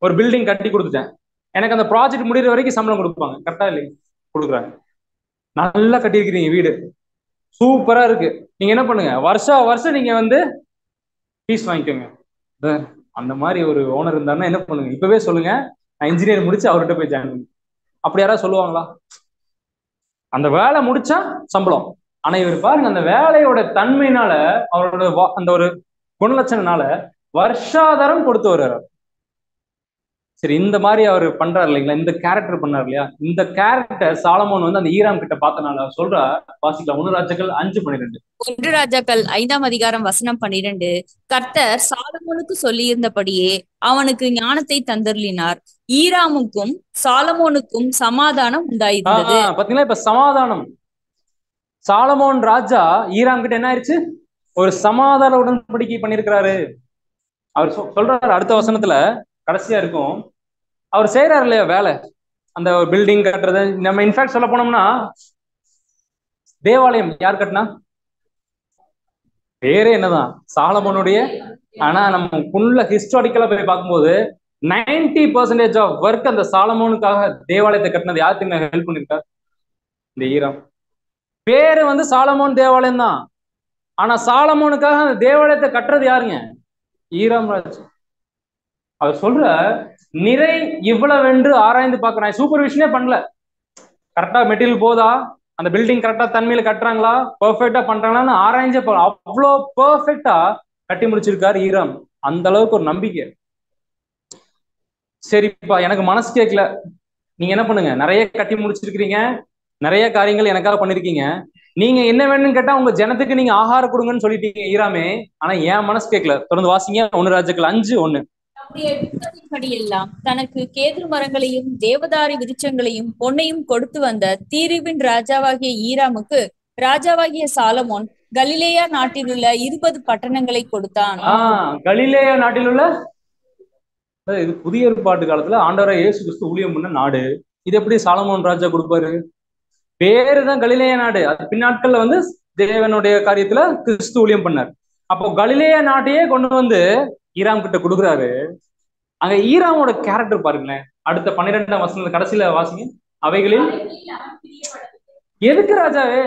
ஒரு பில்டிங் கட்டி கொடுத்துட்டேன், எனக்கு அந்த ப்ராஜெக்ட் முடிகிற வரைக்கும் சம்பளம் கொடுப்பாங்க, கரெக்டா இல்லைங்க? கொடுக்குறாங்க. நல்லா கட்டியிருக்கிறீங்க, வீடு சூப்பரா இருக்கு, நீங்க என்ன பண்ணுங்க, வருஷம் நீங்க வந்து ஃபீஸ் வாங்கிக்கோங்க. அந்த மாதிரி ஒரு ஓனர் இருந்தாருன்னா என்ன பண்ணுங்க, இப்பவே சொல்லுங்க, நான் இன்ஜினியர் முடிச்சு அவர்கிட்ட போய் ஜாயின் பண்ணுங்க. அப்படி யாராவது சொல்லுவாங்களா? அந்த வேலை முடிச்சா சம்பளம். ஆனா இவர் பாருங்க, அந்த வேலையோட தன்மையினால, அவரோட அந்த ஒரு குணலட்சணனால வருஷாதாரம் கொடுத்து வர்றாரு. சரி, இந்த மாதிரி அவர் பண்றாரு இல்லைங்களா, இந்த கேரக்டர் பண்ணார் இல்லையா, இந்த கேரக்டர் சாலமோன் வந்து அந்த ஈராம் கிட்ட பார்த்தனால சொல்ற. வாசிக்கலாம் 1 ராஜாக்கள் 5:12. 1 ராஜாக்கள் 5ஆம் அதிகாரம் வசனம் 12. கர்த்தர் சாலமோனுக்கு சொல்லி இருந்தபடியே அவனுக்கு ஞானத்தை தந்தருளினார், ஈராமுக்கும் சாலமோனுக்கும் சமாதானம் உண்டாயிருந்தது. பாத்தீங்களா, இப்ப சமாதானம். சாலமோன் ராஜா ஈராம் கிட்ட என்ன ஆயிடுச்சு, ஒரு சமாதான உடன்படிக்கை பண்ணிருக்கிறாரு. அவர் சொல்றாரு அடுத்த வசனத்துல, கடைசியா இருக்கும், அவர் செய்யறாரு இல்லையா வேலை, அந்த பில்டிங் கட்டுறது. நம்ம இன்ஃபேக்ட் சொல்ல போனோம்னா தேவாலயம் யார் கட்டினா, பேரே என்னதான் சாலமோனுடைய. ஆனா நம்ம ஃபுல்ல ஹிஸ்டாரிக்கலா போய் பார்க்கும்போது 90% ஆஃப் ஒர்க் அந்த சாலமோனுக்காக தேவாலயத்தை கட்டினது யாருக்கு ஹெல்ப் பண்ணிருக்காரு, இந்த ஈராம். பேரு வந்து சாலமோன் தேவாலயம் தான், ஆனா சாலமோனுக்காக அந்த தேவாலயத்தை கட்டுறது யாருங்க, ஈராம் ராஜ். அவர் சொல்ற நிறை இவ்வளவென்று ஆராய்ந்து பார்க்கிறேன். சூப்பர்விஷனே பண்ணல. கரெக்டா மெட்டீரியல் போதா, அந்த பில்டிங் கரெக்டா தன்மையில கட்டுறாங்களா, பெர்ஃபெக்டா பண்றாங்களான்னு ஆராய்ஞ்ச அவ்வளோ பெர்ஃபெக்டா கட்டி முடிச்சிருக்காரு ஈராம். அந்த அளவுக்கு ஒரு நம்பிக்கை. சரிப்பா, எனக்கு மனசு கேட்கல. நீங்க என்ன பண்ணுங்க, நிறைய கட்டி முடிச்சிருக்கிறீங்க, நிறைய காரியங்கள் எனக்காக பண்ணிருக்கீங்க. நீங்க என்ன வேணும்னு கேட்டா உங்க ஜனத்துக்கு நீங்க ஆகாரம் கொடுங்கன்னு சொல்லிட்டீங்க ஈராமே. ஆனா என் மனசு கேட்கல. தொடர்ந்து வாசிங்க. 1 ராஜாக்கள் 5:1. எல்லாம் தனக்கு கேதுரு மரங்களையும் தேவதாரி விருட்சங்களையும் பொன்னையும் கொடுத்து வந்த தீருவின் ராஜாவாகிய ஈராமுக்கு ராஜாவாகிய சாலமோன் கலிலேயா நாட்டில் உள்ள 20 பட்டணங்களை கொடுத்தான். கலிலேயா நாட்டில் உள்ள, இது புதிய ஏற்பாட்டு காலத்துல ஆண்டவராய் இயேசு கிறிஸ்து ஊழியம் பண்ண நாடு. இது எப்படி சாலமோன் ராஜா கொடுப்பாரு? பேருதான் கலிலேயா நாடு. அது பின்னாட்கள்ல வந்து தேவனுடைய காரியத்துல கிறிஸ்து ஊழியம் பண்ணார். அப்போ கலிலேயா நாட்டையே கொண்டு வந்து ஈராம் கிட்ட கொடுக்குறாரு. அங்க ஈராமோட கேரக்டர் பாருங்களேன். அடுத்த 12ஆம் வசனத்துல கடைசியில வாசிங்க. அவைகளில் எதுக்கு ராஜாவே?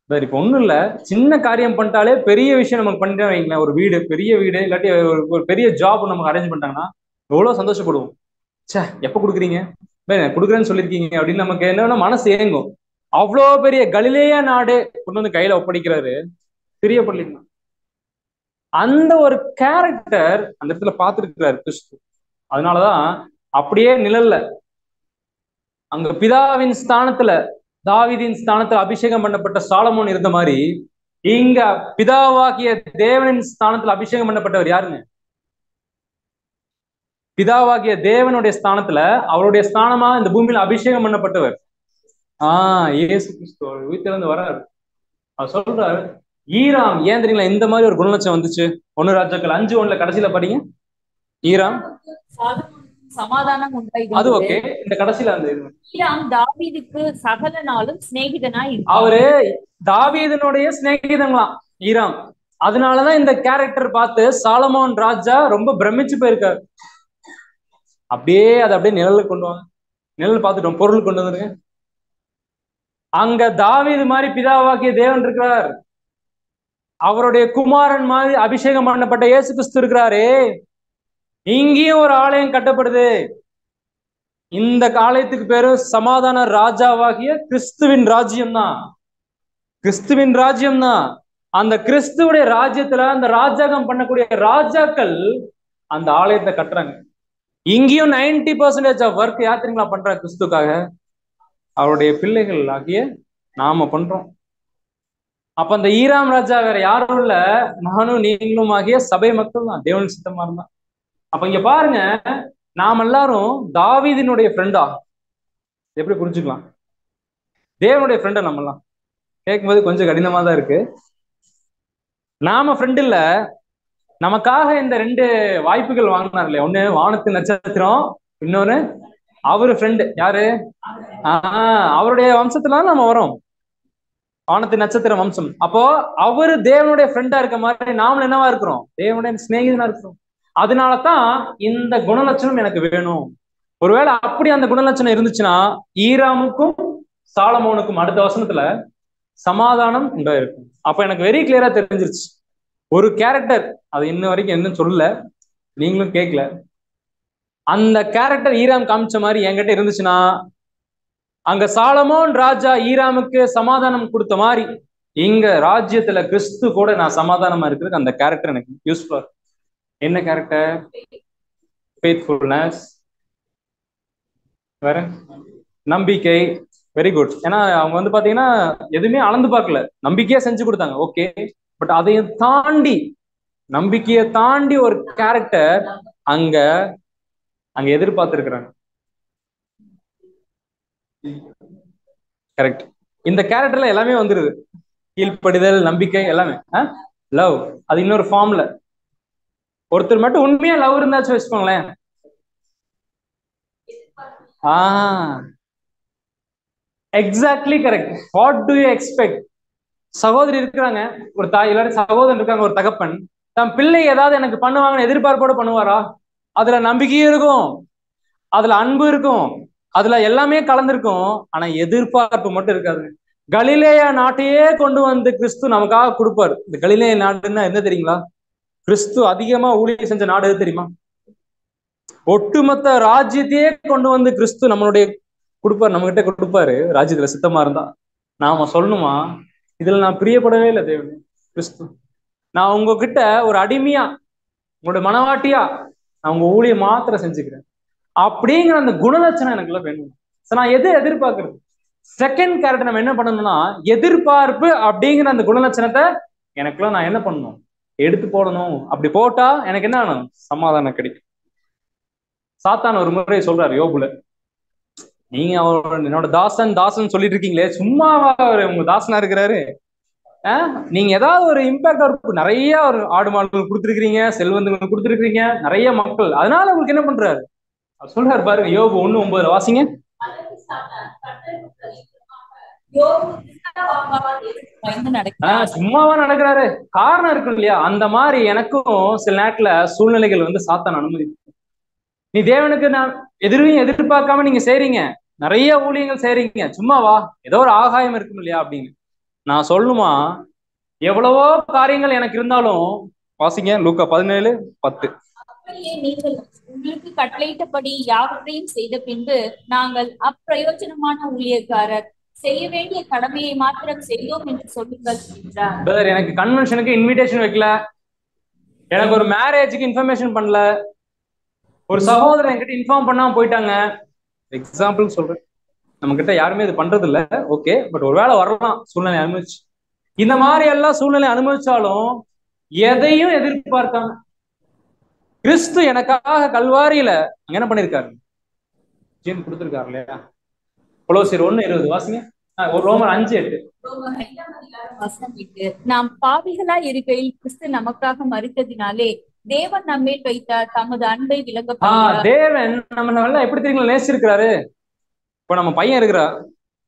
இப்ப ஒண்ணும் இல்ல, சின்ன காரியம் பண்ணிட்டாலே பெரிய விஷயம் நமக்கு பண்ணிட்டே வைங்களேன். ஒரு வீடு, பெரிய வீடு, இல்லாட்டி ஒரு பெரிய ஜாப் நமக்கு அரேஞ்ச் பண்ணிட்டாங்கன்னா எவ்வளவு சந்தோஷப்படுவோம். சே, எப்ப கொடுக்குறீங்க, கொடுக்குறேன்னு சொல்லியிருக்கீங்க அப்படின்னு நமக்கு என்னன்னா மனசு ஏங்கும். அவ்வளோ பெரிய கலிலேயா நாடு கொண்டு வந்து கையில ஒப்படைக்கிறாரு. பெரிய பள்ளிங்க. அந்த ஒரு கேரக்டர் அந்த இடத்துல பார்த்துருக்கிறாரு கிறிஸ்து. அதனாலதான் அப்படியே நிழல்ல அங்க பிதாவின் ஸ்தானத்துல, தாவீதின் ஸ்தானத்துல அபிஷேகம் பண்ணப்பட்ட சாலமோன் இருந்த மாதிரி இங்க பிதாவாகிய தேவனின் ஸ்தானத்துல அபிஷேகம் பண்ணப்பட்டவர் யாருங்க? பிதாவாகிய தேவனுடைய ஸ்தானத்துல, அவருடைய ஸ்தானமா இந்த பூமியில அபிஷேகம் பண்ணப்பட்டவர் இயேசு கிறிஸ்து உயிர்த்தெழுந்து வர்றாரு. அவர் சொல்றாரு ஈராம் ஏன் தெரியுங்களா இந்த மாதிரி ஒரு குணலட்சம் வந்துச்சு? 1 ராஜாக்கள் 5:1 கடைசியில படிங்க. ஈராம் சமாதானம் அது ஓகே. இந்த கடைசியில அந்த ஈராம் தாவீதுக்கு சகல நாளும் சிநேகிதனாய், அவரு தாவீதனுடைய சிநேகிதங்களாம் ஈராம். அதனாலதான் இந்த கேரக்டர் பார்த்து சாலமோன் ராஜா ரொம்ப பிரமிச்சு போயிருக்காரு. அப்படியே அதை அப்படியே நிழல் கொண்டு வாங்க. நிழல் பார்த்துட்டோம், பொருள் கொண்டு வந்துருங்க. அங்க தாவீது மாதிரி பிதாவாகிய தேவன் இருக்கிறார். அவருடைய குமாரன் மாதிரி அபிஷேகம் பண்ணப்பட்ட இயேசு கிறிஸ்து இருக்கிறாரே. இங்கேயும் ஒரு ஆலயம் கட்டப்படுது. இந்த ஆலயத்துக்கு பேரு சமாதான ராஜாவாகிய கிறிஸ்துவின் ராஜ்யம் தான். கிறிஸ்துவின் ராஜ்யம் தான். அந்த கிறிஸ்துவுடைய ராஜ்யத்துல அந்த ராஜாகம் பண்ணக்கூடிய ராஜாக்கள் அந்த ஆலயத்தை கட்டுறாங்க. இங்கேயும் 90% ஆஃப் ஒர்க் யார் தெரியுங்களா பண்றாங்க? கிறிஸ்துக்காக அவருடைய பிள்ளைகள் ஆகிய நாம பண்றோம். அப்ப அந்த ஈராம் ராஜா வேற யாரும் இல்ல, நானும் நீங்களும் ஆகிய சபை மக்கள் தான், தேவன் சித்தமா இருந்தா. அப்ப இங்க பாருங்க, நாம் எல்லாரும் தாவீதினுடைய ஃப்ரெண்டா? எப்படி புரிஞ்சுக்கலாம்? தேவனுடைய ஃப்ரெண்டா நம்ம எல்லாம்? கேட்கும்போது கொஞ்சம் கடினமா தான் இருக்கு. நாம ஃப்ரெண்ட் இல்ல, நமக்காக இந்த 2 வாய்ப்புகள் வாங்கினார் இல்லையா? ஒண்ணு வானத்து நட்சத்திரம், இன்னொன்னு அவரு ஃப்ரெண்டு. யாரு? அவருடைய வம்சத்துல நம்ம வரோம், வானத்து நட்சத்திர வம்சம். அப்போ அவரு தேவனுடைய ஃப்ரெண்டா இருக்க மாதிரி நாமளும் என்னவா இருக்கிறோம்? தேவனுடைய சிநேகிதனா இருக்கிறோம். அதனாலதான் இந்த குணலட்சணம் எனக்கு வேணும். ஒருவேளை அப்படி அந்த குணலட்சணம் இருந்துச்சுன்னா ஈராமுக்கும் சாலமோனுக்கும் அடுத்த வசனத்துல சமாதானம் உண்டாயிருக்கும். அப்ப எனக்கு வெரி கிளியரா தெரிஞ்சிருச்சு ஒரு கேரக்டர். அது இன்ன வரைக்கும் என்ன சொல்லல, நீங்களும் கேட்கல. அந்த கேரக்டர் ஈராம் காமிச்ச மாதிரி என்கிட்ட இருந்துச்சுன்னா, அங்க சாலமோன் ராஜா ஈராமுக்கு சமாதானம் கொடுத்த மாதிரி இங்க ராஜ்யத்துல கிறிஸ்து கூட நான் சமாதானமா இருக்கிறதுக்கு அந்த கேரக்டர் எனக்கு யூஸ்ஃபுல்லா. என்ன கேரக்டர்? ஃபெய்த்ஃபுல்னஸ். வேற நம்பிக்கை. Very good. ஏன்னா அவங்க வந்து பாத்தீங்கன்னா எதுவுமே அளந்து பார்க்கல, நம்பிக்கையா செஞ்சு கொடுத்தாங்க. ஓகே, பட் அதையும் தாண்டி, நம்பிக்கையை தாண்டி ஒரு கேரக்டர் அங்க அங்க எதிர்பார்த்திருக்கிறாங்க. கரெக்ட். இந்த கேரக்டர்ல எல்லாமே வந்துருது. கீழ்ப்படிதல், நம்பிக்கை, எல்லாமே. லவ் அது இன்னொரு ஃபார்ம்ல. ஒருத்தர் மட்டும் உண்மையா லவ் இருந்தாச்சு வச்சுக்கோங்களேன். Exactly correct. What to you expect? சகோதரி இருக்கிறாங்க, ஒரு தாய், எல்லாரும் சகோதரன் இருக்காங்க, ஒரு தகப்பன் தன் பிள்ளை ஏதாவது எனக்கு பண்ணுவாங்கன்னு எதிர்பார்ப்போட பண்ணுவாரா? அதுல நம்பிக்கையும் இருக்கும், அதுல அன்பு இருக்கும், அதுல எல்லாமே கலந்துருக்கும். ஆனா எதிர்பார்ப்பு மட்டும் இருக்காது. கலிலேயா நாட்டையே கொண்டு வந்து கிறிஸ்து நமக்காக கொடுப்பாரு. இந்த கலிலேயா நாடுன்னா என்ன தெரியுங்களா? கிறிஸ்து அதிகமா ஊழியம் செஞ்ச நாடு எது தெரியுமா? ஒட்டுமொத்த ராஜ்யத்தையே கொண்டு வந்து கிறிஸ்து நம்மளுடைய கொடுப்பாரு, நம்ம கிட்ட கொடுப்பாரு ராஜ்யத்துல சித்தமா இருந்தா. நாம சொல்லணுமா, இதுல நான் பிரியப்படவே இல்லை தேவனே கிறிஸ்து, நான் உங்ககிட்ட ஒரு அடிமையா, உங்களுடைய மனவாட்டியா நான் உங்க ஊழிய மாத்திரம் செஞ்சுக்கிறேன் அப்படிங்கிற அந்த குணலட்சணம் எனக்குள்ள வேணும். நான் எது எதிர்பார்க்கறது? செகண்ட் கேரக்டர் நம்ம என்ன பண்ணணும்னா, எதிர்பார்ப்பு அப்படிங்கிற அந்த குணலட்சணத்தை எனக்குள்ள நான் என்ன பண்ணணும், எடுத்து போடணும். அப்படி போட்டா எனக்கு என்ன ஆகணும், சமாதானம் கிடைக்கும். சாத்தான் ஒரு முறை சொல்றாரு யோபுல, நீங்க அவரோட என்னோட தாசன் தாசன் சொல்லிட்டு இருக்கீங்களே, சும்மாவா அவர் உங்க தாசனா இருக்கிறாரு? நீங்க ஏதாவது ஒரு இம்பாக்ட் இருக்கும், நிறைய ஒரு ஆடு மாடுகள் கொடுத்துருக்கீங்க, செல்வந்தங்கள் கொடுத்துருக்கீங்க, நிறைய மக்கள், அதனால உங்களுக்கு என்ன பண்றாரு சொல்றாரு பாருங்க. யோபு 1:9 வாசிங்க. சும்மாவா நடக்கிறாரு, காரணம் இருக்கும் இல்லையா? அந்த மாதிரி எனக்கும் சில நேரத்துல சூழ்நிலைகள் வந்து சாத்தான் அனுமதி. நீ தேவனுக்கு நான் எதிர்பார்க்காம நீங்க செய்றீங்க, நிறைய ஊழியங்கள் செய்றீங்க, சும்மாவா ஏதோ ஒரு ஆகாயம் இருக்கும் இல்லையா அப்படின்னு நான் சொல்லணுமா? எவ்வளவோ காரியங்கள் எனக்கு இருந்தாலும் வாசிங்க லூக்கா 17:10. நீங்கள் உங்களுக்கு கட்டளையிட்டபடி யாவற்றையும் செய்த பின்பு நாங்கள் அப்பிரயோஜனமான ஊழியக்காரர், செய்ய வேண்டிய கடமையை மாத்திரம் செய்தோம் என்று சொல்லுங்கள் என்றார். எனக்கு கன்வென்ஷனுக்கு இன்விடேஷன் வைக்கல, எனக்கு ஒரு மேரேஜுக்கு இன்ஃபர்மேஷன் பண்ணல, ஒரு சகோதரன் என்கிட்ட இன்ஃபார்ம் பண்ணாம போயிட்டாங்க. எக்ஸாம்பிள் சொல்றேன், நம்ம கிட்ட யாருமே இது பண்றது இல்ல, ஓகே, பட் ஒருவேளை வரலாம் சூழ்நிலை அனுமதிச்சு. இந்த மாதிரி எல்லாம் சூழ்நிலை அனுமதிச்சாலும் எதையும் எதிர்பார்க்காம கிறிஸ்து எனக்காக கல்வாரியில அங்க என்ன பண்ணிருக்காரு, ஜீவன் கொடுத்திருக்காரு இல்லையா? கொலோசியர் 1:20 வாசிங்க. ரோமர் 5:8. நாம் பாவிகளா இருக்கையில் கிறிஸ்து நமக்காக மரித்ததினாலே தேவன் நம்மேல் வைத்த தமது அன்பை விளங்க. தேவன் நம்ம நல்லா எப்படி தெரியுங்களா நேசிச்சிருக்கிறாரு? இப்ப நம்ம பையன் இருக்கிறா,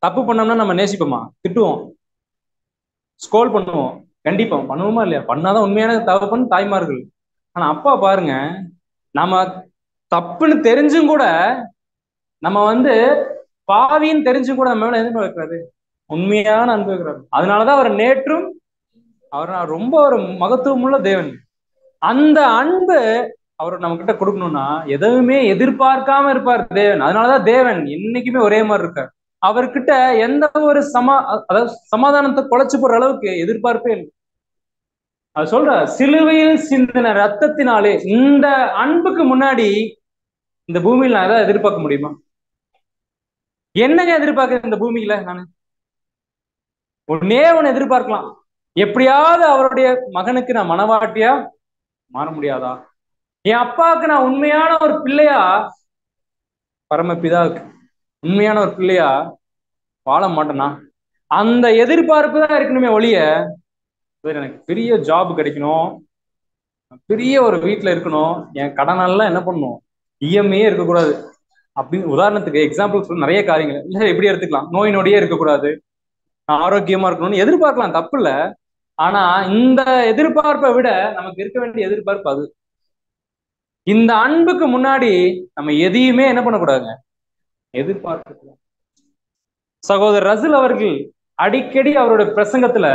தப்பு பண்ணோம்னா நம்ம நேசிப்போமா? திட்டுவோம், ஸ்கோல் பண்ணுவோம், கண்டிப்பா பண்ணுவோமா இல்லையா? பண்ணாதான் உண்மையான தப்புன்னு தாய்மார்கள். ஆனா அப்பா பாருங்க, நம்ம தப்புன்னு தெரிஞ்சும் கூட, நம்ம வந்து பாவின்னு தெரிஞ்சும் கூட நம்ம எதுவும் வைக்கிறாரு, உண்மையான அன்பு வைக்கிறாரு. அதனாலதான் அவர் நேற்றும் அவர் ரொம்ப ஒரு மகத்துவமுள்ள தேவன். அந்த அன்பு அவர் நம்ம கிட்ட கொடுக்கணும்னா எதுவுமே எதிர்பார்க்காம இருப்பார் தேவன். அதனாலதான் தேவன் என்னைக்குமே ஒரே மாதிரி இருக்கார். அவர்கிட்ட எந்த ஒரு அதாவது சமாதானத்தை குலைச்சு போற அளவுக்கு எதிர்பார்ப்பே இல்லை. அது சொல்ற, சிலுவையில் சிந்தின ரத்தத்தினாலே இந்த அன்புக்கு முன்னாடி இந்த பூமியில நான் ஏதாவது எதிர்பார்க்க முடியுமா? என்னங்க எதிர்பார்க்க இந்த பூமியில? நானு ஒன்னே ஒன்னு எதிர்பார்க்கலாம், எப்படியாவது அவருடைய மகனுக்கு நான் மனவாட்டியா மாற முடியாதா? என் அப்பாவுக்கு நான் உண்மையான ஒரு பிள்ளையா, பரமபிதாவுக்கு உண்மையான ஒரு பிள்ளையா வாழ மாட்டேனா? அந்த எதிர்பார்ப்பு தான் இருக்கணுமே ஒழிய, எனக்கு பெரிய ஜாப் கிடைக்கணும், பெரிய ஒரு வீட்டுல இருக்கணும், என் கடனெல்லாம் என்ன பண்ணணும், இஎம்ஐ இருக்கக்கூடாது அப்படின்னு. உதாரணத்துக்கு எக்ஸாம்பிள் நிறைய காரியங்கள் இல்லை, எப்படி எடுத்துக்கலாம், நோய் நொடியே இருக்கக்கூடாது, ஆரோக்கியமா இருக்கணும்னு எதிர்பார்க்கலாம், தப்பு இல்லை. ஆனா இந்த எதிர்பார்ப்பை விட நமக்கு இருக்க வேண்டிய எதிர்பார்ப்பு அது. இந்த அன்புக்கு முன்னாடி நம்ம எதையுமே என்ன பண்ணக்கூடாதுங்க, எதிர்பார்க்க. சகோதரர் ரசல் அவர்கள் அடிக்கடி அவருடைய பிரசங்கத்துல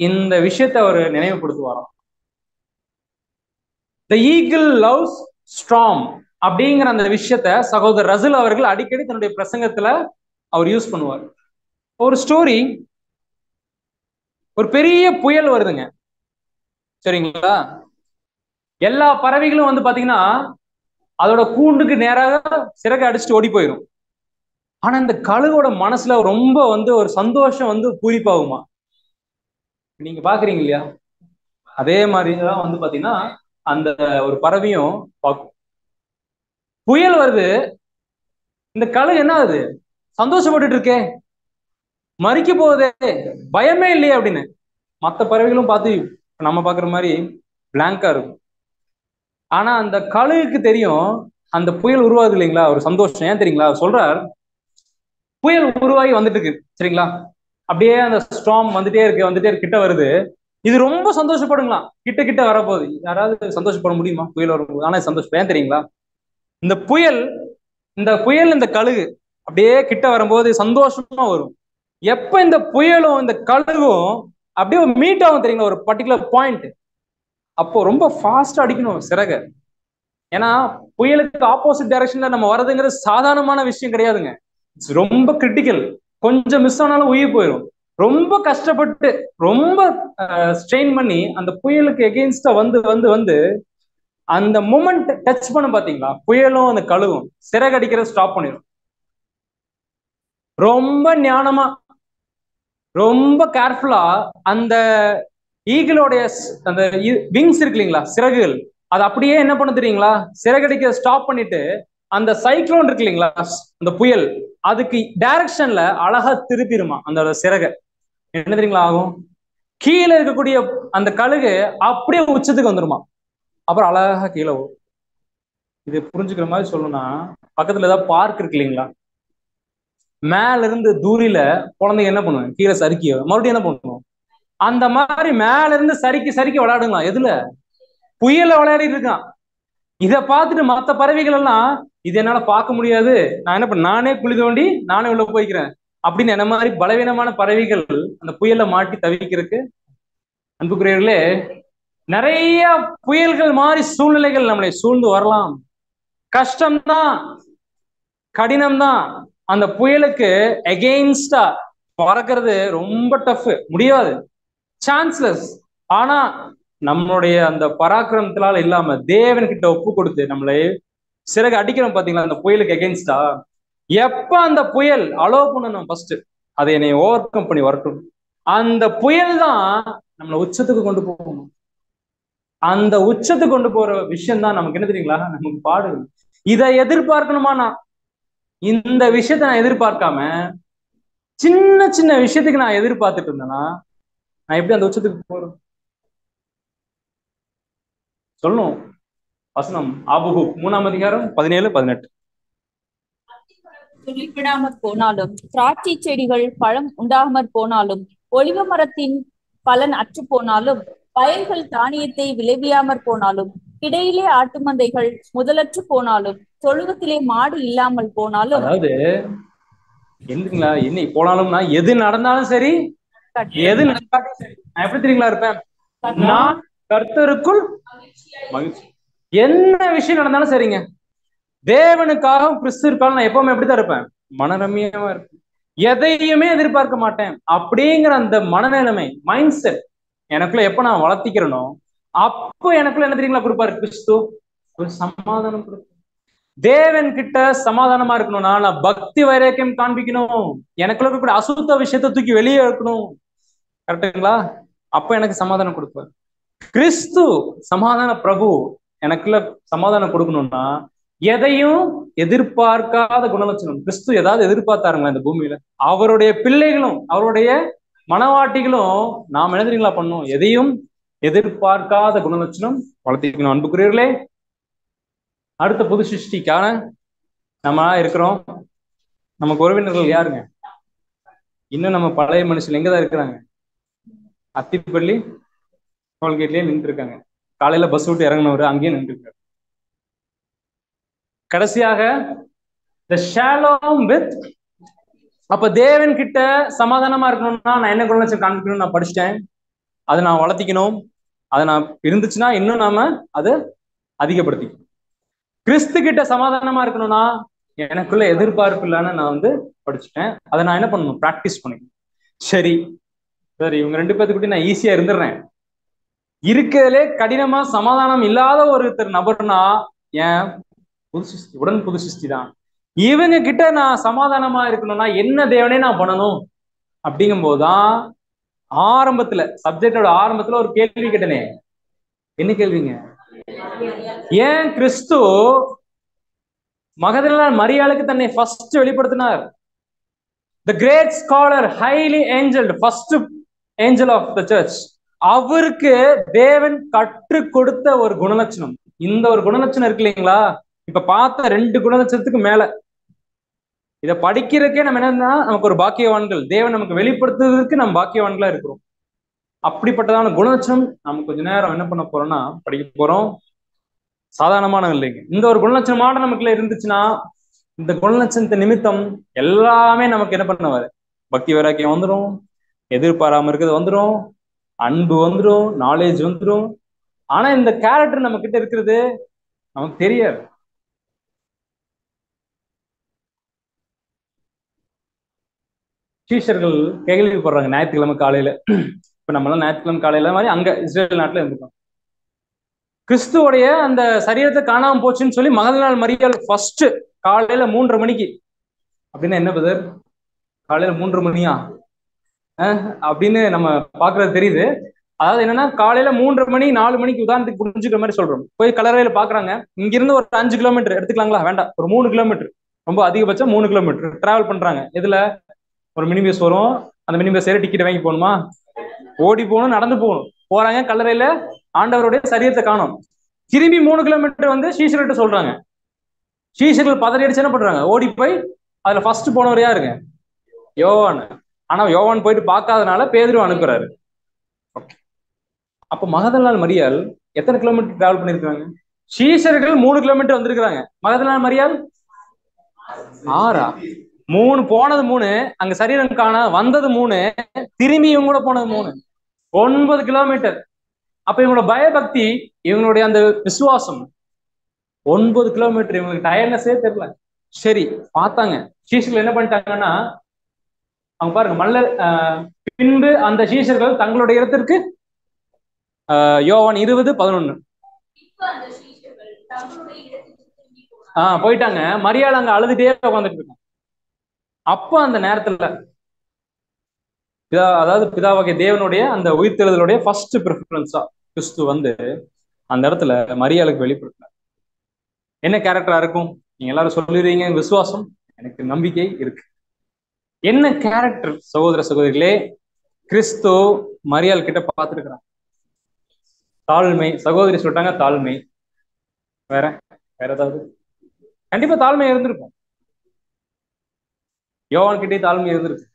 இந்த விஷயத்தை அவர் நினைவுபடுத்துவாராம். The eagle loves storm அப்படிங்கிற அந்த விஷயத்த சகோதரர் ரசல் அவர்கள் அடிக்கடி தன்னுடைய பிரசங்கத்துல அவர் யூஸ் பண்ணுவார். ஒரு ஸ்டோரி, ஒரு பெரிய புயல் வருதுங்க, சரிங்களா? எல்லா பறவைகளும் வந்து பாத்தீங்கன்னா அதோட கூண்டுக்கு நேராக சிறகை அடிச்சுட்டு ஓடி போயிடும். ஆனா இந்த கழுகோட மனசுல ரொம்ப வந்து ஒரு சந்தோஷம் வந்து பூரிப்பாகுமா, நீங்க பாக்குறீங்க இல்லையா? அதே மாதிரிதான் வந்து பாத்தீங்கன்னா அந்த ஒரு பறவையும் பார்க்கும். புயல் வருது, இந்த கழுகு என்ன ஆகுது, சந்தோஷப்பட்டுட்டு இருக்கே, மறிக்க போகுதே, பயமே இல்லையே அப்படின்னு. மற்ற பறவைகளும் பார்த்து நம்ம பாக்குற மாதிரி பிளாங்கா இருக்கும். ஆனா அந்த கழுகுக்கு தெரியும் அந்த புயல் உருவாகுது இல்லைங்களா, ஒரு சந்தோஷம். ஏன் தெரியுங்களா? சொல்றார், புயல் உருவாகி வந்துட்டு இருக்கு, சரிங்களா? அப்படியே அந்த ஸ்டார்ம் வந்துட்டே இருக்கு, கிட்ட வருது. இது ரொம்ப சந்தோஷப்படுங்களாம், கிட்ட கிட்ட வரப்போகுது. யாராவது சந்தோஷப்பட முடியுமா புயல் வரும்போது? ஆனா சந்தோஷம் ஏன் தெரியுங்களா? இந்த புயல் இந்த கழுகு அப்படியே கிட்ட வரும்போது சந்தோஷமா வரும். எப்ப இந்த புயலும் இந்த கழுகும் அப்படியே மீட் ஆகும் தெரியுங்களா, ஒரு பர்டிகுலர் பாயிண்ட், அப்போ ரொம்ப ஃபாஸ்டா அடிக்கணும் சிறகை. ஏன்னா புயலுக்கு ஆப்போசிட் டைரக்ஷன்ல நம்ம வர்றதுங்கிறது சாதாரணமான விஷயம் கிடையாதுங்க. ரொம்ப கிரிட்டிக்கல். கொஞ்சம் மிஸ் ஆனாலும் உயிர் போயிடும். ரொம்ப கஷ்டப்பட்டு ரொம்ப ஸ்ட்ரெயின் பண்ணி அந்த புயலுக்கு எகெயின்ஸ்டா வந்து வந்து வந்து அந்த மொமெண்ட் டச் பண்ண பாத்தீங்களா, புயலும் அந்த கழுவும் சிறகடிக்கிறத ஸ்டாப் பண்ணிடும். ரொம்ப ஞானமா ரொம்ப கேர்ஃபுல்லா அந்த ஈகிளோடைய அந்த விங்ஸ் இருக்கு இல்லைங்களா, சிறகுகள், அது அப்படியே என்ன பண்ண தெரியுங்களா, சிறகடிக்க ஸ்டாப் பண்ணிட்டு அந்த சைக்ளோன் இருக்கு இல்லைங்களா, அந்த புயல், அதுக்கு டைரக்ஷன்ல அழகா திருப்பிடுமா அந்த சிறகை. என்ன தெரியுங்களா ஆகும், கீழே இருக்கக்கூடிய அந்த கழுகு அப்படியே உச்சத்துக்கு வந்துருமா, அப்புறம் அழகா கீழே வரும். இது புரிஞ்சுக்கிற மாதிரி சொல்லணும்னா, பக்கத்துல ஏதாவது பார்க் இருக்கு இல்லைங்களா, மேல இருந்து தூரில குழந்தைங்க என்ன பண்ணுவாங்க, கீழே சறுக்கி மறுபடியும் என்ன பண்ணுவோம், அந்த மாதிரி மேல இருந்து சறுக்கி சறுக்கி விளையாடுங்களா, எதுல, புயல விளையாடிட்டு இருக்கான். இதை பார்த்துட்டு மற்ற பறவைகள் எல்லாம் இது என்னால பார்க்க முடியாது, நான் என்ன பண்ண, நானே குழி தோண்டி நானே உள்ள போய்க்கிறேன் அப்படின்னு என்ன மாதிரி பலவீனமான பறவைகள் அந்த புயல்ல மாட்டி தவிக்கிறதுக்கு. அன்புக்குரியவர்களே, நிறைய புயல்கள் மாதிரி சூழ்நிலைகள் நம்மளை சூழ்ந்து வரலாம். கஷ்டம்தான், கடினம்தான். அந்த புயலுக்கு எகெயின்ஸ்டா பறக்கிறது ரொம்ப டஃப், முடியாது, சான்ஸ்லெஸ். ஆனா நம்மளுடைய அந்த பராக்கிரமத்தினால இல்லாம தேவன் கிட்ட ஒப்பு கொடுத்து நம்மளை சிறகு அடிக்கிறோம் பாத்தீங்களா அந்த புயலுக்கு எகெயின்ஸ்டா, எப்ப அந்த புயல் அலோ பண்ணணும் ஃபர்ஸ்ட், அதை என்னை ஓவர் கம் பண்ணி வரட்டும், அந்த புயல் தான் நம்மளை உச்சத்துக்கு கொண்டு போகணும். அந்த உச்சத்துக்கு கொண்டு போற விஷயம் தான் நமக்கு என்ன தெரியுங்களா, நமக்கு பாடு. இதை எதிர்பார்க்கணுமா, நான் இந்த விஷயத்த நான் எதிர்பார்க்காம சின்ன சின்ன விஷயத்துக்கு நான் எதிர்பார்த்துட்டு இருந்தேன்னா நான் எப்படி அந்த உச்சத்துக்கு போறேன் சொல்லணும். வசனம் ஆபகு 3ஆம் அதிகாரம் 17-18. துளிர்விடாமற் போனாலும், திராட்சை செடிகள் பழம் உண்டாமற் போனாலும், ஒலிவ மரத்தின் பலன் அற்று போனாலும், வயல்கள் தானியத்தை விளைவியாமற் போனாலும், கிடையிலே ஆட்டு மந்தைகள் முதலற்று போனாலும், தொழுவத்திலே மாடு இல்லாமல் போனாலும், அதாவது என்னங்களா, என்ன போனாலும்னா எது நடந்தாலும் சரி, எது நடந்தாலும் சரி, நான் எப்படி தெரியுங்களா இருப்பேன், நான் கர்த்தருக்குள் மகிழ்ச்சி. என்ன விஷயம் நடந்தாலும் சரிங்க, தேவனுக்காக கிறிஸ்துக்காக நான் எப்பவுமே எப்படித்தான் இருப்பேன், மனரம்யமா இருப்பேன், எதையுமே எதிர்பார்க்க மாட்டேன் அப்படிங்கிற அந்த மனநிலைமை, மைண்ட் செட் எனக்குள்ள எப்ப நான் வளர்த்திக்கிறனோ அப்போ எனக்குள்ள என்ன தெரியுங்களா கொடுப்பாரு, கிறிஸ்து ஒரு சமாதானம் கொடுப்பாரு. தேவன் கிட்ட சமாதானமா இருக்கணும்னா நான் பக்தி வைராக்கியம் காண்பிக்கணும், எனக்குள்ள இருக்கக்கூடிய அசுத்த விஷயத்தை தூக்கி வெளியே இருக்கணும், கரெக்டுங்களா, அப்ப எனக்கு சமாதானம் கொடுப்பாரு. கிறிஸ்து சமாதான பிரபு எனக்குள்ள சமாதானம் கொடுக்கணும்னா எதையும் எதிர்பார்க்காத குணலட்சணம். கிறிஸ்து ஏதாவது எதிர்பார்த்தாருங்களா இந்த பூமியில, அவருடைய பிள்ளைகளும் அவருடைய மனவாட்டிகளும் நாம் என்ன தெரியுங்களா பண்ணணும், எதையும் எதிர்பார்க்காத குணலட்சணம் வளர்த்திக்கணும். அன்புக்குரியவர்களே, அடுத்த புது சிருஷ்டிக்கான நம்ம இருக்கிறோம். நமக்கு உறவினர்கள் யாருங்க, இன்னும் நம்ம பழைய மனுஷன் எங்கதான் இருக்கிறாங்க, அத்திப்பள்ளி டோல்கேட்லயே நின்று இருக்காங்க, காலையில பஸ் விட்டு இறங்கினவர் அங்கேயே நின்று இருக்காரு. கடைசியாக the shalom with, அப்ப தேவன் கிட்ட சமாதானமா இருக்கணும்னா நான் என்ன குணலட்சணம் காண்பிக்கணும்னு நான் படிச்சுட்டேன், அதை நான் வளர்த்திக்கணும், அதை நான் இருந்துச்சுன்னா இன்னும் நாம அதை அதிகப்படுத்திக்கணும். கிறிஸ்து கிட்ட சமாதானமா இருக்கணும்னா எனக்குள்ள எதிர்பார்ப்பு இல்லைன்னு நான் வந்து படிச்சுட்டேன், அதை நான் என்ன பண்ணணும், பிராக்டிஸ் பண்ணிக்கணும். சரி சரி, இவங்க 2 பேர்த்துக்கிட்ட நான் ஈஸியா இருந்துடுறேன், இருக்கிறதுலே கடினமா சமாதானம் இல்லாத ஒருத்தர் நபர்னா ஏன் புது சிருஷ்டி, உடன் புது சிருஷ்டி தான். இவங்க கிட்ட நான் சமாதானமா இருக்கணும்னா என்ன தேவனே நான் பண்ணணும் அப்படிங்கும் போதுதான் ஆரம்பத்துல சப்ஜெக்டோட ஆரம்பத்துல ஒரு கேள்வி கேட்டனே, என்ன கேள்விங்க, ஏன் கிறிஸ்து மகதலேனா மரியாளுக்கு தன்னை ஃபர்ஸ்ட் வெளிப்படுத்தினார், the great scholar highly angeled first angel of the church, அவருக்கு தேவன் கற்றுக் கொடுத்த ஒரு குணலட்சணம், இந்த ஒரு குணலட்சணம் இருக்கு இல்லைங்களா, இப்ப பார்த்த 2 குணலட்சணத்துக்கு மேல இதை படிக்கிறதுக்கே நம்ம என்னன்னா நமக்கு ஒரு பாக்கியவான்கள், தேவன் நமக்கு வெளிப்படுத்துறதுக்கு நம்ம பாக்கியவான்களா இருக்கிறோம். அப்படிப்பட்டதான குணலட்சணம் நம்ம கொஞ்ச நேரம் என்ன பண்ண போறோம்னா படிக்க போறோம். சாதாரணமான இல்லைங்க, இந்த ஒரு குணலட்சணமான நமக்குள்ள இருந்துச்சுன்னா இந்த குணலட்சணத்தை நிமித்தம் எல்லாமே நமக்கு என்ன பண்ணுவாரு, பக்தி வைராக்கியம் வந்துடும், எதிர்பாராம இருக்கிறது வந்துடும், அன்பு வந்துடும், நாலேஜ் வந்துடும். ஆனா இந்த கேரக்டர் நம்ம கிட்ட இருக்கிறது நமக்கு தெரியாது. சீஷர்கள் கேள்விப்படுறாங்க ஞாயிற்றுக்கிழமை காலையில. இப்ப நம்ம எல்லாம் ஞாயிற்றுக்கிழமை காலையில மாதிரி அங்க இஸ்ரேல் நாட்டுல இருந்துட்டோம். கிறிஸ்துவோடைய அந்த சரீரத்தை காணாம போச்சுன்னு சொல்லி மகதலேனாள் மரியாள் ஃபர்ஸ்ட் காலையில 3:30 மணிக்கு. அப்படின்னா என்ன பதர், காலையில 3:30 மணியா அப்படின்னு நம்ம பாக்குறது தெரியுது. அதாவது என்னன்னா காலையில 3:30 மணி 4 மணிக்கு உதாரணத்துக்கு புரிஞ்சுக்கிற மாதிரி சொல்றோம். போய் கலரையில பாக்குறாங்க. இங்க இருந்து ஒரு 5 கிலோமீட்டர் எடுத்துக்கலாங்களா, வேண்டாம் ஒரு 3 கிலோமீட்டர், ரொம்ப அதிகபட்சம் 3 கிலோமீட்டர் டிராவல் பண்றாங்க. இதுல ஒரு மினி பஸ் வரும், அந்த மினி பஸ் ஏறி டிக்கெட் வாங்கி போகணுமா, ஓடி போகணும், நடந்து போகணும். போறாங்க, கல்லறையில ஆண்டவருடைய சரீரத்தை காணும். திரும்பி 3 கிலோமீட்டர் வந்து சீஷர்கிட்ட சொல்றாங்க. சீஷர்கள் பதறி அடிச்சு என்ன பண்றாங்க, ஓடி போய் அதுல ஃபர்ஸ்ட் போனவர் யாருங்க, யோவான். ஆனா யோவான் போயிட்டு பார்க்காதனால பேதுரு அனுப்புறாரு. அப்ப மகதலேனாள் மரியாள் எத்தனை கிலோமீட்டர் டிராவல் பண்ணிருக்காங்க? சீஷர்கள் 3 கிலோமீட்டர் வந்திருக்காங்க. மகதலேனாள் மரியாள் 6. 3 போனது 3, அங்க சரீரம் காண வந்தது 3, திரும்பி இவங்க கூட போனது 3, 9 கிலோமீட்டர். அப்ப இவங்களோட பயபக்தி, இவங்களுடைய அந்த விசுவாசம் 9 கிலோமீட்டர். இவங்களுக்கு டயர்னஸே தெரியல. சரி பார்த்தாங்க. சீஷர்கள் என்ன பண்ணிட்டாங்கன்னா, அவங்க பாருங்க மல்ல பின்பு அந்த சீஷர்கள் தங்களுடைய இடத்திற்கு யோவான் 20:11 போயிட்டாங்க. மரியாள் அங்க அழுதுட்டே உட்காந்துட்டு இருக்காங்க. அப்ப அந்த நேரத்துல அதாவது பிதாவாகிய தேவனுடைய அந்த உயிர்த்தெழுதலுடைய ஃபர்ஸ்ட் ப்ரிஃபரன்ஸா கிறிஸ்து வந்து அந்த இடத்துல மரியாளுக்கு வெளிப்படுத்தினார். என்ன கேரக்டரா இருக்கும் நீங்க எல்லாரும் சொல்லிடுவீங்க, விசுவாசம், எனக்கு நம்பிக்கை இருக்கு. என்ன கேரக்டர் சகோதர சகோதரிகளே? கிறிஸ்து மரியாள் கிட்ட பார்த்துருக்கிறாங்க. தாழ்மை. சகோதரி சொல்லிட்டாங்க தாழ்மை. வேற வேற ஏதாவது? கண்டிப்பா தாழ்மை இருந்திருக்கும். யோவான் கிட்டே தாழ்மை இருந்திருக்கு.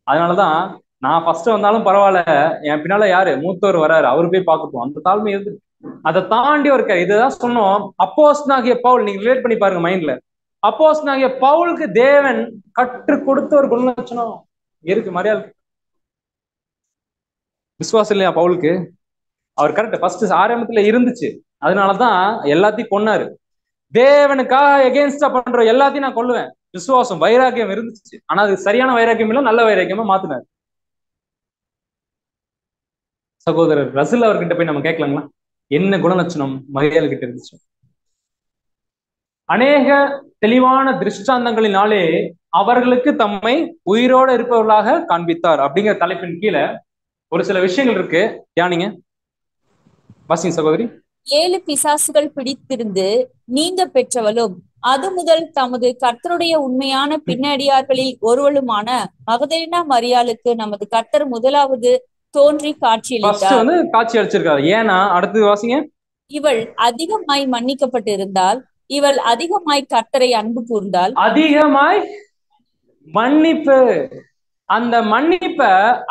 அதனாலதான் நான் ஃபர்ஸ்ட் வந்தாலும் பரவாயில்ல, என் பின்னால யாரு மூத்தவர் வராரு, அவரு போய் பார்க்கட்டும், அந்த தாழ்மை இருந்திருக்கு. அதை தாண்டி ஒரு இதுதான் சொன்னோம். அப்போஸ்தலனாகிய பவுல், நீங்க ரிலேட் பண்ணி பாருங்க மைண்ட்ல. அப்போஸ்தலனாகிய பவுலுக்கு தேவன் கற்றுக் கொடுத்த ஒரு குணலட்சணம் இருக்கு மரியாள். விசுவாசம் இல்லையா பவுலுக்கு? அவர் கரெக்ட் ஃபர்ஸ்ட் ஆரம்பத்துல இருந்துச்சு. அதனாலதான் எல்லாத்தையும் கொன்னாரு. தேவனுக்காக எகென்ஸ்டா பண்ற எல்லாத்தையும் நான் கொல்லுவேன். விசுவாசம் வைராக்கியம் இருந்துச்சு. ஆனா அது சரியான வைராக்கியம் இல்ல, நல்ல வைராக்கியமா மாத்தினாரு. சகோதரர் ரசில் அவர்கிட்ட போய் நம்ம கேட்கலாங்களா, என்ன குணலட்சணம் மரியாள் கிட்ட இருந்துச்சு? அநேக தெளிவான திருஷ்டாந்தங்களினாலே அவர்களுக்கு தம்மை உயிரோடு இருப்பவர்களாக காண்பித்தார் அப்படிங்கிற தலைப்பின் கீழே ஒரு சில விஷயங்கள் இருக்கு. தியானிங்க, வாசிங்க சகோதரி. 7 பிசாசுகள் பிடித்திருந்து நீங்க பெற்றவளும் அது முதல் தமது கர்த்தருடைய உண்மையான பின்னடியார்களில் ஒருவளுமான மகதலேனா மரியாளுக்கு நமது கர்த்தர் முதலாவது தோன்றி காட்சியளித்தார். காட்சி அளிச்சிருக்காரு. ஏன்னா அடுத்தது வாசிங்க. இவள் அதிகமாய் மன்னிக்கப்பட்டிருந்தால், இவள் அதிகமாய் கர்த்தரை அன்பு கூர்ந்தால். அதிகமாய் மன்னிப்பு. அந்த மன்னிப்ப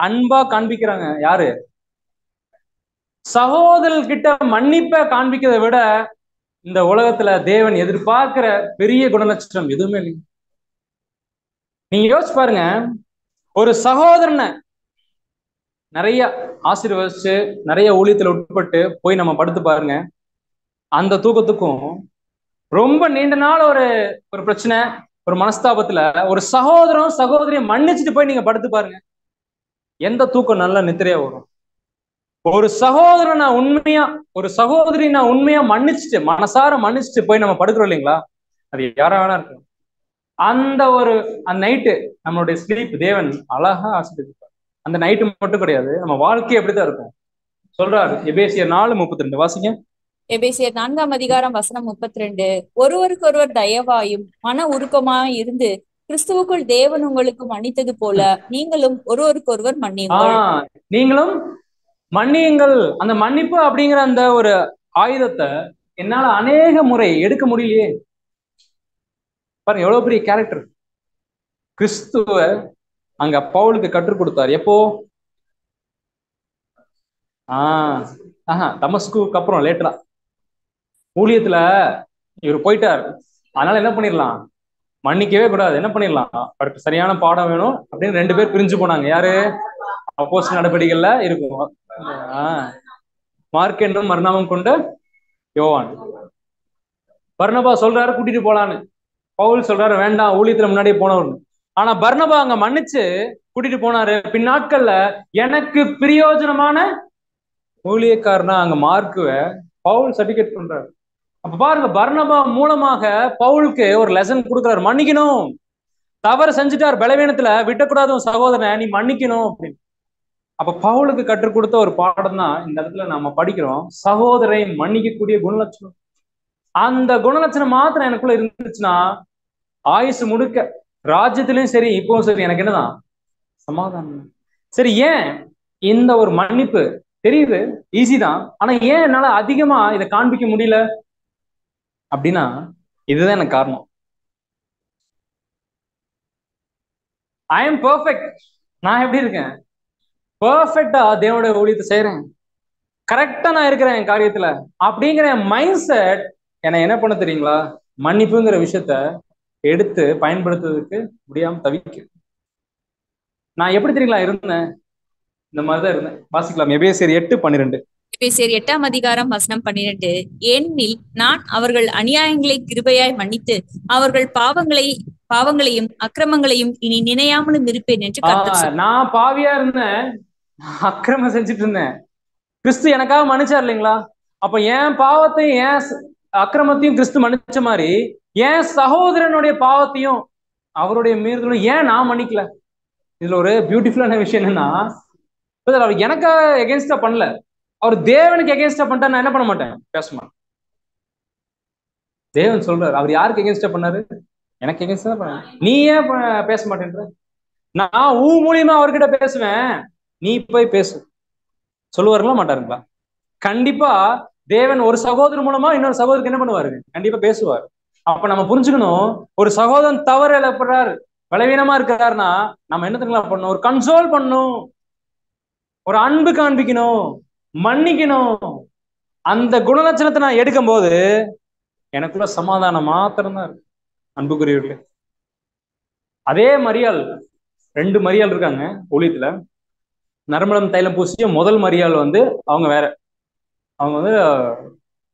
அன்பா காண்பிக்கிறாங்க. யாரு? சகோதரர்கிட்ட மன்னிப்ப காண்பிக்கிறதை விட இந்த உலகத்துல தேவன் எதிர்பார்க்கிற பெரிய குணலட்சணம் எதுவுமே இல்லை. நீங்க யோசிச்சு பாருங்க, ஒரு சகோதரனை நிறைய ஆசீர்வதிச்சு நிறைய ஊழியத்துல உட்பட்டு போய் நம்ம படுத்து பாருங்க. அந்த தூக்கத்துக்கும் ரொம்ப நீண்ட நாள் ஒரு பிரச்சனை, ஒரு மனஸ்தாபத்துல ஒரு சகோதரன் சகோதரியை மன்னிச்சுட்டு போய் நீங்க படுத்து பாருங்க, எந்த தூக்கம் நல்ல நித்திரையா வரும். ஒரு சகோதரன் நான் உண்மையா, ஒரு சகோதரி நான் உண்மையா மன்னிச்சுட்டு, மனசார மன்னிச்சுட்டு போய் நம்ம படுக்கிறோம் இல்லைங்களா, அது யாரா வேணா இருக்கும். அந்த அந்த நைட்டு நம்மளுடைய ஸ்லீப் தேவன் அழகா ஆசீர்வதிப்பார். அந்த நைட்டு மட்டும் கிடையாது, நம்ம வாழ்க்கை அப்படித்தான் இருக்கும். சொல்றாரு எபேசியர் 4:32 வாசிங்க. எபேசியர் 4:32 ஒருவருக்கொருவர் தயவாயும் மன உருக்கமாய் இருந்து கிறிஸ்துவுக்குள் தேவன் உங்களுக்கு மன்னித்தது போல நீங்களும் ஒருவருக்கொருவர் மன்னியுங்கள். நீங்களும் மன்னியுங்கள். அந்த மன்னிப்பு அப்படிங்கிற அந்த ஒரு ஆயுதத்தை என்னால அநேக முறை எடுக்க முடியலையே. பாருங்க எவ்வளவு பெரிய கேரக்டர். கிறிஸ்துவ அங்க பவுலுக்கு கற்றுக் கொடுத்தார். எப்போ? தமஸ்குக்கு அப்புறம் லேட்டரா ஊழியத்துல இவர் போயிட்டார். அதனால என்ன பண்ணிடலாம், மன்னிக்கவே கூடாது, என்ன பண்ணிடலாம், அவருக்கு சரியான பாடம் வேணும் அப்படின்னு 2 பேர் பிரிஞ்சு போனாங்க. யாரு? அப்போஸ்தலர் நடவடிக்கைகள்ல இருக்கும். மார்க் என்னும் மறுநாமம் கொண்ட யோவான். பர்னபா சொல்றாரு கூட்டிட்டு போலான்னு, பவுல் சொல்றாரு வேண்டாம், ஊழியத்துல முன்னாடியே போனவர்னு. ஆனா பர்னபா அங்க மன்னிச்சு கூட்டிட்டு போனாரு. பின்னாட்கள்ல எனக்கு பிரயோஜனமான ஊழியக்காரனா அங்க மார்க்குவ பவுல் சர்டிபிகேட் பண்றாரு. அப்ப பாருங்க, பர்னபா மூலமாக பவுலுக்கு ஒரு லெசன் கொடுக்குறாரு, மன்னிக்கணும். தவறு செஞ்சுட்டார், பலவீனத்துல விட்டக்கூடாது உன் சகோதரனை, நீ மன்னிக்கணும் அப்படின்னு. அப்ப பவுலுக்கு கற்றுக் கொடுத்த ஒரு பாடம் தான் இந்த இடத்துல நாம படிக்கிறோம், சகோதரை மன்னிக்கக்கூடிய குணலட்சணம். அந்த குணலட்சணம் மாத்திரம் எனக்குள்ள இருந்துச்சுன்னா ஆயுசு முழுக்க ராஜ்யத்திலயும் சரி இப்பவும் சரி எனக்கு என்னதான் சமாதானம். சரி, ஏன் இந்த ஒரு மன்னிப்பு தெரியுது ஈஸி தான், ஆனா ஏன் என்னால அதிகமா இதை காண்பிக்க முடியல அப்படின்னா இதுதான் எனக்கு காரணம். I am perfect. நான் எப்படி இருக்கேன்? பெர்ஃபெக்டா தேவனுடைய ஊழியத்தை செய்யறேன், கரெக்டா நான் இருக்கிறேன் என் காரியத்துல அப்படிங்கிற என் மைண்ட் செட் என்னை என்ன பண்ண தெரியுங்களா, மன்னிப்புங்கிற விஷயத்த எடுத்து பயன்படுத்துறதுக்கு முடியாம தவிக்கு. நான் எப்படி தெரியுங்களா இருந்தேன்? இந்த மாதிரிதான் இருந்தேன். வாசிக்கலாம், எபேசியர் 8:12. எபேசியர் 8:12. ஏனெனில் நான் அவர்கள் அநியாயங்களை கிருபையாய் மன்னித்து அவர்கள் பாவங்களையும் அக்கிரமங்களையும் இனி நினையாமலும் இருப்பேன் என்று கர்த்தர் சொன்னார். நான் பாவியா இருந்தேன், அக்கிரமம் செஞ்சுட்டு இருந்தேன், கிறிஸ்து எனக்காக மன்னிச்சார் இல்லைங்களா? அப்ப என் பாவத்தையும் என் அக்கிரமத்தையும் கிறிஸ்து மன்னிச்ச மாதிரி என் சகோதரனுடைய பாவத்தையும் அவருடைய மீறுதலும் ஏன் நான் மன்னிக்கல? இதுல ஒரு பியூட்டிஃபுல்லான விஷயம் என்னன்னா, அவர் எனக்கு எகென்ஸ்டா பண்ணல, அவர் தேவனுக்கு எகென்ஸ்டா பண்ணிட்டா நான் என்ன பண்ண மாட்டேன், பேச மாட்டேன். தேவன் சொல்றாரு, அவர் யாருக்கு எகென்ஸ்டா பண்ணாரு? எனக்கு எகென்ஸ்டா பண்ண. நீ ஏன் பேச மாட்டேன்ற? நான் ஊ மூலியமா அவர்கிட்ட பேசுவேன், நீ போய் பேசு. சொல்லுவாருங்களா மாட்டாருங்களா? கண்டிப்பா தேவன் ஒரு சகோதரர் மூலமா இன்னொரு சகோதரருக்கு என்ன பண்ணுவாரு? கண்டிப்பா பேசுவார். அப்ப நம்ம புரிஞ்சுக்கணும், ஒரு சகோதரன் தவறு இழப்படுறாரு, பலவீனமா இருக்கிறாருன்னா நம்ம என்ன தெரியுமா பண்ணணும்? ஒரு கன்சோல் பண்ணணும், ஒரு அன்பு காண்பிக்கணும், மன்னிக்கணும். அந்த குணலட்சணத்தை நான் எடுக்கும் போது எனக்குள்ள சமாதானம் மாத்திரம்தான் இருக்கு. அன்புக்குரியவர்களே, அதே மரியாள், 2 மரியாள் இருக்காங்க ஊழியத்துல. நறுமணம் தைலம் பூசிய முதல் மரியாள் அவங்க வேற, அவங்க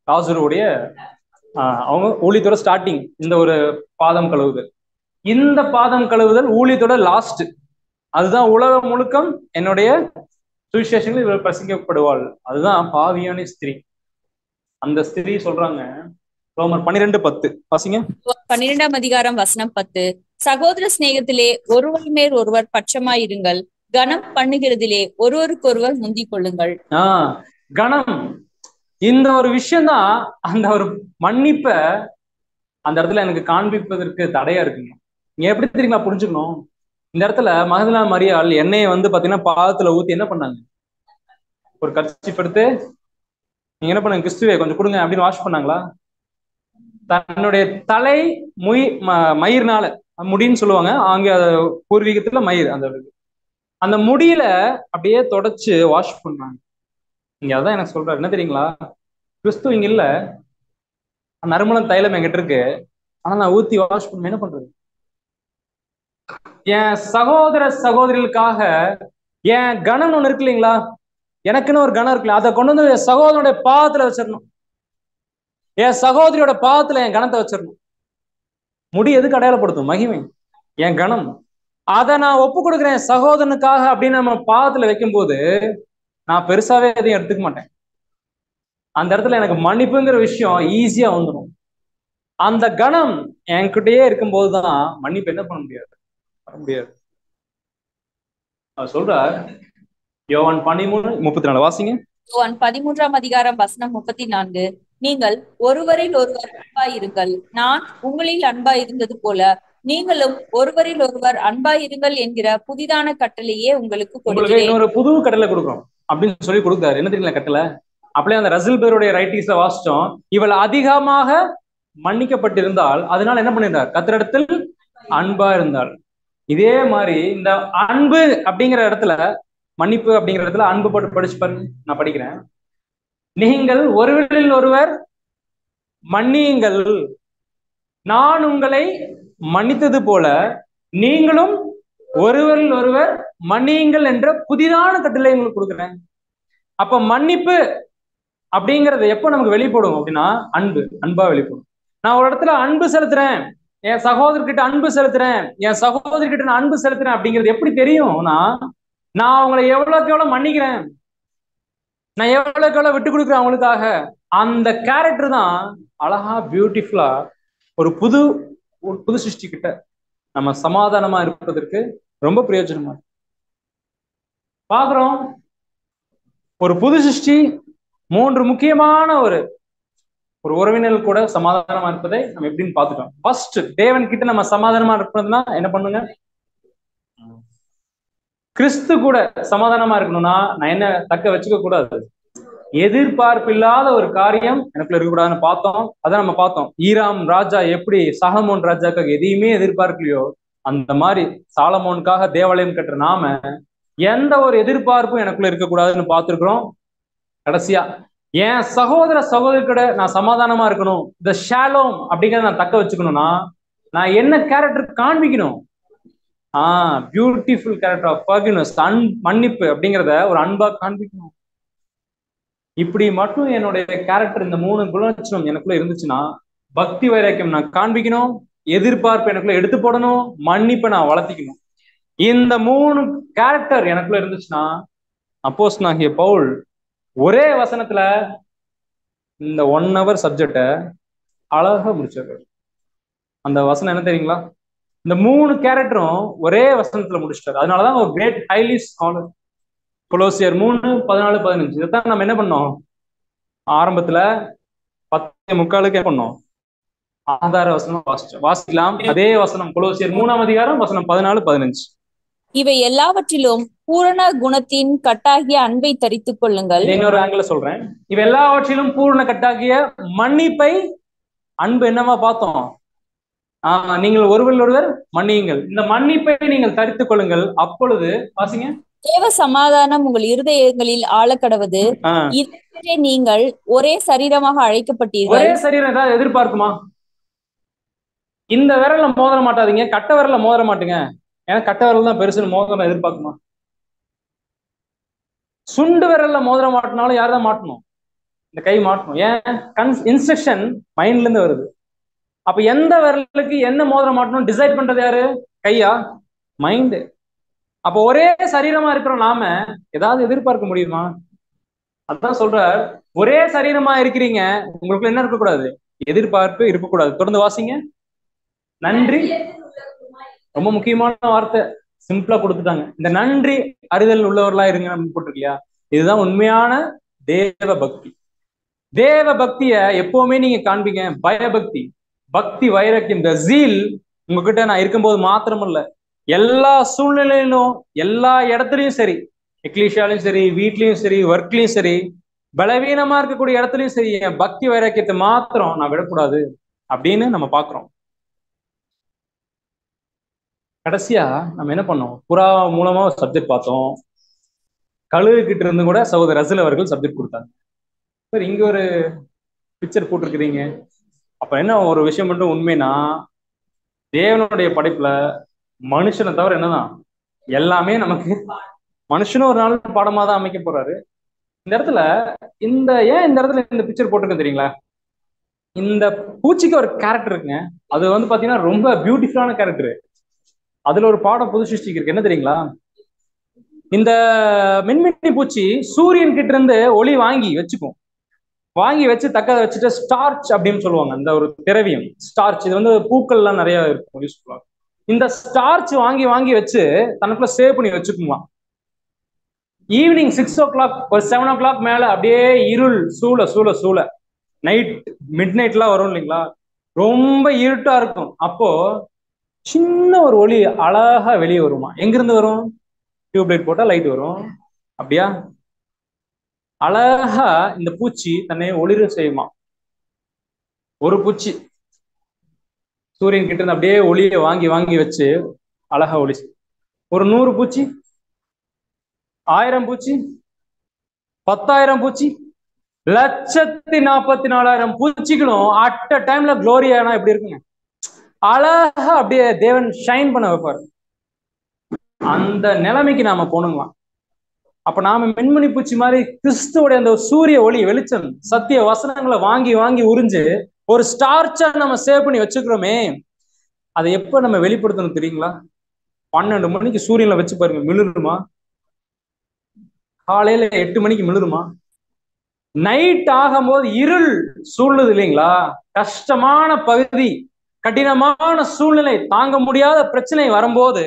லாசருடைய அவங்க ஊழியத்தோட ஸ்டார்டிங், இந்த ஒரு பாதம் கழுவுதல். இந்த பாதம் கழுவுதல் ஊழியத்தோட லாஸ்ட். அதுதான் உலகம் முழுக்கம் என்னுடைய சுவிசேஷங்கள் இவர் பிரசங்கிக்கப்படுவாள். அதுதான் பாவியான ஸ்திரீ. அந்த ஸ்திரீ சொல்றாங்க, ரோமர் 12:10 வாசிங்க. 12:10. சகோதர சிநேகத்திலே ஒருவர் மேல் ஒருவர் பட்சமாயிருங்கள், கனம் பண்ணுகிறதிலே ஒருவருக்கொருவர் முந்திக் கொள்ளுங்கள். கனம், இந்த ஒரு விஷயம்தான் அந்த ஒரு மன்னிப்ப அந்த இடத்துல எனக்கு காண்பிப்பதற்கு தடையா இருக்குங்க. நீங்க எப்படி தெரியுமா புரிஞ்சுக்கணும்? இந்த இடத்துல மகதலேனா மரியாள் எண்ணெயை பாத்தீங்கன்னா பாதத்துல ஊத்தி என்ன பண்ணாங்க? ஒரு கர்ச்சீஃப் எடுத்து நீங்க என்ன பண்ணுங்க, கிறிஸ்துவே கொஞ்சம் கொடுங்க அப்படின்னு வாஷ் பண்ணாங்களா? தன்னுடைய தலை மயிர்னால, முடின்னு சொல்லுவாங்க அங்க பூர்வீகத்துல மயிர், அந்த முடியில அப்படியே தொடச்சு வாஷ் பண்ணாங்க. இங்க அதான் எனக்கு சொல்றாரு, என்ன தெரியுங்களா, கிறிஸ்து இங்க இல்ல, நறுமணம் தைலம் என்கிட்ட இருக்கு, ஆனா நான் ஊத்தி வாஷ் பண்ண என்ன பண்றது? என் சகோதர சகோதரிகளுக்காக என் கணம் ஒண்ணு இருக்கு இல்லைங்களா, எனக்குன்னு ஒரு கணம் இருக்குல்ல, அதை கொண்டு என் சகோதரனுடைய பாதத்துல வச்சிடணும். என் சகோதரியோட பாதத்துல என் கணத்தை வச்சிடணும். முடி எதுக்கு அடையாளப்படுத்தும்? மகிமை, என் கணம். அதை நான் ஒப்பு கொடுக்குறேன் சகோதரனுக்காக அப்படின்னு நம்ம பாதத்துல வைக்கும் போது நான் பெருசாவே எதையும் எடுத்துக்க மாட்டேன். அந்த இடத்துல எனக்கு மன்னிப்புங்கிற விஷயம் ஈஸியா வந்துடும். அந்த கணம் என்கிட்டயே இருக்கும் போதுதான் மன்னிப்பு என்ன பண்ண முடியாது, வர முடியாது. சொல்றார் யோவான் 13:34 வாசிங்க. யோவான் 13:34. நீங்கள் ஒருவரில் ஒருவர் அன்பாயிருங்கள், நான் உங்களில் அன்பாயிருந்தது போல நீங்களும் ஒருவரில் ஒருவர் அன்பாயிருங்கள் என்கிற புதிதான கட்டளையே உங்களுக்கு கொடுக்கிறேன். இன்னொரு புது கட்டளை கொடுக்குறோம் அப்படின்னு சொல்லி கொடுத்தாரு. என்ன தெரியல கட்டளை? அப்படியே அந்த ரசில் பேருடைய ரைட்டிங்ஸ்ல வாசிச்சோம், இவள் அதிகமாக மன்னிக்கப்பட்டிருந்தால் அதனால என்ன பண்ணிருந்தார்? கர்த்தரிடத்தில் அன்பா இருந்தாள். இதே மாதிரி இந்த அன்பு அப்படிங்கிற இடத்துல, மன்னிப்பு அப்படிங்கிற இடத்துல அன்பு போட்டு படிச்சு பாருங்க. நான் படிக்கிறேன். நீங்கள் ஒருவரில் ஒருவர் மன்னியுங்கள், நான் உங்களை மன்னித்தது போல நீங்களும் ஒருவரில் ஒருவர் மன்னியுங்கள் என்ற புதிதான கட்டளை உங்களுக்கு கொடுக்குறேன். அப்ப மன்னிப்பு அப்படிங்கறது எப்ப நமக்கு வெளிப்படும் அப்படின்னா அன்பா வெளிப்படும். நான் ஒரு இடத்துல அன்பு செலுத்துறேன், என் சகோதரர்கிட்ட அன்பு செலுத்துறேன், என் சகோதரிகிட்ட நான் அன்பு செலுத்துறேன் அப்படிங்கிறது எப்படி தெரியும்னா, நான் அவங்களை எவ்வளவுக்கு எவ்வளவு மன்னிக்கிறேன், நான் எவ்வளவுக்கு எவ்வளவு விட்டு கொடுக்குறேன் அவங்களுக்காக. அந்த கேரக்டர் தான் அழகா பியூட்டிஃபுல்லா ஒரு புது சிருஷ்டி கிட்ட நம்ம சமாதானமா இருப்பதற்கு ரொம்ப பிரயோஜனமா பாக்குறோம். ஒரு புது சிருஷ்டி 3 முக்கியமான ஒரு உறவினர்கள் கூட சமாதானமா இருப்பதை நம்ம எப்படின்னு பார்த்துட்டோம். ஃபர்ஸ்ட், தேவன் கிட்ட நம்ம சமாதானமா இருப்பதுன்னா என்ன பண்ணுங்க? கிறிஸ்து கூட சமாதானமா இருக்கணும்னா நான் என்ன தக்க வச்சுக்க கூடாது, எதிர்பார்ப்பு இல்லாத ஒரு காரியம் எனக்குள்ள இருக்கக்கூடாதுன்னு பார்த்தோம். அதான் நம்ம பார்த்தோம், ஈராம் ராஜா எப்படி சாலமோன் ராஜாக்காக எதையுமே எதிர்பார்க்கலையோ, அந்த மாதிரி சாலமோனுக்காக தேவாலயம் கட்டுற நாம எந்த ஒரு எதிர்பார்ப்பும் எனக்குள்ள இருக்கக்கூடாதுன்னு பார்த்துருக்கிறோம். கடைசியா, என் சகோதரி கூட நான் சமாதானமா இருக்கணும், இந்த ஷாலோம் அப்படிங்கிறத நான் தக்க வச்சுக்கணும்னா நான் என்ன கேரக்டர் காண்பிக்கணும்? பியூட்டிஃபுல் கேரக்டர் ஆஃப் ஃபர்கிவ்னஸ், மன்னிப்பு அப்படிங்கிறத ஒரு அன்பா காண்பிக்கணும். இப்படி மட்டும் என்னுடைய கேரக்டர், இந்த 3 குணலட்சணம் எனக்குள்ள இருந்துச்சுன்னா, பக்தி வைராக்கியம் நான் காண்பிக்கணும், எதிர்பார்ப்பு எனக்குள்ள எடுத்து போடணும், மன்னிப்பை நான் வளர்த்திக்கணும். இந்த 3 கேரக்டர் எனக்குள்ள இருந்துச்சுன்னா, அப்போஸ்தலனாகிய பவுல் ஒரே வசனத்துல இந்த 1 hour சப்ஜெக்ட அழகா முடிச்சாரு. அந்த வசனம் என்ன தெரியுங்களா? இந்த 3 கேரக்டரும் ஒரே வசனத்துல முடிச்சிட்டாரு. அதனாலதான் ஒரு கிரேட் ஹைலி ஸ்காலர். கொலோசியர் 3:14-15 இதைத்தான் நம்ம என்ன பண்ணோம்? ஆரம்பத்துல 10:45 பண்ணோம். ஆதார வசனம் வாசிக்கலாம். அதே வசனம் கொலோசியர் 3ஆம் அதிகாரம் வசனம் 14-15. இவை எல்லாவற்றிலும் பூரண குணத்தின் கட்டாகிய அன்பை தரித்துக் கொள்ளுங்கள். இன்னொரு ஆங்கிள் சொல்றேன். இவை எல்லாவற்றிலும் பூரண கட்டாகிய மன்னிப்பை, அன்பு என்னவா பார்த்தோம்? நீங்கள் ஒருவர் மன்னியுங்கள், இந்த மன்னிப்பை நீங்கள் தரித்துக் கொள்ளுங்கள். அப்பொழுது வாசிங்க, தேவ சமாதானம் உங்கள் இருதயங்களில் ஆழக்கடவது, இதற்கென்றே நீங்கள் ஒரே சரீரமாக அழைக்கப்பட்டீர்கள். ஒரே சரீரம் ஏதாவது எதிர்பார்க்குமா? இந்த விரல்ல மோதிர மாட்டாதீங்க, கட்ட விரல்ல மோதிர மாட்டீங்க, ஏன்னா கட்ட விரல் தான் பெருசுன்னு மோதிரம் எதிர்பார்க்குமா? சுண்டு விரல்ல மோதிர மாட்டினாலும் யார் தான் மாட்டணும்? இந்த கை மாட்டணும். ஏன்? இன்ஸ்ட்ரக்ஷன் மைண்ட்ல இருந்து வருது. அப்ப எந்த விரலுக்கு என்ன மோதிரம் மாட்டணும் டிசைட் பண்றது யாரு? கையா? மைண்டு. அப்ப ஒரே சரீரமா இருக்கிற நாம ஏதாவது எதிர்பார்க்க முடியுமா? அதான் சொல்ற, ஒரே சரீரமா இருக்கிறீங்க, உங்களுக்கு என்ன இருக்கக்கூடாது? எதிர்பார்ப்பு இருக்கக்கூடாது. தொடர்ந்து வாசிங்க. நன்றி, ரொம்ப முக்கியமான வார்த்தை, சிம்பிளா கொடுத்துட்டாங்க. இந்த நன்றி அறிதல் உள்ளவர்களா இருங்க போட்டிருக்கியா? இதுதான் உண்மையான தேவ பக்தி. தேவ பக்திய எப்பவுமே நீங்க காண்பீங்க. பயபக்தி, பக்தி வைராக்கியம், இந்த ஜீல் உங்ககிட்ட நான் இருக்கும்போது மாத்திரம் இல்ல, எல்லா சூழ்நிலையிலும், எல்லா இடத்துலயும் சரி, எக்லீஷியாலையும் சரி, வீட்லயும் சரி, ஒர்க்லயும் சரி, பலவீனமா இருக்கக்கூடிய இடத்துலயும் சரி, என் பக்தி வைராக்கியத்தை மாத்திரம் நான் விடக்கூடாது அப்படின்னு நம்ம பாக்குறோம். கடைசியா நம்ம என்ன பண்ணோம்? புறா மூலமா ஒரு சப்ஜெக்ட் பார்த்தோம். கழுகுகிட்ட இருந்து கூட சகோதரர் ரசல் அவர்கள் சப்ஜெக்ட் கொடுத்தாங்க. சார், இங்க ஒரு பிக்சர் போட்டிருக்கிறீங்க. அப்ப என்ன ஒரு விஷயம் மட்டும் உண்மைனா, தேவனுடைய படைப்புல மனுஷனை தவிர என்னதான் எல்லாமே நமக்கு, மனுஷனும் ஒரு நாள் பாடமா தான் அமைக்க போறாரு. இந்த இடத்துல ஏன் இந்த இடத்துல இந்த பிக்சர் போட்டிருக்கேன் தெரியுங்களா? இந்த பூச்சிக்கு ஒரு கேரக்டர் இருக்குங்க. அது பாத்தீங்கன்னா ரொம்ப பியூட்டிஃபுல்லான கேரக்டர். அதுல ஒரு பாடம் புது சிருஷ்டிக்கு இருக்கு. என்ன தெரியுங்களா? இந்த மின்மினி பூச்சி சூரியன் கிட்ட இருந்து ஒளி வாங்கி வச்சு தக்க வச்சுட்டு ஸ்டார்ச் அப்படின்னு சொல்லுவாங்க. அந்த ஒரு திரவியம் ஸ்டார்ச், இது பூக்கள்லாம் நிறைய இருக்கும், யூஸ் பண்ணுவாங்க. இந்த ஸ்டார்ச் வாங்கி வச்சு தனக்குள்ள சேவ் பண்ணி வச்சுக்குமா. ஈவினிங் 6 o'clock ஒரு 7 o'clock மேல அப்படியே இருள் சூழ நைட் மிட் நைட்லாம் வரும் இல்லைங்களா? ரொம்ப இருட்டா இருக்கும். அப்போ சின்ன ஒரு ஒளி அழகா வெளியே வருமா. எங்கிருந்து வரும்? டியூப்லைட் போட்டா லைட் வரும். அப்படியா? அழகா இந்த பூச்சி தன்னை ஒளிர செய்யுமா. ஒரு பூச்சி சூரியன் கிட்ட இருந்து அப்படியே ஒளியை வாங்கி வச்சு அழகா ஒளி. ஒரு 100 பூச்சி, 1000 பூச்சி, 10,000 பூச்சி, 1,44,000 பூச்சிகளும் அட் அ டைம்ல குளோரியானா எப்படி இருக்குங்க? அழகா அப்படியே தேவன் ஷைன் பண்ண வைப்பாரு. அந்த நிலைமைக்கு நாம போகணுங்களாம். அப்ப நாம மின்மணி பூச்சி மாதிரி கிறிஸ்துவோட அந்த சூரிய ஒளி வெளிச்சம் சத்திய வசனங்களை வாங்கி உறிஞ்சு ஒரு ஸ்டார்ச்சா நம்ம சேவ் பண்ணி வச்சுக்கிறோமே, அதை எப்ப நம்ம வெளிப்படுத்தணும் தெரியுங்களா? 12 மணிக்கு சூரியன்ல வச்சு பாருங்க, மிளிருமா? காலையில 8 மணிக்கு மிளிருமா? நைட் ஆகும்போது இருள் சூழ்நிலை இல்லைங்களா? கஷ்டமான பகுதி, கடினமான சூழ்நிலை, தாங்க முடியாத பிரச்சனை வரும்போது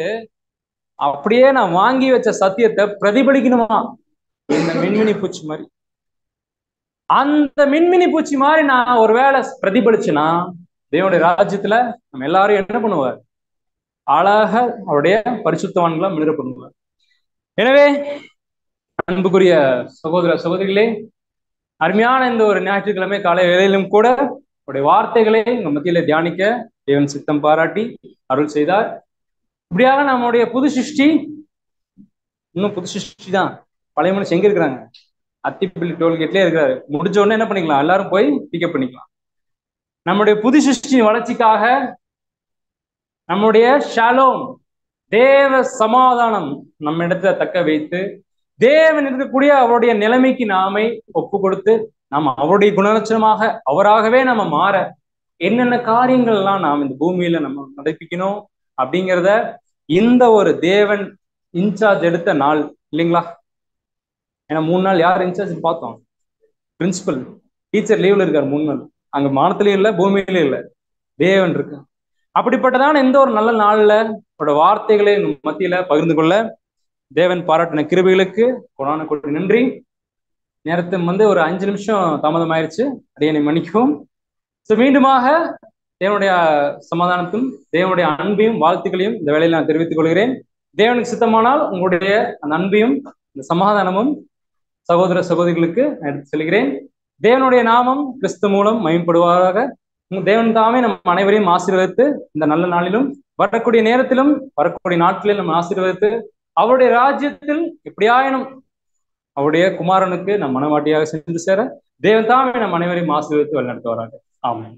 அப்படியே நான் வாங்கி வச்ச சத்தியத்தை பிரதிபலிக்கணுமா? இந்த மின்மினி பூச்சி மாதிரி. அந்த மின்மினி பூச்சி மாதிரி நான் ஒருவேளை பிரதிபலிச்சுன்னா தேவனுடைய ராஜ்யத்துல நம்ம எல்லாரும் என்ன பண்ணுவார்? அழக அவருடைய பரிசுத்தவான்களா மிளிர பண்ணுவார். எனவே அன்புக்குரிய சகோதர சகோதரிகளே, அருமையான இந்த ஒரு ஞாயிற்றுக்கிழமை காலை வேளையிலும் கூட அவருடைய வார்த்தைகளை உங்க மத்தியில தியானிக்க தேவன் சித்தம் பாராட்டி அருள் செய்தார். இப்படியாக நம்முடைய புது சிருஷ்டி, இன்னும் புது சிருஷ்டி தான். பழைய மனுஷன் எங்க இருக்கிறாங்க? அத்திப்பள்ளி டோல்கேட்லயே இருக்கிறாரு. முடிஞ்ச உடனே என்ன பண்ணிக்கலாம்? எல்லாரும் போய் பிக்கப் பண்ணிக்கலாம். நம்முடைய புது சிருஷ்டி வளர்ச்சிக்காக நம்முடைய ஷாலோம், தேவ சமாதானம் நம்ம இடத்துல தக்க வைத்து, தேவன் இருக்கக்கூடிய அவருடைய நிலைமைக்கு நாமே ஒப்பு கொடுத்து, நம்ம அவருடைய குணலட்சணமாக அவராகவே நம்ம மாற என்னென்ன காரியங்கள் எல்லாம் நாம் இந்த பூமியில நம்ம நடப்பிக்கணும் அப்படிங்கிறத இந்த ஒரு தேவன் இன்சார்ஜ் எடுத்த நாள் இல்லைங்களா? ஏன்னா 3 நாள் யார் இன்சார்ஜ் பார்த்தோம்? பிரின்சிபல் டீச்சர் லீவ்ல இருக்காரு 3 நாள். அங்க வானத்திலயும் இல்லை, பூமியிலயும் இல்லை, தேவன் இருக்கு. அப்படிப்பட்டதான எந்த ஒரு நல்ல நாள்ல அவரோட வார்த்தைகளை மத்தியில பகிர்ந்து கொள்ள தேவன் பாராட்டின கிருபைகளுக்கு கொடான கொடி நன்றி. நேரத்தை ஒரு 5 நிமிஷம் தாமதம் ஆயிடுச்சு, அடியனை மன்னிக்கவும். மீண்டுமாக தேவனுடைய சமாதானத்தையும் தேவனுடைய அன்பையும் வாழ்த்துக்களையும் இந்த வேளையில் நான் தெரிவித்துக் கொள்கிறேன். தேவனுக்கு சித்தமானால் உங்களுடைய அந்த அன்பையும் இந்த சமாதானமும் சகோதர சகோதரிகளுக்கு நான் எடுத்து செல்கிறேன். தேவனுடைய நாமம் கிறிஸ்து மூலம் மகிமைப்படுவதாக. தேவன் தாமே நம் அனைவரையும் ஆசீர்வதித்து இந்த நல்ல நாளிலும் வரக்கூடிய நேரத்திலும் வரக்கூடிய நாட்களில் நம்ம ஆசீர்வதித்து அவருடைய ராஜ்யத்தில் எப்படியாயினும் அவருடைய குமாரனுக்கு நம் மனவாட்டியாக சென்று சேர தேவன் தாமே நம் அனைவரையும் ஆசீர்வதித்து வழிநடத்துவாராக. ஆமென்.